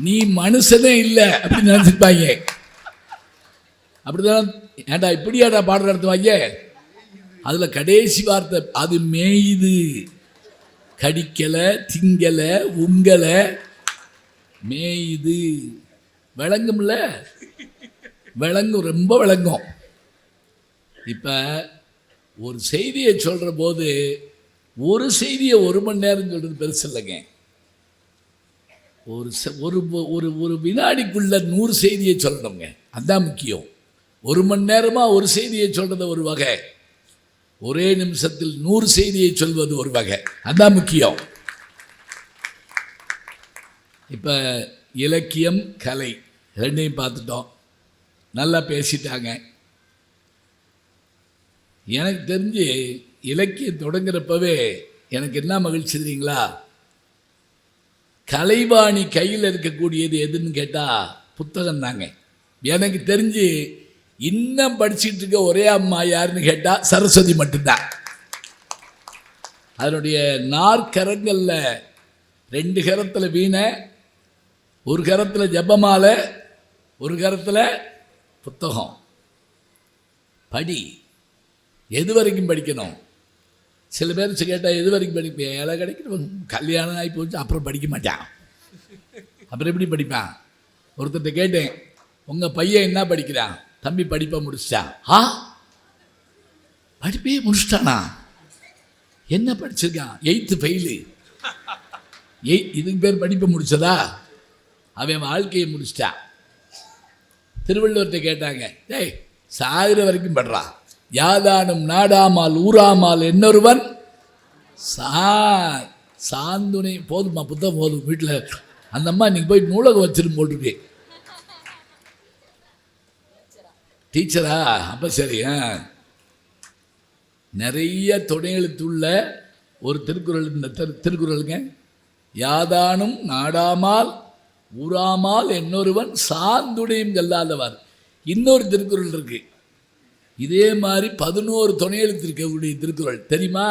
நீ மனுஷனே இல்லை அப்படின்னு நினச்சிருப்பாங்க. அப்படிதான். ஏண்டா இப்படியாடா பாடல் நடத்துவாங்க? அதில் கடைசி வார்த்தை, அது மேயுது, கடிக்கலை, திங்கலை, உங்கலை, மேயுது. விளங்கும்ல? விளங்கும், ரொம்ப விளங்கும். இப்போ ஒரு செய்தியை சொல்கிற போது ஒரு செய்தியை 1 மணி நேரம் சொல்கிறது பெருசு இல்லைங்க. ஒரு வினாடிக்குள்ள 100 செய்தியை சொல்லணுங்க, அதுதான் முக்கியம். 1 மணி நேரமாக ஒரு செய்தியை சொல்கிறது ஒரு வகை, ஒரே நிமிஷத்தில் 100 செய்தியை சொல்வது ஒரு வகை, அதுதான் முக்கியம். இப்போ இலக்கியம், கலை ரெண்டையும் பார்த்துட்டோம், நல்லா பேசிட்டாங்க. எனக்கு தெரிஞ்சு இலக்கியம் தொடங்குறப்பவே எனக்கு என்ன மகிழ்ச்சி தெரியுங்களா? கலைவாணி கையில் இருக்கக்கூடியது எதுன்னு கேட்டால் புத்தகம் தாங்க. எனக்கு தெரிஞ்சு இன்னும் படிச்சுட்டு இருக்க ஒரே அம்மா யாருன்னு கேட்டால் சரஸ்வதி மட்டும்தான். அதனுடைய நாற்கரங்களில் 2 கரத்தில் வீணை, ஒரு கரத்தில் ஜபமாலை, ஒரு கரத்தில் புத்தகம். படி. எது வரைக்கும் படிக்கணும்? சில பேர் கேட்டால் எது வரைக்கும் படிப்பேன்? ஏழை கிடைக்கணும், கல்யாணம் ஆகி போச்சு, அப்புறம் படிக்க மாட்டான். அப்புறம் எப்படி படிப்பான்? ஒருத்தர்கிட்ட கேட்டேன், உங்கள் பையன் என்ன படிக்கிறான்? தம்பி படிப்பை முடிச்சிட்டான். படிப்பையே முடிச்சிட்டானா? என்ன படிச்சிருக்கான்? 8th fail. இதுக்கு பேர் படிப்பை முடிச்சதா? அவன் வாழ்க்கையை முடிச்சிட்டான். திருவள்ளுவர்கிட்ட கேட்டாங்க, டேய் சாகிற வரைக்கும் படுறா, யாதானும் நாடாமால் ஊராமால் என்னொருவன் சாந்துணை. போதுமா புத்தகம் போதும். வீட்டில் அந்த அம்மா இன்னைக்கு போய் நூலகம் வச்சிரும் போட்டிருக்கு. டீச்சரா? அப்போ சரி. நிறைய துணை எழுத்துள்ள ஒரு திருக்குறள். இந்த திருக்குறளுங்க, யாதானும் நாடாமால் ஊராமால் என்னொருவன் சாந்துணையும் கல்லாதவர். இன்னொரு திருக்குறள் இருக்கு, இதே மாதிரி 11 துணை எழுத்து இருக்கக்கூடிய திருக்குறள். தெரியுமா?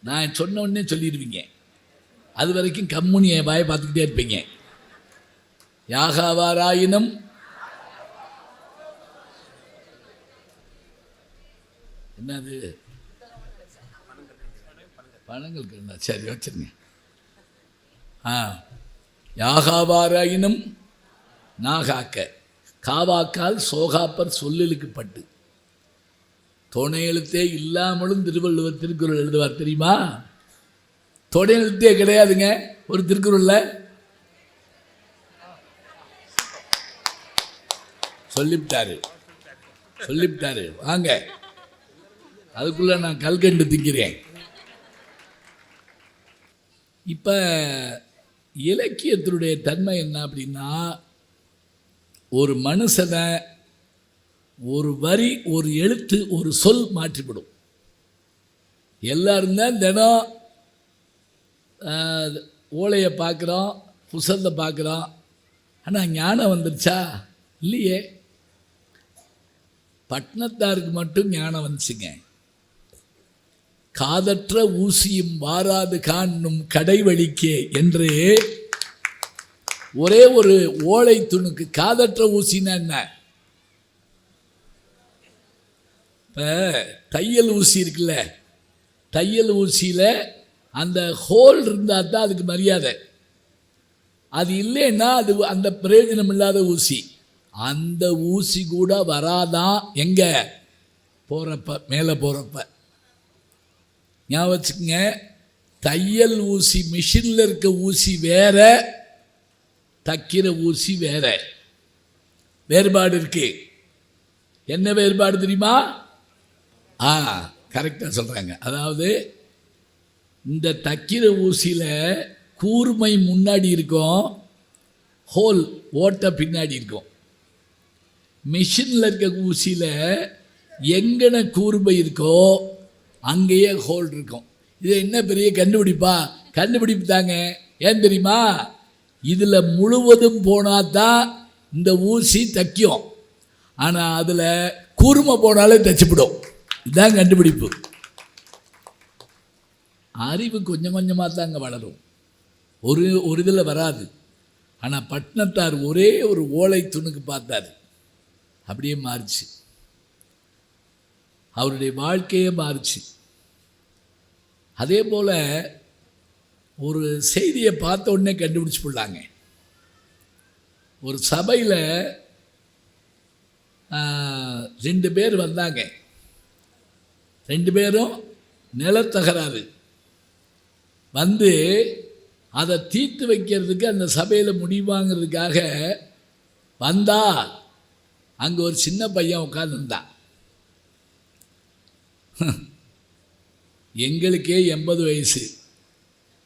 நான் சொன்ன உடனே சொல்லிடுவீங்க. அது வரைக்கும் கம்முனியை வாயை பார்த்துக்கிட்டே இருப்பீங்க. யாகாவாராயினும் என்னது? பணங்கள். சரி வச்சிருங்க. யாகாவாராயினும் நாகாக்க, காவாக்கால் சோகாப்பர் சொல்லுக்கு பட்டு. துணை எழுத்தே இல்லாமலும் திருவள்ளுவர் திருக்குறள் எழுதுவார். தெரியுமா? துணை எழுத்தே கிடையாதுங்க ஒரு திருக்குறளில். சொல்லிவிட்டாரு. வாங்க, அதுக்குள்ள நான் கல்கண்டு திங்கிறேன். இப்போ இலக்கியத்தினுடைய தன்மை என்ன அப்படின்னா, ஒரு மனுஷனை ஒரு வரி, ஒரு எழுத்து, ஒரு சொல் மாற்றிவிடும். எல்லாரும் தான் தினம் ஓலையை பார்க்குறோம், புசத்தை பார்க்குறோம். ஆனால் ஞானம் வந்துருச்சா? இல்லையே. பட்னத்தாருக்கு மட்டும் ஞானம் வந்துச்சுங்க. காதற்ற ஊசியும் வாராது காணும் கடைவழிக்கே என்று ஒரே ஒரு ஓலை துணுக்கு. காதற்ற ஊசின்னா என்ன? இப்போ தையல் ஊசி இருக்குல்ல, தையல் ஊசியில் அந்த ஹோல் இருந்தால் தான் அதுக்கு மரியாதை. அது இல்லைன்னா அது அந்த பிரயோஜனம் இல்லாத ஊசி. அந்த ஊசி கூட வராதான் எங்கே போகிறப்ப, மேலே போகிறப்ப. ஞாபகம் வச்சுக்கோங்க, தையல் ஊசி, மிஷினில் இருக்க ஊசி வேற, தைக்கிற ஊசி வேற. வேறுபாடு இருக்கு. என்ன வேறுபாடு தெரியுமா? கரெக்டாக சொல்கிறாங்க. அதாவது இந்த தைக்கிற ஊசியில் கூர்மை முன்னாடி இருக்கும், ஹோல் ஓட்டை பின்னாடி இருக்கும். மிஷினில் இருக்க ஊசியில் எங்கன கூர்மை இருக்கோ அங்கேயே ஹோல் இருக்கும். இது என்ன பெரிய கண்டுபிடிப்பு தாங்க. ஏன் தெரியுமா? இதில் முழுவதும் போனால் தான் இந்த ஊசி தைக்கும். ஆனால் அதில் கூர்மை போனாலே தைச்சிவிடும். இதுதான் கண்டுபிடிப்பு. அறிவு கொஞ்சம் கொஞ்சமாக தான் அங்கே வளரும், ஒரு இதில் வராது. ஆனால் பட்னத்தார் ஒரே ஒரு ஓலை துணுக்கு பார்த்தார், அப்படியே மாறிச்சு. அவருடைய வாழ்க்கையே மாறிச்சு. அதே போல் ஒரு செய்தியை பார்த்த உடனே கண்டுபிடிச்சு போடலாங்க. ஒரு சபையில் 2 பேர் வந்தாங்க. 2 பேரும் நிலத்தகராறு வந்து அதை தீர்த்து வைக்கிறதுக்கு அந்த சபையில் முடிவாங்கிறதுக்காக வந்தா, அங்கே ஒரு சின்ன பையன் உட்கார்ந்துருந்தான். எங்களுக்கே 80 வயசு,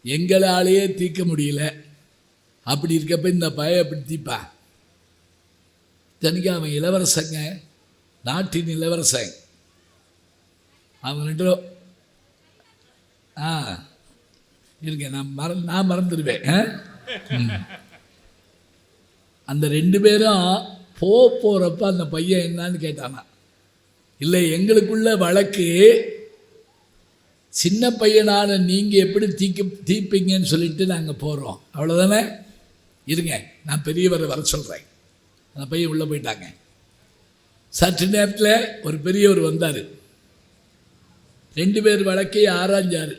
எங்களாலேயே தீர்க்க முடியல. அப்படி இருக்கப்ப இந்த பையன் எப்படி தீர்ப்பான்? தனிக்கு அவன் இளவரசங்க, நாட்டின் இளவரசன். அவன் 2 இருங்க, நான் மறந்துடுவேன். அந்த 2 பேரும் போகிறப்ப அந்த பையன் என்னன்னு கேட்டானா, இல்லை எங்களுக்குள்ள வழக்கு சின்ன பையனான நீங்கள் எப்படி தீர்ப்பீங்கன்னு சொல்லிட்டு நாங்கள் போகிறோம், அவ்வளோதானே. இருங்க, நான் பெரியவரை வர சொல்கிறேன். அந்த பையன் உள்ளே போயிட்டாங்க. சற்று நேரத்தில் ஒரு பெரியவர் வந்தார். 2 பேர் வழக்கை ஆராய்ஞ்சார்.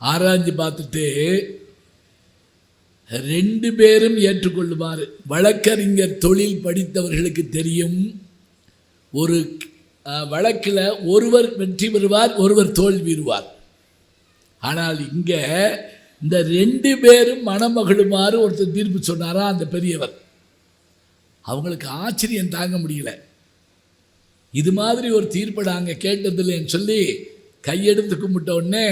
ஆராய்ஞ்சு பார்த்துட்டு 2 பேரும் ஏற்றுக்கொள்ளுமாறு. வழக்கறிஞர் தொழில் படித்தவர்களுக்கு தெரியும், ஒரு வழக்கில் ஒருவர் வெற்றி பெறுவார், ஒருவர் தோல்விடுவார். ஆனால் இங்கே இந்த 2 பேரும் மணமகளுமாறு ஒருத்தர் தீர்ப்பு சொன்னாரா அந்த பெரியவர். அவங்களுக்கு ஆச்சரியம் தாங்க முடியல. இது மாதிரி ஒரு தீர்ப்பை நாங்கள் கேட்டதில்லைன்னு சொல்லி கையெடுத்து கும்பிட்ட உடனே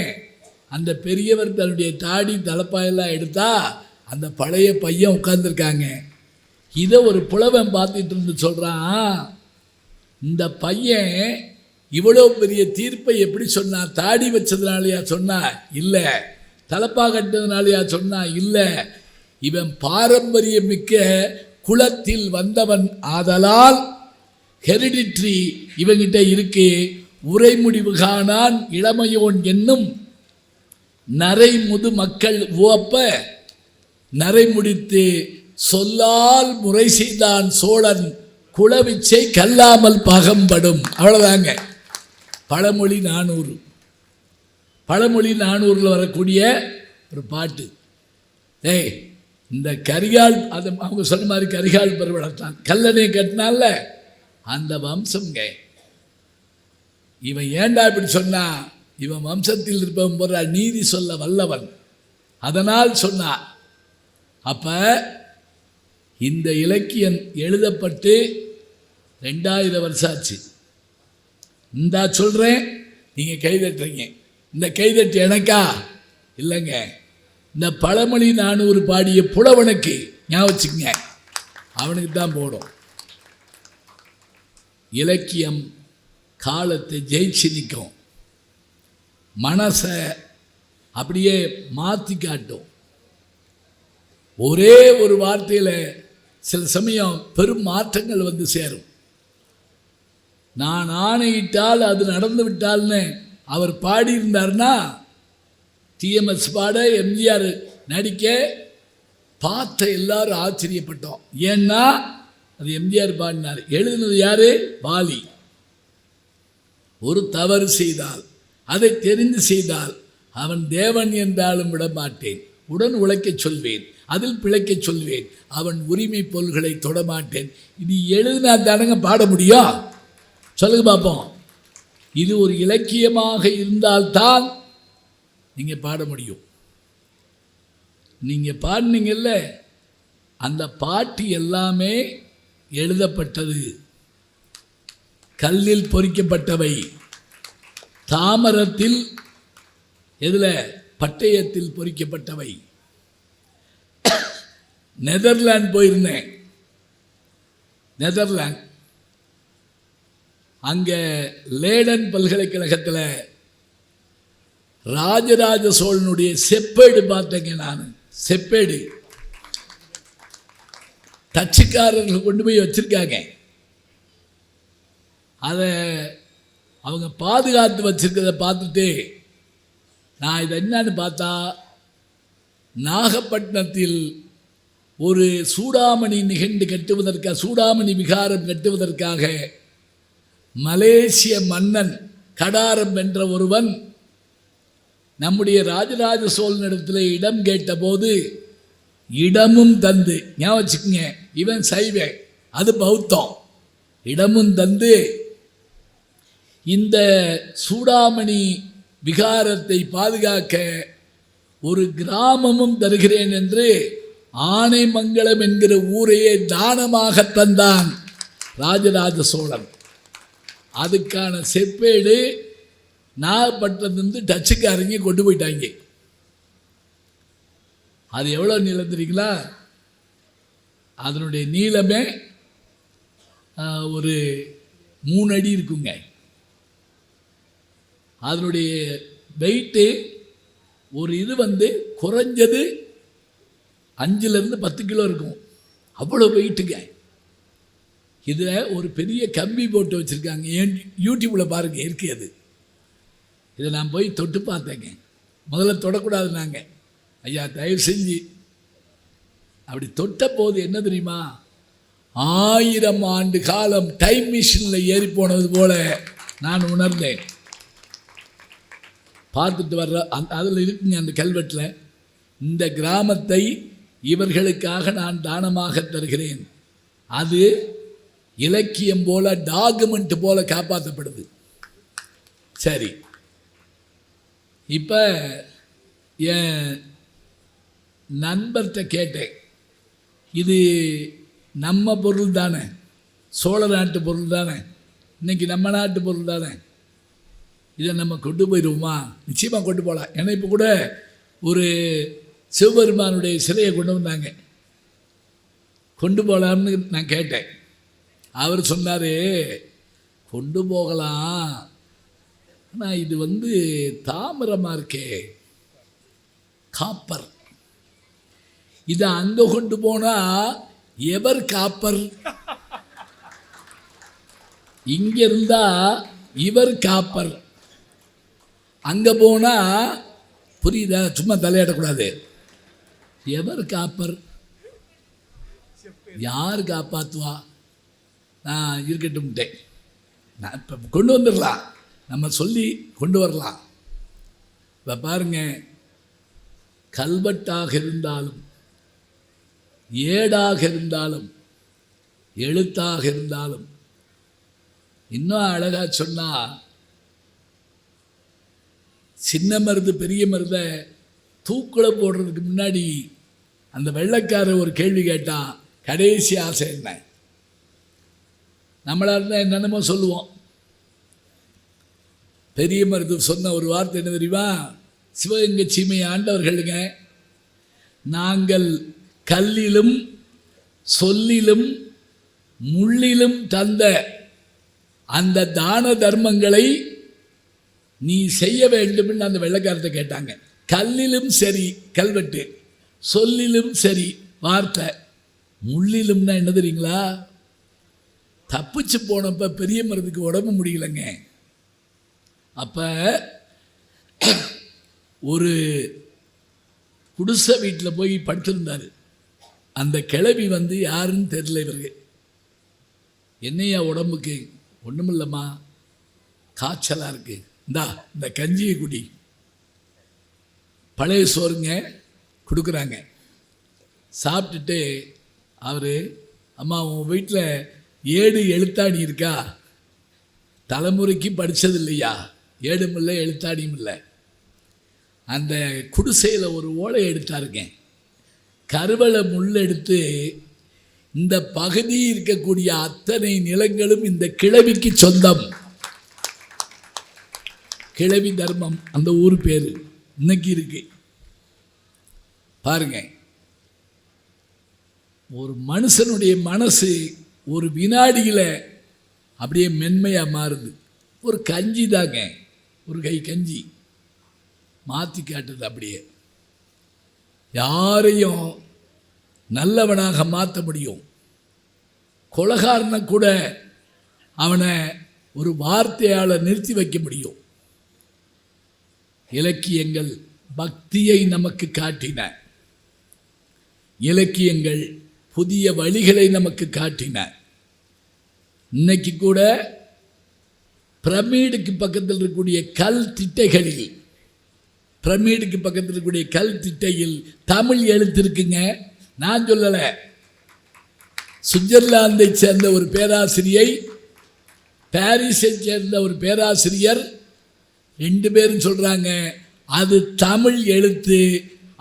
அந்த பெரியவர் தன்னுடைய தாடி தலைப்பாயெல்லாம் எடுத்தா அந்த பழைய பையன் உட்கார்ந்துருக்காங்க. இதை ஒரு புலவன் பார்த்துட்டு இருந்து சொல்கிறான், இந்த பையன் இவ்வளோ பெரிய தீர்ப்பை எப்படி சொன்னா? தாடி வச்சதுனாலயா சொன்னா? இல்லை. தலப்பா கட்டதுனாலயா சொன்னா? இல்லை. இவன் பாரம்பரியமிக்க குலத்தில் வந்தவன் ஆதலால் ஹெரிடிட்ரி இவங்கிட்ட இருக்கு. உரைமுடிவு காணான் இளமையோன் என்னும் நரை முது மக்கள் உவப்ப நரை முடித்து சொல்லால் முறை செய்தான் சோழன் குலவிச்சை கல்லாமல் பகம்படும். அவ்வளோதாங்க. பழமொழி 400. பழமொழி 400 வரக்கூடிய ஒரு பாட்டு. இந்த கரிகால், அது அவங்க சொன்ன மாதிரி கரிகால் பெருவளத்தான் கல்லணை கட்டினால அந்த வம்சம்ங்க. இவன் ஏண்டா இப்படி சொன்னா? இவன் வம்சத்தில் இருப்பவன் போற நீதி சொல்ல வல்லவன், அதனால் சொன்னா. அப்ப இந்த இலக்கியம் எழுதப்பட்டு 2000 வருஷம் ஆச்சு. இந்தா சொல்றேன், நீங்க கைதட்டுறீங்க. இந்த கைதட்டு எனக்கா? இல்லைங்க, இந்த பழமொழி 400 பாடிய புலவனுக்கு ஞாபகம் வச்சுக்கங்க, அவனுக்கு தான் போடும். இலக்கியம் காலத்தை ஜெயிச்சு நிற்கும், மனசை அப்படியே மாற்றி காட்டும். ஒரே ஒரு வார்த்தையில் சில சமயம் பெரும் மாற்றங்கள் வந்து சேரும். நான் ஆணையிட்டால் அது நடந்து விட்டால்னு அவர் பாடியிருந்தார்னா, டிஎம்எஸ் பாட, எம்ஜிஆர் நடிக்க பார்த்த எல்லாரும் ஆச்சரியப்பட்டோம். ஏன்னா அது எம்ஜிஆர் பாடினார். எழுதினது யாரு? வாலி. ஒரு தவறு செய்தால், அதை தெரிந்து செய்தால், அவன் தேவன் என்றாலும் விட மாட்டேன், உடன் உழைக்கச் சொல்வேன், அதில் பிழைக்கச் சொல்வேன், அவன் உரிமை பொருள்களை தொடமாட்டேன். இது எழுதினா தானங்க பாட முடியும்? சொல்லுங்க பார்ப்போம். இது ஒரு இலக்கியமாக இருந்தால்தான் நீங்கள் பாட முடியும். நீங்கள் பாடினீங்கல்ல, அந்த பாட்டு எல்லாமே எழுதப்பட்டது, கல்லில் பொறிக்கப்பட்டவை, தாமரத்தில், எதில்? பட்டயத்தில் பொறிக்கப்பட்டவை. நெதர்லாந்து போயிருந்தேன். நெதர்லாந்து, அங்கே லேடன் பல்கலைக்கழகத்தில் ராஜராஜ சோழனுடைய செப்பேடு பார்த்தேங்க. நான் செப்பேடு டச்சுக்காரர்கள் கொண்டு போய் வச்சிருக்காங்க. அதை அவங்க பாதுகாத்து வச்சிருக்கிறத பார்த்துட்டு நான் இதை என்னன்னு பார்த்தா, நாகப்பட்டினத்தில் ஒரு சூடாமணி நிகழ்ந்து கட்டுவதற்காக, சூடாமணி விகாரம் கட்டுவதற்காக மலேசிய மன்னன் கடாரம் என்ற ஒருவன் நம்முடைய ராஜராஜ சோழனிடத்தில் இடம் கேட்டபோது இடமும் தந்து, ஞாபகம் வச்சுக்கோங்க, இவன் சைவ, அது பௌத்தம், இடமும் தந்து இந்த சூடாமணி விகாரத்தை பாதுகாக்க ஒரு கிராமமும் தருகிறேன் என்று ஆனைமங்கலம் என்கிற ஊரையே தானமாக தந்தான் ராஜராஜ சோழன். அதுக்கான செப்பேடு நாகப்பட்டினத்திலிருந்து டச்சுக்காரங்க கொண்டு போயிட்டாங்க. அது எவ்வளோ நீளம் தெரியுங்களா? அதனுடைய நீளமே ஒரு 3 அடி இருக்குங்க. அதனுடைய வெயிட்டு ஒரு இது வந்து குறைஞ்சது 5லேருந்து 10 கிலோ இருக்கும், அவ்வளோ வெயிட்டுங்க. இதில் ஒரு பெரிய கம்பி போட்டு வச்சுருக்காங்க, யூடியூப்பில் பாருங்க இருக்கு அது. இதை நான் போய் தொட்டு பார்த்தேங்க. முதல்ல தொடக்கூடாது நாங்கள், ஐயா தயவு செஞ்சு. அப்படி தொட்ட போது என்ன தெரியுமா, 1000 ஆண்டு காலம் டைம் மிஷினில் ஏறி போனது போல நான் உணர்ந்தேன். பார்த்துட்டு வர்ற அதில் இருக்குங்க அந்த கல்வெட்டில், இந்த கிராமத்தை இவர்களுக்காக நான் தானமாக தருகிறேன். அது இலக்கியம் போல டாக்குமெண்ட் போல காப்பாற்றப்படுது. சரி, இப்போ என் நண்பர்கிட்ட கேட்டேன், இது நம்ம பொருள் தானே, சோழ நாட்டு பொருள் தானே, இன்னைக்கு நம்ம நாட்டு பொருள் தானே, இதை நம்ம கொண்டு போயிடுவோமா? நிச்சயமாக கொண்டு போகலாம். ஏன்னா இப்போ கூட ஒரு சிவபெருமானுடைய சிலையை கொண்டு வந்தாங்க, கொண்டு போகலாம்னு நான் கேட்டேன். அவர் சொன்னார் கொண்டு போகலாம், ஆனால் இது வந்து தாமிரமாக இருக்கே, காப்பர், இதை அங்கே கொண்டு போனால் எவர் காப்பர், இங்கே இருந்தால் இவர் காப்பர், அங்கே போனால் புரியுதா, சும்மா தலையாடக்கூடாது, எவர் காப்பர், யார் காப்பாற்றுவா? நான் இருக்கட்டும்ட்டேன். நான் இப்போ கொண்டு வந்துடலாம், நம்ம சொல்லி கொண்டு வரலாம். இப்போ பாருங்க, கல்வெட்டாக இருந்தாலும் ஏடாக இருந்தாலும் எழுத்தாக இருந்தாலும், இன்னும் அழகாக சொன்னால், சின்ன மருது பெரிய மருதை தூக்குல போடுறதுக்கு முன்னாடி அந்த வெள்ளைக்காரர் ஒரு கேள்வி கேட்டான், கடைசி ஆசை என்ன? நம்மளாக இருந்தால் என்னென்னமோ சொல்லுவோம். பெரிய மருது சொன்ன ஒரு வார்த்தை என்ன தெரியுமா? சிவகங்கை சீமை ஆண்டவர்களுங்க, நாங்கள் கல்லிலும் சொல்லிலும் முள்ளிலும் தந்த அந்த தான தர்மங்களை நீ செய்ய வேண்டும்னு அந்த வெள்ளைக்காரத்தை கேட்டாங்க. கல்லிலும் சரி கல்வெட்டு, சொல்லிலும் சரி வார்த்தை, முள்ளிலும்னா என்ன தெரியுங்களா? தப்பிச்சு போனப்ப பெரிய மருதுக்கு உடம்பு முடியலைங்க. அப்போ ஒரு குடிசை வீட்டில் போய் படுத்திருந்தார். அந்த கிழவி வந்து யாருன்னு தெரியல இவருக்கு. என்னையா உடம்புக்கு? ஒன்றுமில்லம்மா, காய்ச்சலாக இருக்குது, இந்த கஞ்சியை குடி. பழைய சோறுங்க கொடுக்குறாங்க. சாப்பிட்டுட்டு அவர், அம்மா உன் வீட்டில் ஏடு எழுத்தாணி இருக்கா? தலைமுறைக்கு படித்தது இல்லையா, ஏடும் இல்லை எழுத்தாணியும் இல்லை. அந்த குடிசையில் ஒரு ஓலை எடுத்தாருங்க, கருவளை முள் எடுத்து, இந்த பகுதி இருக்கக்கூடிய அத்தனை நிலங்களும் இந்த கிழவிக்கு சொந்தம். கிழவி தர்மம் அந்த ஊர் பேர் இன்னைக்கு இருக்கு. பாருங்க, ஒரு மனுஷனுடைய மனசு ஒரு வினாடியில் அப்படியே மென்மையாக மாறுது. ஒரு கஞ்சி தாங்க, ஒரு கை கஞ்சி மாற்றி காட்டுது. அப்படியே யாரையும் நல்லவனாக மாற்ற முடியும். கொலகாரனை கூட அவனை ஒரு வார்த்தையால் நிறுத்தி வைக்க முடியும். இலக்கியங்கள் பக்தியை நமக்கு காட்டின, இலக்கியங்கள் புதிய வழிகளை நமக்கு காட்டின. இன்னைக்கு கூட பிரமிடுக்கு பக்கத்தில் இருக்கக்கூடிய கல் திட்டைகளில், பிரமிடுக்கு பக்கத்தில் இருக்கக்கூடிய கல் திட்டையில் தமிழ் எழுத்து இருக்குங்க. நான் சொல்லலை, சுவிட்சர்லாந்தை சேர்ந்த ஒரு பேராசிரியை, பாரிஸை சேர்ந்த ஒரு பேராசிரியர், 2 பேரும் சொல்கிறாங்க அது தமிழ் எழுத்து.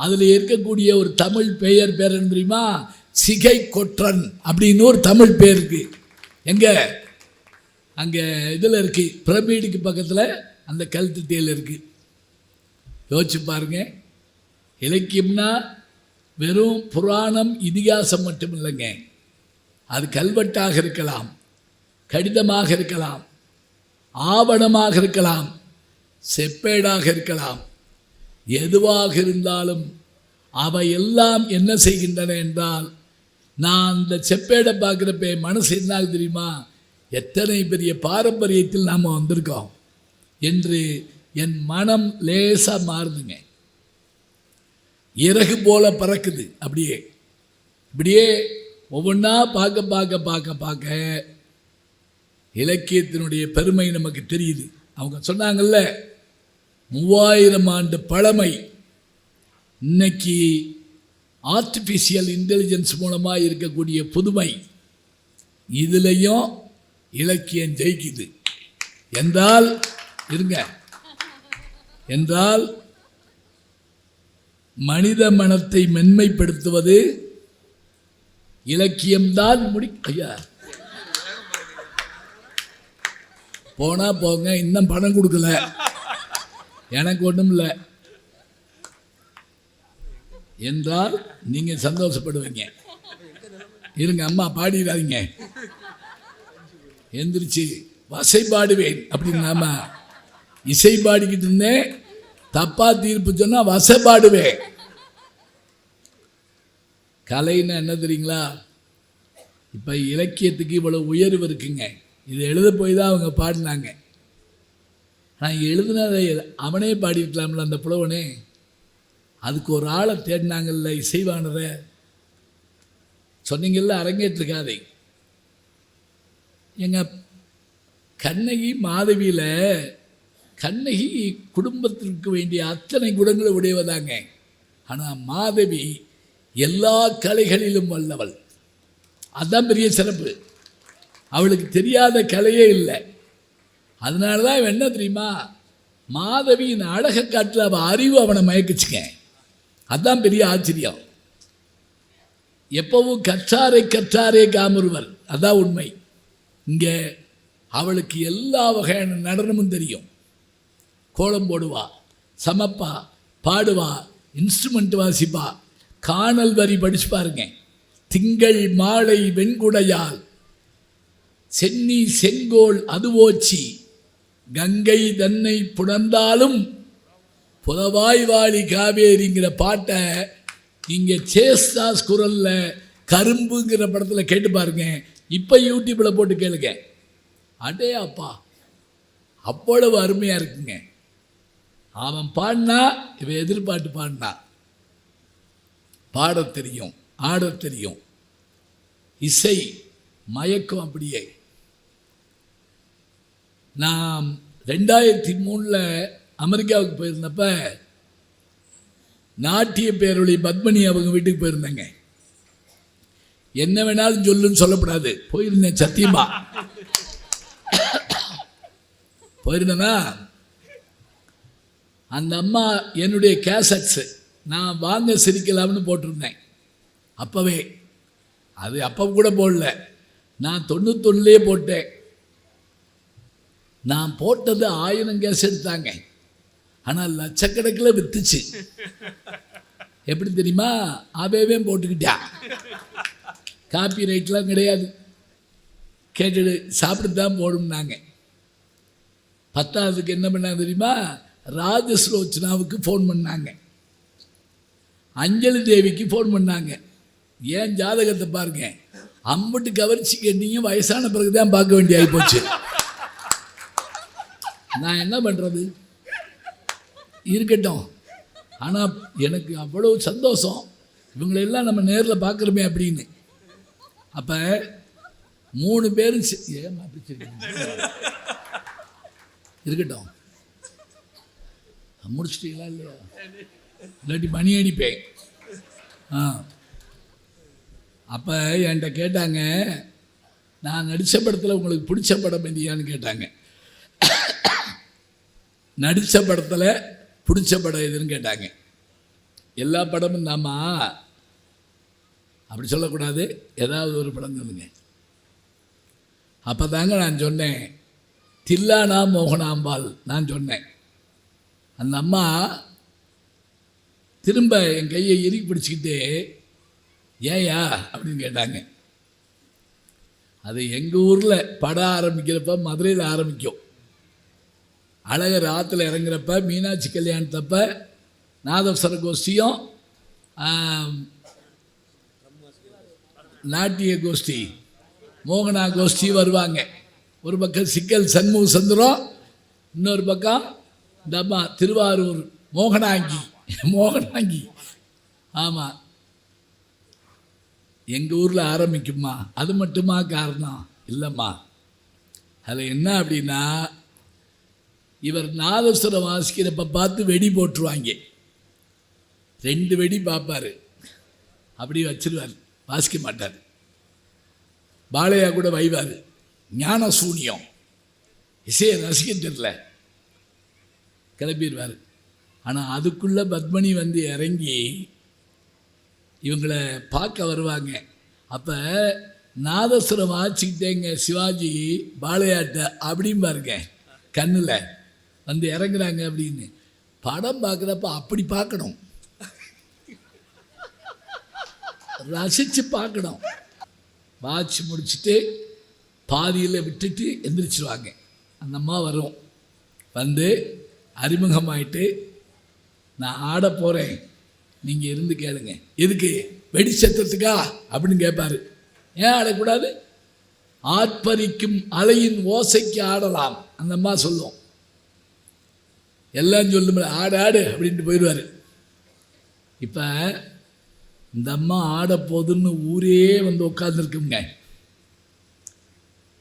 அதில் இருக்கக்கூடிய ஒரு தமிழ் பெயர் என்ன தெரியுமா? சிகை கொற்றன் அப்படின்னு ஒரு தமிழ் பேர் இருக்கு. எங்கே? அங்கே இதில் இருக்குது, பிரமிடுக்கு பக்கத்தில் அந்த கல் திட்டையில் இருக்குது. யோசிச்சு பாருங்க, இலக்கியம்னா வெறும் புராணம் இதிகாசம் மட்டும் இல்லைங்க. அது கல்வெட்டாக இருக்கலாம், கடிதமாக இருக்கலாம், ஆவணமாக இருக்கலாம், செப்பேடாக இருக்கலாம், எதுவாக இருந்தாலும் அவை எல்லாம் என்ன செய்கின்றன என்றால், நான் இந்த செப்பேடை பார்க்குறப்ப மனசு என்ன ஆகுது தெரியுமா, எத்தனை பெரிய பாரம்பரியத்தில் நாம் வந்திருக்கோம் என்று என் மனம் லேசாக மாறுதுங்க. இறகு போல பறக்குது. அப்படியே இப்படியே ஒவ்வொன்றா பார்க்க பார்க்க பார்க்க பார்க்க இலக்கியத்தினுடைய பெருமை நமக்கு தெரியுது. அவங்க சொன்னாங்கல்ல, 3000 ஆண்டு பழமை இன்னைக்கு ஆர்டிஃபிஷியல் இன்டெலிஜென்ஸ் மூலமாக இருக்கக்கூடிய புதுமை, இதுலேயும் இலக்கியம் ஜெயிக்குது என்றால் இருங்க என்றால் மனித மனத்தை மென்மைப்படுத்துவது இலக்கியம்தான். ஐயா போனா போங்க, இன்னும் பணம் கொடுக்கல, எனக்கு ஒன்றும் இல்லை என்றால் நீங்க சந்தோஷப்படுவீங்க. இருங்க, அம்மா பாடிடாதீங்க, எந்திரிச்சு வசை பாடுவேன் அப்படின்னு நாம இசை பாடிக்கிட்டு இருந்தேன். தப்பா தீர்ப்பு சொன்னா வசை பாடுவேன். கலைன்னு என்ன தெரியுங்களா, இப்போ இலக்கியத்துக்கு இவ்வளோ உயர்வு இருக்குங்க. இதை எழுத போய் தான் அவங்க பாடினாங்க. நான் எழுதுனதை அவனே பாடிருக்கலாம்ல அந்த புலவனே. அதுக்கு ஒரு ஆளை தேடினாங்கல்ல, இசைவானரை சொன்னீங்கல்ல, அரங்கேற்றிருக்காதே. எங்கள் கண்ணகி மாதவியில் கண்ணகி குடும்பத்திற்கு வேண்டிய அத்தனை குணங்களை உடையவதாங்க. ஆனால் மாதவி எல்லா கலைகளிலும் வல்லவள். அதுதான் பெரிய சிறப்பு. அவளுக்கு தெரியாத கலையே இல்லை. அதனால தான் என்ன தெரியுமா, மாதவியின் அழகை காட்டுல அவள் அறிவு அவனை மயக்கிச்சுக்க. அதுதான் பெரிய ஆச்சரியம். எப்பவும் கற்றாரே காமருவர், அதான் உண்மை. இங்கே அவளுக்கு எல்லா வகையான நடனமும் தெரியும். கோலம் போடுவா, சமைப்பா, பாடுவா, இன்ஸ்ட்ருமெண்ட் வாசிப்பா, காணல் வரி படிச்சு பாருங்க. திங்கள் மாலை வெண்குடையால் சென்னி செங்கோல் அதுவோச்சி கங்கை தன்னை புணர்ந்தாலும் புலவாய்வாளி காவேரிங்கிற பாட்டை நீங்கள் சேஸ்தாஸ் குரல்ல கரும்புங்கிற படத்தில் கேட்டு பாருங்க. இப்போ யூடியூப்பில் போட்டு கேளுங்க. அடே அப்பா, அவ்வளவு அருமையாக இருக்குங்க. அவன் பாடினா இவன் எதிர்பார்த்து பாடினா. பாட தெரியும், ஆட தெரியும், இசை மயக்கம். அப்படியே நான் 2003 அமெரிக்காவுக்கு போயிருந்தப்ப நாட்டிய பேரொளி பத்மினி அவங்க வீட்டுக்கு போயிருந்தேங்க. என்ன வேணாலும் சொல்லுன்னு சொல்லப்படாது, போயிருந்தேன் சத்தியமா. போயிருந்தேன்னா அந்த அம்மா என்னுடைய கேசட்ஸு நான் வாங்க சிரிக்கலாம்னு போட்டிருந்தேன். அப்போவே அது அப்போ கூட போடல, நான் 91 போட்டேன். நான் போட்டது 1000 கேஸ் எடுத்தாங்க. ஆனால் லட்சக்கணக்கில் வித்துச்சு. எப்படி தெரியுமா, அவையே போட்டுக்கிட்டா. காப்பி ரைட்லாம் கிடையாது, கேட்டு சாப்பிட்டு தான் போடும்னாங்க. 10ஆவதுக்கு என்ன பண்ணாங்க தெரியுமா, ராஜஸ்லோச்சனாவுக்கு ஃபோன் பண்ணாங்க, அஞ்சலி தேவிக்கு ஃபோன் பண்ணாங்க. ஏன் ஜாதகத்தை பாருங்க, அம்பட்டு கவர்ச்சி கேட்டீங்க, வயசான பிறகு தான் பார்க்க வேண்டிய ஆகி போச்சு. நான் என்ன பண்ணுறது, இருக்கட்டும். ஆனால் எனக்கு அவ்வளோ சந்தோஷம், இவங்களெல்லாம் நம்ம நேரில் பார்க்குறோமே அப்படின்னு. அப்போ 3 பேரும் ஏன் இருக்கட்டும், முடிச்சிட்டீங்களா இல்லையா, இல்லாட்டி மணி அடிப்பேன். அப்போ என்கிட்ட கேட்டாங்க, நான் நடித்த படத்தில் உங்களுக்கு பிடிச்ச படம் இல்லையான்னு கேட்டாங்க. நடித்த படத்தில் பிடிச்ச படம் எதுன்னு கேட்டாங்க. எல்லா படமும் தாம்மா, அப்படி சொல்லக்கூடாது, ஏதாவது ஒரு படம் சொல்லுங்க. அப்போ தாங்க நான் சொன்னேன், தில்லானா மோகனாம்பாள் நான் சொன்னேன். அந்த அம்மா திரும்ப என் கையை இறுக்கி பிடிச்சிக்கிட்டு, ஏயா அப்படின்னு கேட்டாங்க. அது எங்கள் ஊரில் படம் ஆரம்பிக்கிறப்ப மதுரையில் ஆரம்பிக்கும். அழகர் ஆற்றுல இறங்குறப்ப, மீனாட்சி கல்யாணத்தப்ப நாதஸ்வர கோஷ்டியும் நாட்டிய கோஷ்டி மோகனா கோஷ்டி வருவாங்க. ஒரு பக்கம் சிக்கல் சண்முக சுந்தரம், இன்னொரு பக்கம் இந்த திருவாரூர் மோகனாங்கி. ஆமாம், எங்கள் ஊரில் ஆரம்பிக்குமா, அது மட்டுமா காரணம் இல்லைம்மா. அதில் என்ன அப்படின்னா, இவர் நாதஸ்வரம் வாசிக்கிறப்ப பார்த்து வெடி போட்டுருவாங்க. 2 வெடி பார்ப்பார், அப்படி வச்சிருவார், வாசிக்க மாட்டார். பாலையா கூட வைவார், ஞான சூனியம், இசையை ரசிக்க தெரியல, கிளப்பிடுவார். ஆனால் அதுக்குள்ளே பத்மினி வந்து இறங்கி இவங்களை பார்க்க வருவாங்க. அப்போ நாதஸ்வரம் வாசிக்கிட்டேங்க சிவாஜி பாலையாட்ட அப்படிம்பாருங்க, கண்ணில் வந்து இறங்குறாங்க அப்படின்னு. படம் பார்க்குறப்ப அப்படி பார்க்கணும், ரசித்து பார்க்கணும். வாட்சி முடிச்சுட்டு பாதியில் விட்டுட்டு எந்திரிச்சிருவாங்க. அந்த அம்மா வரும், வந்து அறிமுகமாயிட்டு நான் ஆட போகிறேன், நீங்கள் இருந்து கேளுங்க. எதுக்கு? வெடி சத்தத்துக்கா அப்படின்னு கேட்பாரு. ஏன் ஆடக்கூடாது? ஆர்ப்பரிக்கும் அலையின் ஓசைக்கு ஆடலாம் அந்த அம்மா சொல்லும். எல்லாம் சொல்லும், ஆடு ஆடு அப்படின்ட்டு போயிடுவார். இப்போ இந்த அம்மா ஆட போதுன்னு ஊரே வந்து உட்காந்துருக்குங்க.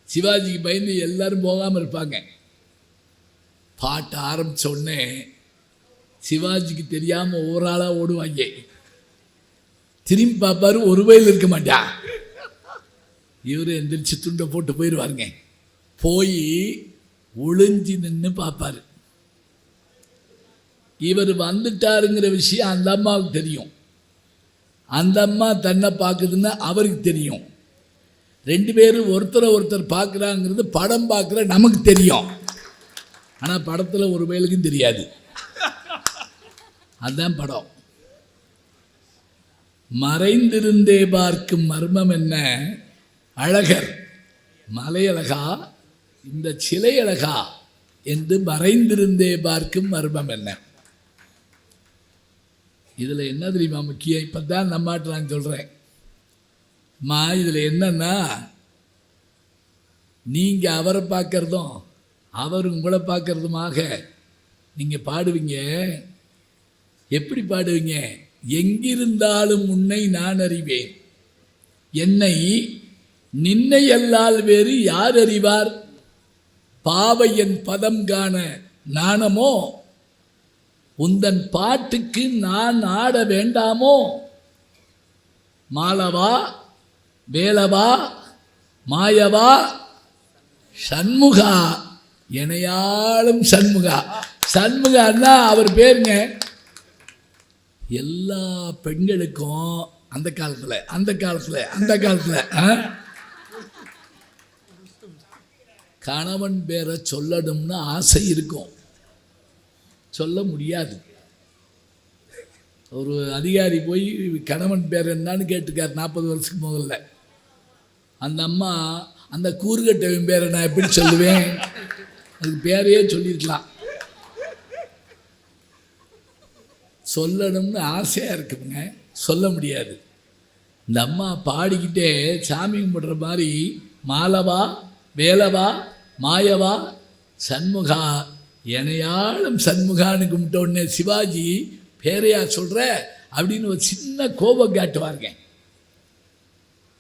சிவாஜிக்கு பயந்து எல்லாரும் போகாமல் இருப்பாங்க. பாட்டு ஆரம்பித்த உடனே சிவாஜிக்கு தெரியாமல் ஒரு ஆளாக ஓடுவாங்க. திரும்பி பார்ப்பாரு, ஒரு வயல் இருக்க மாட்டா. இவர் எந்திரிச்சு துண்டை போட்டு போயிடுவாருங்க. போய் ஒளிஞ்சி நின்று பார்ப்பார். இவர் வந்துட்டாருங்கிற விஷயம் அந்த அம்மாவுக்கு தெரியும், அந்த அம்மா தன்னை பார்க்குதுன்னு அவருக்கு தெரியும். 2 பேரும் ஒருத்தர் பார்க்குறாங்கிறது படம் பார்க்குற நமக்கு தெரியும். ஆனால் படத்தில் ஒரு வயலுக்கும் தெரியாது. அதுதான் படம். மறைந்திருந்தே பார்க்கும் மர்மம் என்ன? அழகர் மலையழகா, இந்த சிலை அழகா என்று மறைந்திருந்தே பார்க்கும் மர்மம் என்ன? இதில் என்ன தெரியுமா முக்கியம்? இப்போ தான் நம்மாட்ட நான் சொல்கிறேன் மா, இதில் என்னன்னா, நீங்கள் அவரை பார்க்கறதும் அவர் உங்களை பார்க்கறதுமாக நீங்கள் பாடுவீங்க. எப்படி பாடுவீங்க? எங்கிருந்தாலும் உன்னை நான் அறிவேன், என்னை நின்னை அல்லால் வேறு யார் அறிவார், பாவையன் பதம் காண நாணமோ, உந்தன் பாட்டுக்கு நான் ஆட வேண்டாமோ, மாலவா வேலவா மாயவா சண்முகா எனையாளும் சண்முகா. சண்முகான்னா அவர் பேருங்க. எல்லா பெண்களுக்கும் அந்த காலத்தில் கணவன் பேரை சொல்லணும்னு ஆசை இருக்கும், சொல்ல முடியாது. ஒரு அதிகாரி போய் கணவன் பேர் என்னன்னு கேட்டுக்கார் 40 வருஷத்துக்கு முதல்ல. அந்த அம்மா, அந்த கூறுகட்டவன் பேரை நான் எப்படி சொல்லுவேன், அதுக்கு பேரையே சொல்லியிருக்கலாம். சொல்லணும்னு ஆசையாக இருக்குங்க, சொல்ல முடியாது. இந்த அம்மா பாடிக்கிட்டே சாமி கும்பிடுற மாதிரி மாலவா வேலவா மாயவா சண்முகா எனையாளும் சண்முகான்னு கும்பிட்ட உடனே சிவாஜி பேரையா சொல்கிற அப்படின்னு ஒரு சின்ன கோபம் காட்டுவாருங்க.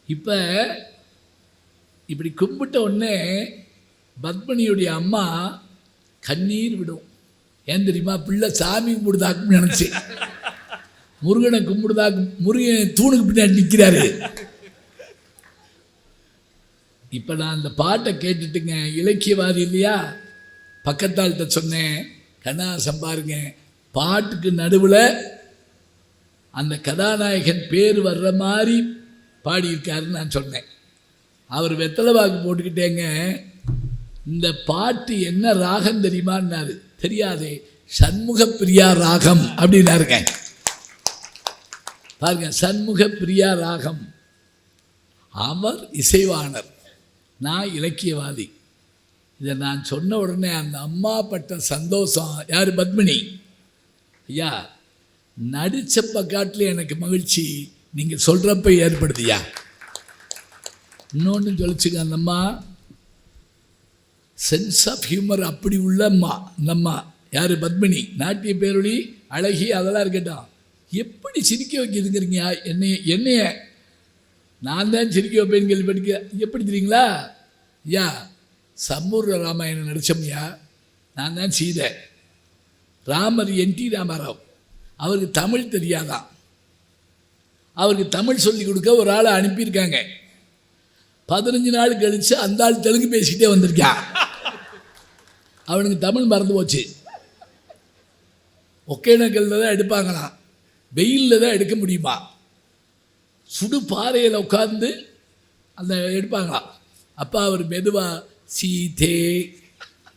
இப்போ இப்படி கும்பிட்ட உடனே பத்மினியுடைய அம்மா கண்ணீர் விடும். ஏன் தெரியுமா? பிள்ளை சாமி கும்பிடுதாக்குன்னு நினச்சி முருகனை கும்பிடுதாக்கு, முருகன் தூணுக்கு பின்னாடி நிற்கிறாரு. இப்போ நான் அந்த பாட்டை கேட்டுட்டுங்க, இலக்கியவாதி இல்லையா, பக்கத்தாள்கிட்ட சொன்னேன், கண்ணாசம் பாருங்க, பாட்டுக்கு நடுவில் அந்த கதாநாயகன் பேர் வர்ற மாதிரி பாடியிருக்காருன்னு நான் சொன்னேன். அவர் வெத்தலை வாக்கு போட்டுக்கிட்டேங்க, இந்த பாட்டு என்ன ராகம் தெரியுமான்னாரு. தெரியாதே, சண்முக பிரியா ராகம் அப்படின்னாருங்க. பாருங்க, சண்முக பிரியா ராகம். அவர் இசைவாணர், நான் இலக்கியவாதி. இதை நான் சொன்ன உடனே அந்த அம்மா பட்ட சந்தோஷம். யார்? பத்மினி. ஐயா, நடிச்சப்ப காட்டில் எனக்கு மகிழ்ச்சி நீங்கள் சொல்கிறப்ப ஏற்படுதியா. இன்னொன்று சொல்லிச்சுங்க, அந்த அம்மா சென்ஸ் ஆஃப் ஹியூமர் அப்படி உள்ள அம்மா. அந்த அம்மா யார்? பத்மினி. நாட்டிய பேரொழி, அழகி, அதெல்லாம் இருக்கட்டும். எப்படி சிரிக்க வைக்கிறதுங்கிறீங்க என்னைய நான் தான் சிரிக்க வைப்பேன்னு கேள்விப்பட்டிருக்க. எப்படி தெரியுங்களா ஐயா? சம்பூர்ண ராமாயணம் நடித்தோம்யா, நான் தான் சீதை. ராமர் என்டி ராமாராவ். அவருக்கு தமிழ் தெரியாதான். அவருக்கு தமிழ் சொல்லி கொடுக்க ஒரு ஆளை அனுப்பியிருக்காங்க. 15 நாள் கழித்து அந்த ஆள் தெலுங்கு பேசிக்கிட்டே வந்திருக்கான். அவனுக்கு தமிழ் மறந்து போச்சு. ஒகேனக்கல்ல தான் எடுப்பாங்களாம், வெயிலில் தான் எடுக்க முடியுமா. சுடு பாறையில் உட்காந்து அந்த எடுப்பாங்களாம். அப்போ அவர் மெதுவாக சீதே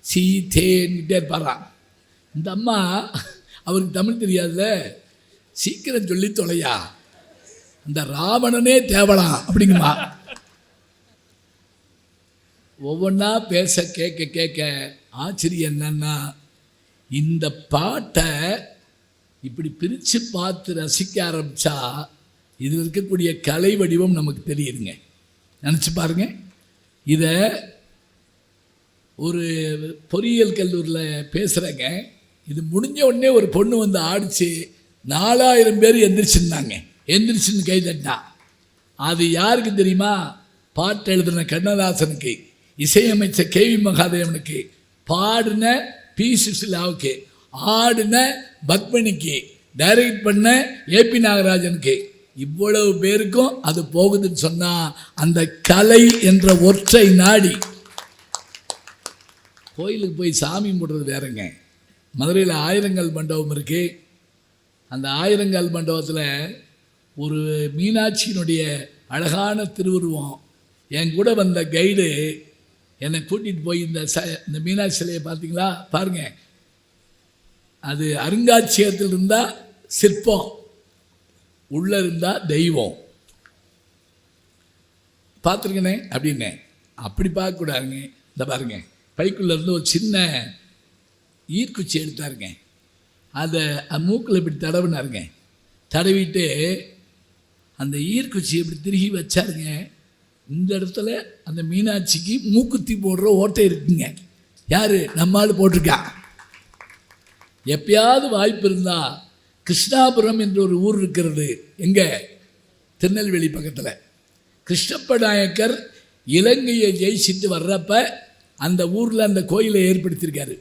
சீதேன்னுட்டே இருப்பாராம். இந்த அம்மா அவருக்கு தமிழ் தெரியாதுல்ல, சீக்கிரம் சொல்லி தொலையா, அந்த ராவணனே தேவலாம் அப்படிங்குமா. ஒவ்வொன்றா பேச கேட்க கேட்க ஆச்சரியம் என்னன்னா, இந்த பாட்டை இப்படி பிரித்து பார்த்து ரசிக்க ஆரம்பித்தா இதில் இருக்கக்கூடிய கலை வடிவம் நமக்கு தெரியுதுங்க. நினச்சி பாருங்க. இதை ஒரு பொறியியல் கல்லூரியில் பேசுகிறேங்க. இது முடிஞ்ச உடனே ஒரு பொண்ணு வந்து ஆடிச்சு. 4000 பேர் எந்திரிச்சுருந்தாங்க. எந்திரிச்சுன்னு கை தட்டா. அது யாருக்கு தெரியுமா? பாட்டு எழுதின கண்ணதாசனுக்கு, இசையமைச்ச கேவி மகாதேவனுக்கு, பாடின பி சுசிலாவுக்கு, ஆடின பத்மினிக்கு, டைரக்ட் பண்ண ஏபி நாகராஜனுக்கு, இவ்வளவு பேருக்கும் அது போகுதுன்னு சொன்னால் அந்த கலை என்ற ஒற்றை நாடி. கோயிலுக்கு போய் சாமி கும்பிட்றது வேறங்க. மதுரையில் ஆயிரங்கால் மண்டபம் இருக்குது. அந்த ஆயிரங்கால் மண்டபத்தில் ஒரு மீனாட்சியினுடைய அழகான திருவுருவம். என் கூட வந்த கைடு என்னை கூட்டிகிட்டு போய் இந்த மீனாட்சி சிலையை பார்த்தீங்களா பாருங்கள், அது அருங்காட்சியகத்தில் இருந்தால் சிற்பம், உள்ளே இருந்தால் தெய்வம். பார்த்துருக்கனே அப்படின்னே. அப்படி பார்க்கக்கூடாதுங்க. இந்த பாருங்க, பைக்குள்ளேருந்து ஒரு சின்ன ஈர்க்குச்சி எடுத்தாருங்க. அதை மூக்கில் இப்படி தடவினாருங்க. தடவிட்டு அந்த ஈர்க்குச்சி இப்படி திருகி வச்சாருங்க. இந்த இடத்துல அந்த மீனாட்சிக்கு மூக்குத்தி போடுற ஓட்டை இருக்குங்க. யார்? நம்மால் போட்டிருக்கா. எப்பயாவது வாய்ப்பு இருந்தால் கிருஷ்ணாபுரம் என்ற ஒரு ஊர் இருக்கிறது. எங்கே? திருநெல்வேலி பக்கத்தில். கிருஷ்ணப்ப நாயக்கர் இலங்கையை ஜெயிச்சுட்டு வர்றப்ப அந்த ஊரில் அந்த கோயிலை ஏற்படுத்தியிருக்காரு.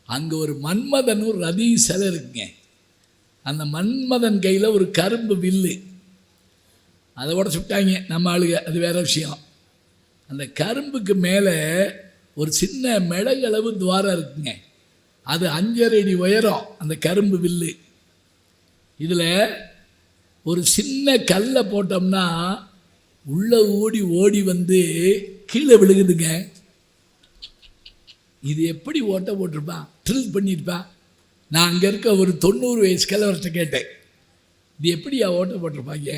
அங்கே ஒரு மன்மதன் ஒரு ரதி சிலை இருக்குங்க. அந்த மன்மதன் கையில் ஒரு கரும்பு வில்லு, அதை உடச்சு விட்டாங்க நம்ம ஆளுங்க. அது வேறு விஷயம். அந்த கரும்புக்கு மேலே ஒரு சின்ன மிளகளவு துவாரம் இருக்குங்க. அது 5.5 அடி உயரம் அந்த கரும்பு வில்லு. இதில் ஒரு சின்ன கல்லை போட்டோம்னா உள்ளே ஓடி வந்து கீழே விழுகுதுங்க. இது எப்படி ஓட்ட போட்டிருப்பான், ட்ரில் பண்ணியிருப்பான். நான் அங்கே இருக்க ஒரு 90 வயசு கிழவர்கிட்ட கேட்டேன், இது எப்படியா ஓட்ட போட்டிருப்பாங்க?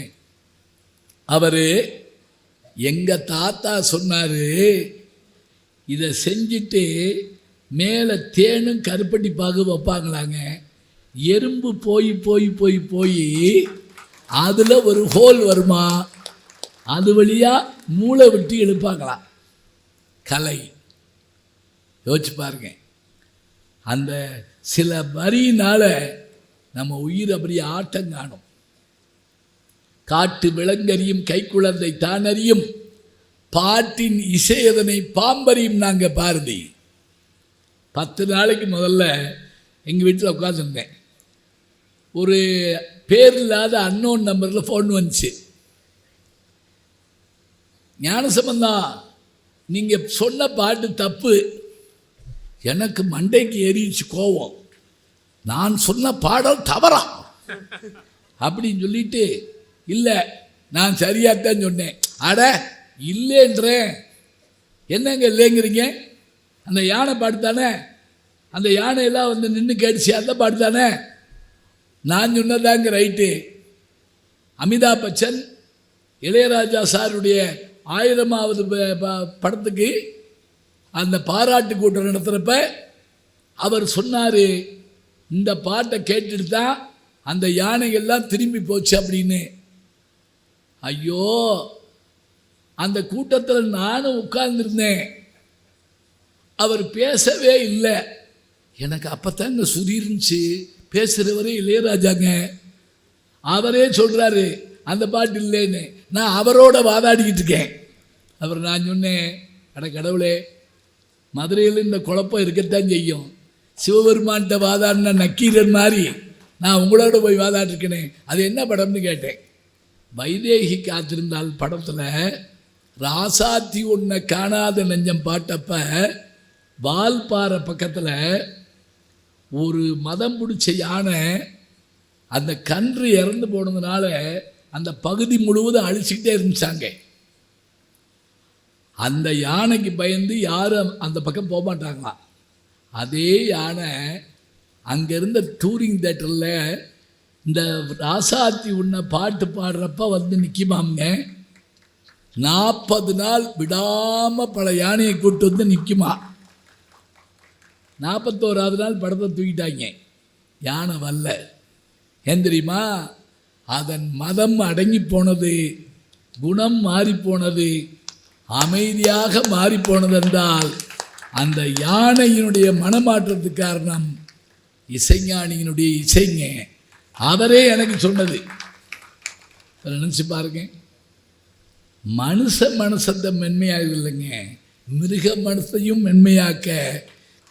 அவர் எங்கள் தாத்தா சொன்னார், இதை செஞ்சுட்டு மேலே தேனும் கருப்பட்டி பாகு வைப்பாங்களாங்க. எறும்பு போய் போய் போய் போய் அதில் ஒரு ஹோல் வருமா, அது வழியாக மூளை விட்டு எழுப்பாங்களாம். கலை யோசிச்சு பாருங்க. அந்த சில வரியினால் நம்ம உயிர் அப்படியே ஆட்டம் காணும். காட்டு விலங்கறியும் கைக்குழந்தை தானறியும், பாட்டின் இசையதனை பாம்பறியும். நாங்கள் பாரதி 10 நாளைக்கு முதல்ல எங்கள் வீட்டில் உட்காந்துருந்தேன். ஒரு பேர் இல்லாத அன்னோன் நம்பரில் ஃபோன் வந்துச்சு. ஞானசம்பந்தம், நீங்கள் சொன்ன பாட்டு தப்பு. எனக்கு மண்டைக்கு ஏறிச்சு கோவம். நான் சொன்ன பாடல் தவறா அப்படின்னு சொல்லிட்டு, இல்லை நான் சரியாகத்தான் சொன்னேன். அட இல்லைன்றேன். என்னங்க இல்லைங்கிறீங்க? அந்த யானை பாட்டு தானே, அந்த யானையெல்லாம் வந்து நின்று கேட்டுச்சு, அந்த பாட்டு தானே. நான் சொன்னதாங்க ரைட்டு. அமிதாப் பச்சன் இளையராஜா சாருடைய 1000வது படத்துக்கு அந்த பாராட்டு கூட்டம் நடத்துகிறப்ப அவர் சொன்னார், இந்த பாட்டை கேட்டுட்டு தான் அந்த யானைகள்லாம் திரும்பி போச்சு அப்படின்னு. ஐயோ, அந்த கூட்டத்தில் நானும் உட்கார்ந்துருந்தேன். அவர் பேசவே இல்லை. எனக்கு அப்போத்தாங்க சுரீர்ந்துச்சு. பேசுகிறவரே இளையராஜாங்க. அவரே சொல்கிறாரு அந்த பாட்டு இல்லைன்னு. நான் அவரோட வாதாடிக்கிட்டு இருக்கேன். நான் சொன்னேன், அட கடவுளே, மதுரையில் இந்த குழப்பம் இருக்கத்தான் செய்யும். சிவபெருமான்கிட்ட வாதாடின நக்கீரன் மாதிரி நான் உங்களோட போய் வாதாடிருக்கேனே, அது என்ன படம்னு கேட்டேன். வைதேகி காத்திருந்தால் படத்தில் ராசாத்தி ஒன்றை காணாத நெஞ்சம் பாட்டப்ப வால்பாறை பக்கத்தில் ஒரு மதம் பிடிச்ச யானை அந்த கன்று இறந்து போனதுனால அந்த பகுதி முழுவதும் அழிச்சிக்கிட்டே இருந்துச்சாங்க. அந்த யானைக்கு பயந்து யாரும் அந்த பக்கம் போக மாட்டாங்களாம். அதே யானை அங்கே இருந்த டூரிங் தேட்டரில் இந்த ராசாத்தி உன்னை பாட்டு பாடுறப்ப வந்து நிற்குமாங்க. 40 நாள் விடாமல் பல யானையை கூட்டு வந்து நிற்குமா. 41ஆவது நாள் படத்தை தூக்கிட்டாங்க. யானை வரல. ஏன் தெரியுமா? அதன் மதம் அடங்கி போனது, குணம் மாறிப்போனது, அமைதியாக மாறிப்போனது என்றால் அந்த யானையினுடைய மனமாற்றத்துக்கு காரணம் இசைஞானியினுடைய இசைங்க. அவரே எனக்கு சொன்னது. நினச்சி பாருங்க, மனுஷத்தை மென்மையாக இல்லைங்க, மிருக மனசையும் மென்மையாக்க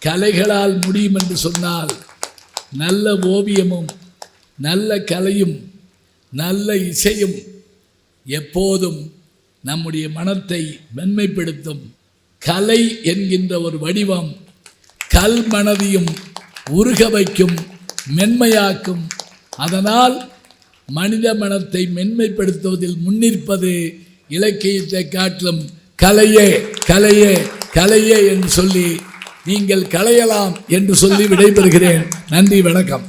கலைகளால் முடியும் என்று சொன்னால் நல்ல ஓவியமும் நல்ல கலையும் நல்ல இசையும் எப்போதும் நம்முடைய மனத்தை மென்மைப்படுத்தும். கலை என்கின்ற ஒரு வடிவம் கல் மனதையும் உருக வைக்கும், மென்மையாக்கும். அதனால் மனித மனத்தை மென்மைப்படுத்துவதில் முன்னிற்பது இலக்கியத்தை காட்டிலும் கலையே கலையே கலையே என்று சொல்லி நீங்கள் கலையலாம் என்று சொல்லி விடைபெறுகிறேன். நன்றி, வணக்கம்.